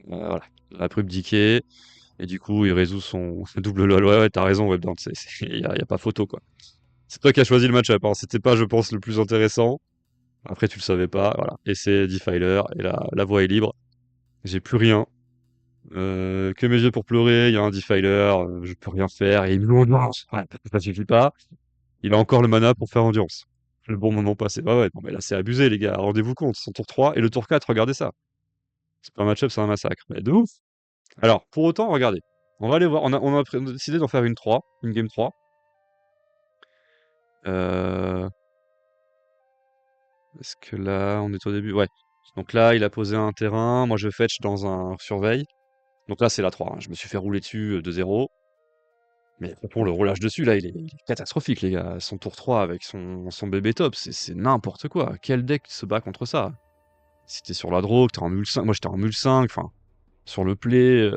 Voilà, la prude decay, et du coup, il résout son double lol. Ouais, ouais, t'as raison, Webdance, y a pas photo, quoi. C'est toi qui as choisi le match-up, hein. C'était pas, je pense, le plus intéressant. Après, tu le savais pas, voilà. Et c'est Defiler, et la voie est libre. J'ai plus rien. Que mes yeux pour pleurer, il y a un Defiler, je peux rien faire, et il me endurance. Ouais, ça suffit pas. Il a encore le mana pour faire endurance. Le bon moment passé. Ouais, ouais, non, mais là, c'est abusé, les gars. Rendez-vous compte, son tour 3 et le tour 4, regardez ça. C'est pas un match-up, c'est un massacre. Mais de ouf. Alors, pour autant, regardez. On va aller voir. On a décidé d'en faire une 3, une game 3. Euh, Est-ce que là, on est au début? Ouais. Donc là, il a posé un terrain. Moi, je fetch dans un surveille. Donc là, c'est la 3, hein. Je me suis fait rouler dessus de 0. Mais pour le roulage dessus, là, il est catastrophique, les gars. Son tour 3 avec son bébé top, c'est n'importe quoi. Quel deck se bat contre ça? Si t'es sur la draw, que t'es en mule 5, moi j'étais en mule 5, enfin, sur le play,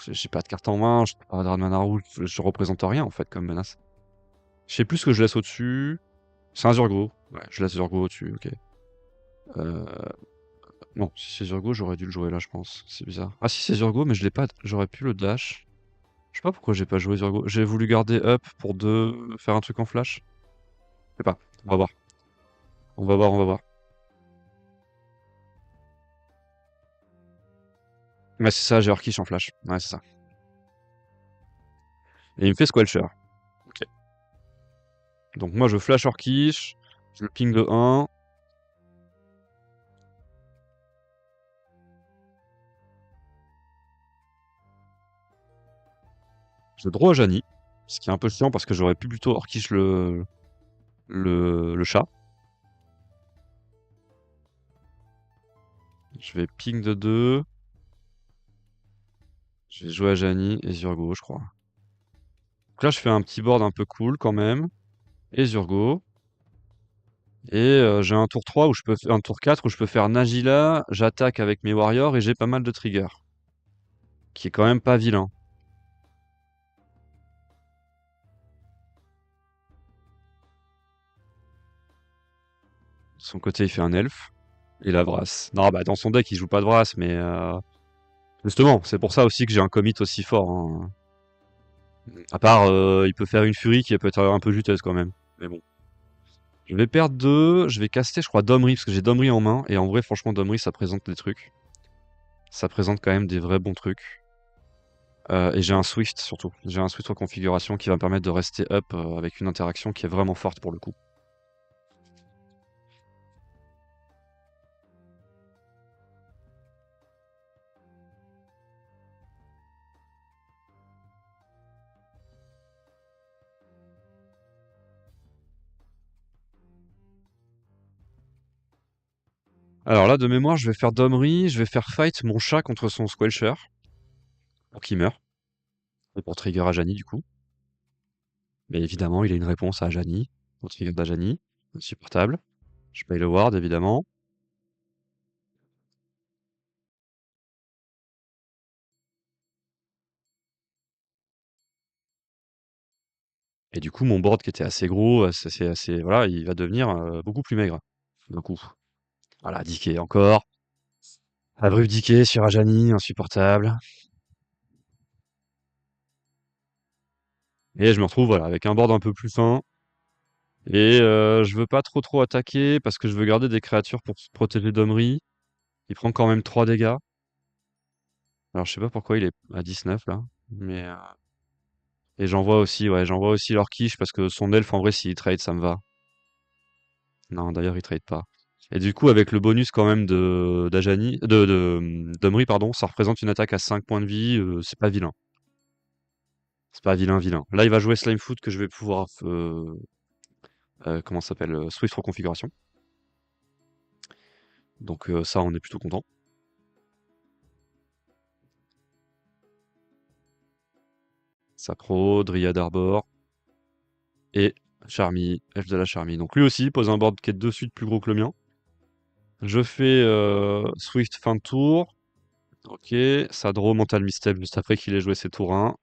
j'ai pas de carte en main, je pas de mana rouge, je représente rien en fait comme menace. Je sais plus ce que je laisse au-dessus. C'est un Zurgo. Ouais, je laisse Zurgo au-dessus, ok. Euh... Non, si c'est Zurgo, j'aurais dû le jouer là, je pense. C'est bizarre. Ah, si c'est Zurgo, mais je l'ai pas. J'aurais pu le dash. Je sais pas pourquoi j'ai pas joué Zurgo. J'ai voulu garder up pour faire un truc en flash. Je sais pas. On va voir. On va voir, on va voir. Ouais, c'est ça, j'ai Orcish en flash. Ouais, c'est ça. Et il me fait Squelcher. Ok. Donc moi, je flash Orcish, je le ping de 1. Je draw Ajani, ce qui est un peu chiant parce que j'aurais pu plutôt Orcish le chat. Je vais ping de 2. Je vais jouer Ajani et Zurgo, je crois. Donc là, je fais un petit board un peu cool quand même. Et Zurgo. Et j'ai un tour 3 où je peux un tour 4 où je peux faire Nagila, j'attaque avec mes warriors et j'ai pas mal de triggers. Qui est quand même pas vilain. De son côté, il fait un elfe. Et la Vrasse. Non, bah dans son deck, il joue pas de Vrasse, mais justement, c'est pour ça aussi que j'ai un commit aussi fort, hein. À part, il peut faire une Furie qui peut être un peu juteuse quand même. Mais bon. Je vais perdre 2, je vais caster, je crois, Domri, parce que j'ai Domri en main. Et en vrai, franchement, Domri, ça présente des trucs. Ça présente quand même des vrais bons trucs. Et j'ai un Swift surtout. J'ai un Swift en configuration qui va me permettre de rester up avec une interaction qui est vraiment forte pour le coup. Alors là, de mémoire, je vais faire Domri, je vais faire fight mon chat contre son Squelcher pour qu'il meure. Et pour trigger Ajani du coup. Mais évidemment, il a une réponse à Ajani, au trigger d'Ajani. Insupportable. Je paye le ward évidemment. Et du coup, mon board qui était assez gros, voilà, il va devenir beaucoup plus maigre. D'un coup. Voilà, Decay encore. Abrupt Decay sur Ajani, insupportable. Et je me retrouve voilà, avec un board un peu plus fin. Et je veux pas trop attaquer parce que je veux garder des créatures pour protéger Domri. Il prend quand même 3 dégâts. Alors je sais pas pourquoi il est à 19 là. Mais et j'envoie aussi l'Orcish parce que son elfe en vrai s'il trade ça me va. Non, d'ailleurs il trade pas. Et du coup avec le bonus quand même de d'Ajani Domri pardon, ça représente une attaque à 5 points de vie, c'est pas vilain. C'est pas vilain. Là, il va jouer Slimefoot que je vais pouvoir comment ça s'appelle Swift reconfiguration. Donc ça on est plutôt content. Sacro, Dryad Arbor et Charmy, Elfe de la Charmy. Donc lui aussi pose un board qui est de suite plus gros que le mien. Je fais Swift fin de tour. Ok, ça draw Mental Misstep juste après qu'il ait joué ses tours 1.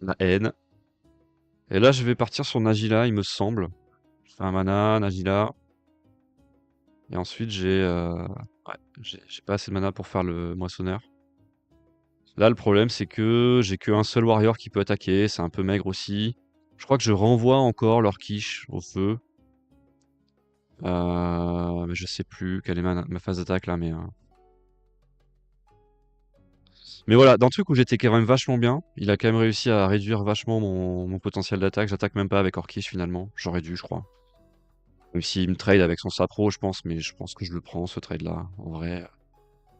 La haine. Et là, je vais partir sur Nagila, il me semble. Je fais un mana, Nagila. Et ensuite, ouais, j'ai pas assez de mana pour faire le moissonneur. Là, le problème, c'est que j'ai qu'un seul warrior qui peut attaquer. C'est un peu maigre aussi. Je crois que je renvoie encore leur quiche au feu. Mais je sais plus quelle est ma phase d'attaque là, mais voilà, dans le truc où j'étais quand même vachement bien, il a quand même réussi à réduire vachement mon potentiel d'attaque. J'attaque même pas avec Orcish finalement. J'aurais dû, je crois. Même s'il me trade avec son Sapro, je pense, mais je pense que je le prends ce trade là. En vrai,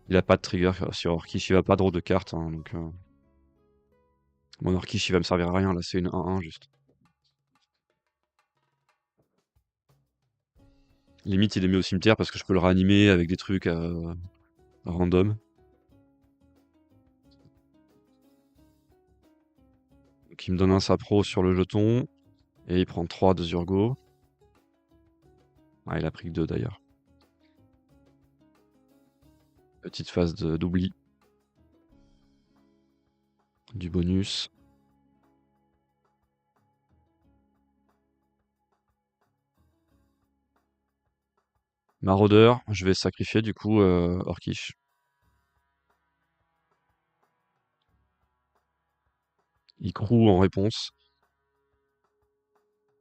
il a pas de trigger sur Orcish, il va pas draw de cartes, hein, donc mon Orcish il va me servir à rien là, c'est une 1-1 juste. Limite, il est mis au cimetière parce que je peux le réanimer avec des trucs random. Donc il me donne un Sapro sur le jeton. Et il prend 3 de Zurgo. Ah, il a pris que 2 d'ailleurs. Petite phase d'oubli. Du bonus. Maraudeur, je vais sacrifier du coup Orcish. Il crew en réponse.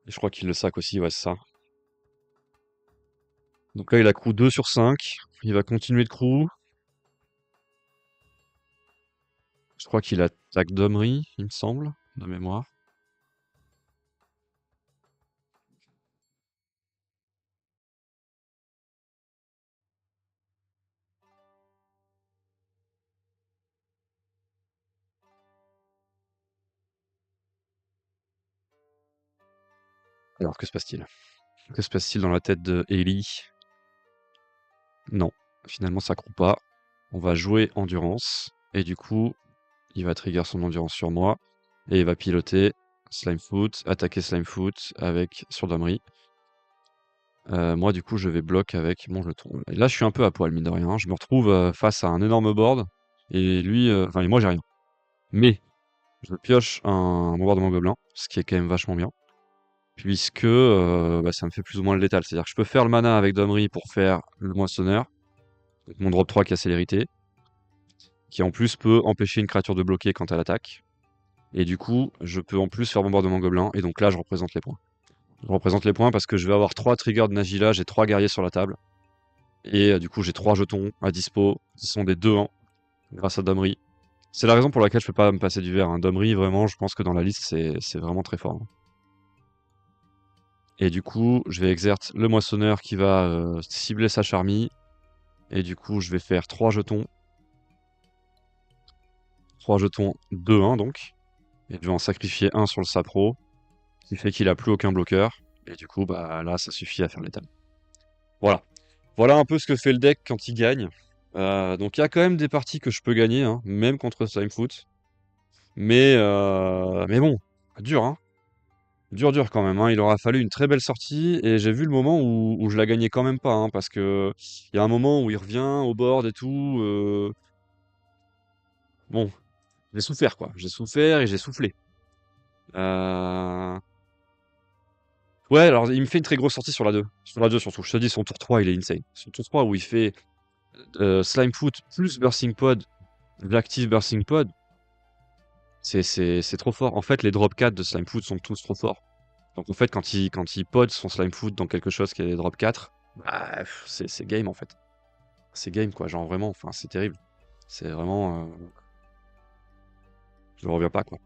Et je crois qu'il le sac aussi, ouais, c'est ça. Donc là, il a crew 2 sur 5. Il va continuer de crew. Je crois qu'il attaque Domri, il me semble, de mémoire. Alors, que se passe-t-il? Que se passe-t-il dans la tête de Ellie? Non, finalement ça accroît pas. On va jouer endurance. Et du coup, il va trigger son endurance sur moi. Et il va piloter Slimefoot, attaquer Slimefoot avec sur Domri. Moi, du coup, je vais bloc avec mon jeton. Et là, je suis un peu à poil, mine de rien. Je me retrouve face à un énorme board. Et lui, enfin, et moi, j'ai rien. Mais je pioche un bombardement gobelin, ce qui est quand même vachement bien. Puisque bah, ça me fait plus ou moins le létal. C'est-à-dire que je peux faire le mana avec Domri pour faire le moissonneur. Donc mon drop 3 qui a célérité. Qui en plus peut empêcher une créature de bloquer quand elle attaque. Et du coup, je peux en plus faire bombardement gobelin. Et donc là, je représente les points. Je représente les points parce que je vais avoir 3 triggers de Nagila, j'ai 3 guerriers sur la table. Et du coup, j'ai 3 jetons à dispo, qui sont des 2-1, grâce à Domri. C'est la raison pour laquelle je peux pas me passer du vert. Hein. Domri, vraiment, je pense que dans la liste, c'est vraiment très fort. Hein. Et du coup, je vais exercer le moissonneur qui va cibler sa charmille. Et du coup, je vais faire 3 jetons. 3 jetons 2-1 donc. Et je vais en sacrifier un sur le Sapro, qui fait qu'il a plus aucun bloqueur. Et du coup, bah là, ça suffit à faire l'étape. Voilà. Voilà un peu ce que fait le deck quand il gagne. Donc il y a quand même des parties que je peux gagner, hein, même contre Slimefoot. Mais bon, dur, hein. Dur, dur quand même, hein. Il aura fallu une très belle sortie et j'ai vu le moment où je la gagnais quand même pas, hein, parce que il y a un moment où il revient au board et tout. Bon, j'ai souffert quoi. J'ai souffert et j'ai soufflé. Euh, Ouais, alors il me fait une très grosse sortie sur la 2. Sur la 2 surtout. Je te dis, son tour 3, il est insane. Son tour 3 où il fait Slimefoot plus Bursting Pod, l'active Bursting Pod, c'est trop fort. En fait, les drop 4 de Slimefoot sont tous trop forts. Donc en fait, quand il pod son Slimefoot dans quelque chose qui est drop 4, bah, c'est game en fait. C'est game quoi, genre vraiment, enfin c'est terrible. C'est vraiment... je ne reviens pas quoi.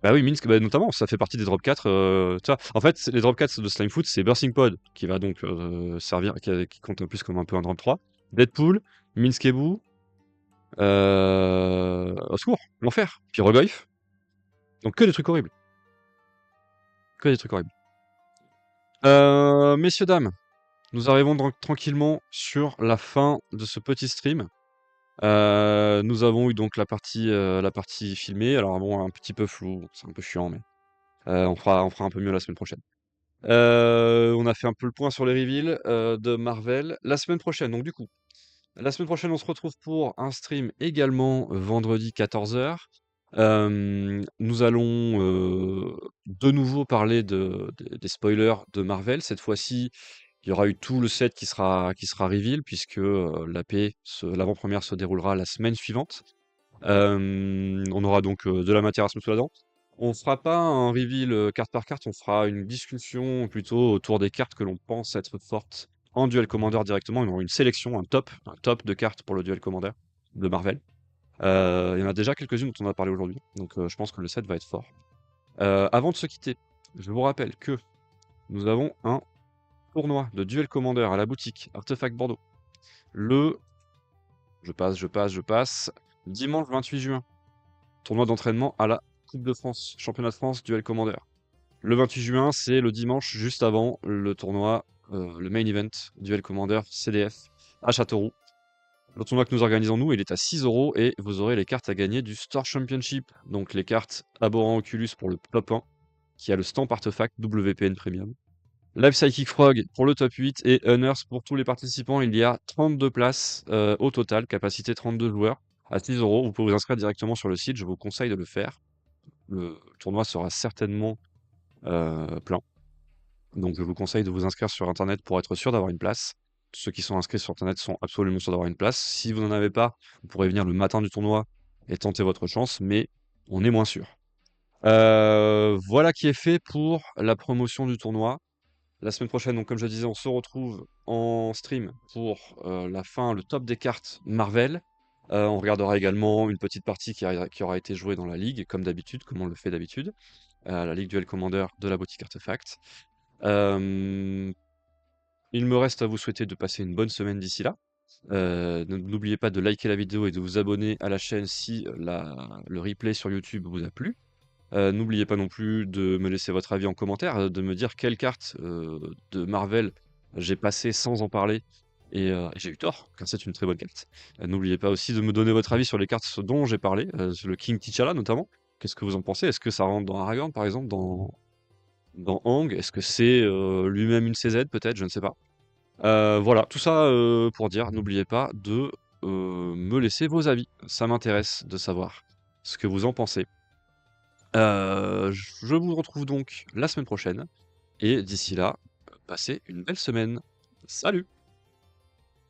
Bah oui, Minsk, bah, notamment, ça fait partie des drop 4. Tu vois. En fait, les drop 4 de Slimefoot, c'est Bursting Pod, qui va donc servir, qui compte en plus comme un peu un drop 3. Deadpool, Minskebu, au secours, l'enfer, puis Regoyf. Donc que des trucs horribles. Que des trucs horribles. Messieurs, dames, nous arrivons donc tranquillement sur la fin de ce petit stream. Nous avons eu donc la partie filmée. Alors bon, un petit peu flou, c'est un peu chiant, mais on fera un peu mieux la semaine prochaine. On a fait un peu le point sur les reveals de Marvel. La semaine prochaine, donc du coup, la semaine prochaine, on se retrouve pour un stream également vendredi 14h. Nous allons de nouveau parler des spoilers de Marvel. Cette fois-ci, il y aura eu tout le set qui sera reveal, puisque l'avant-première se déroulera la semaine suivante. On aura donc de la matière à se mettre sous la dent. On fera pas un reveal carte par carte, on fera une discussion plutôt autour des cartes que l'on pense être fortes en duel commander directement. On aura une sélection, un top de cartes pour le duel commander de Marvel. Il y en a déjà quelques-unes dont on a parlé aujourd'hui, donc je pense que le set va être fort. Avant de se quitter, je vous rappelle que nous avons un tournoi de duel commander à la boutique Artefact Bordeaux. Je passe. Dimanche 28 juin, tournoi d'entraînement à la Coupe de France, Championnat de France, duel commander. Le 28 juin, c'est le dimanche juste avant le tournoi, le main event, duel commander CDF à Châteauroux. Le tournoi que nous organisons, nous, il est à 6 € et vous aurez les cartes à gagner du Store Championship. Donc les cartes Abhorrent Oculus pour le top 1, qui a le stamp artefact WPN Premium. Live Psychic Frog pour le top 8 et Hunters pour tous les participants. Il y a 32 places au total, capacité 32 joueurs à 6 €. Vous pouvez vous inscrire directement sur le site, je vous conseille de le faire. Le tournoi sera certainement plein. Donc je vous conseille de vous inscrire sur internet pour être sûr d'avoir une place. Ceux qui sont inscrits sur internet sont absolument sûrs d'avoir une place. Si vous n'en avez pas, vous pourrez venir le matin du tournoi et tenter votre chance, mais on est moins sûr. Voilà qui est fait pour la promotion du tournoi. La semaine prochaine, donc comme je disais, on se retrouve en stream pour la fin, le top des cartes Marvel. On regardera également une petite partie qui aura été jouée dans la ligue, comme d'habitude, comme on le fait d'habitude, la Ligue Duel Commander de la boutique Artefact. Hem, il me reste à vous souhaiter de passer une bonne semaine d'ici là. N'oubliez pas de liker la vidéo et de vous abonner à la chaîne si le replay sur YouTube vous a plu. N'oubliez pas non plus de me laisser votre avis en commentaire, de me dire quelle carte, de Marvel j'ai passé sans en parler et j'ai eu tort, car c'est une très bonne carte. N'oubliez pas aussi de me donner votre avis sur les cartes dont j'ai parlé, sur le King T'Challa notamment. Qu'est-ce que vous en pensez? Est-ce que ça rentre dans Aragorn par exemple, dans Aang? Est-ce que c'est, lui-même une CZ peut-être? Je ne sais pas. Voilà, tout ça, pour dire, n'oubliez pas de, me laisser vos avis. Ça m'intéresse de savoir ce que vous en pensez. Je vous retrouve donc la semaine prochaine et d'ici là, passez une belle semaine. Salut!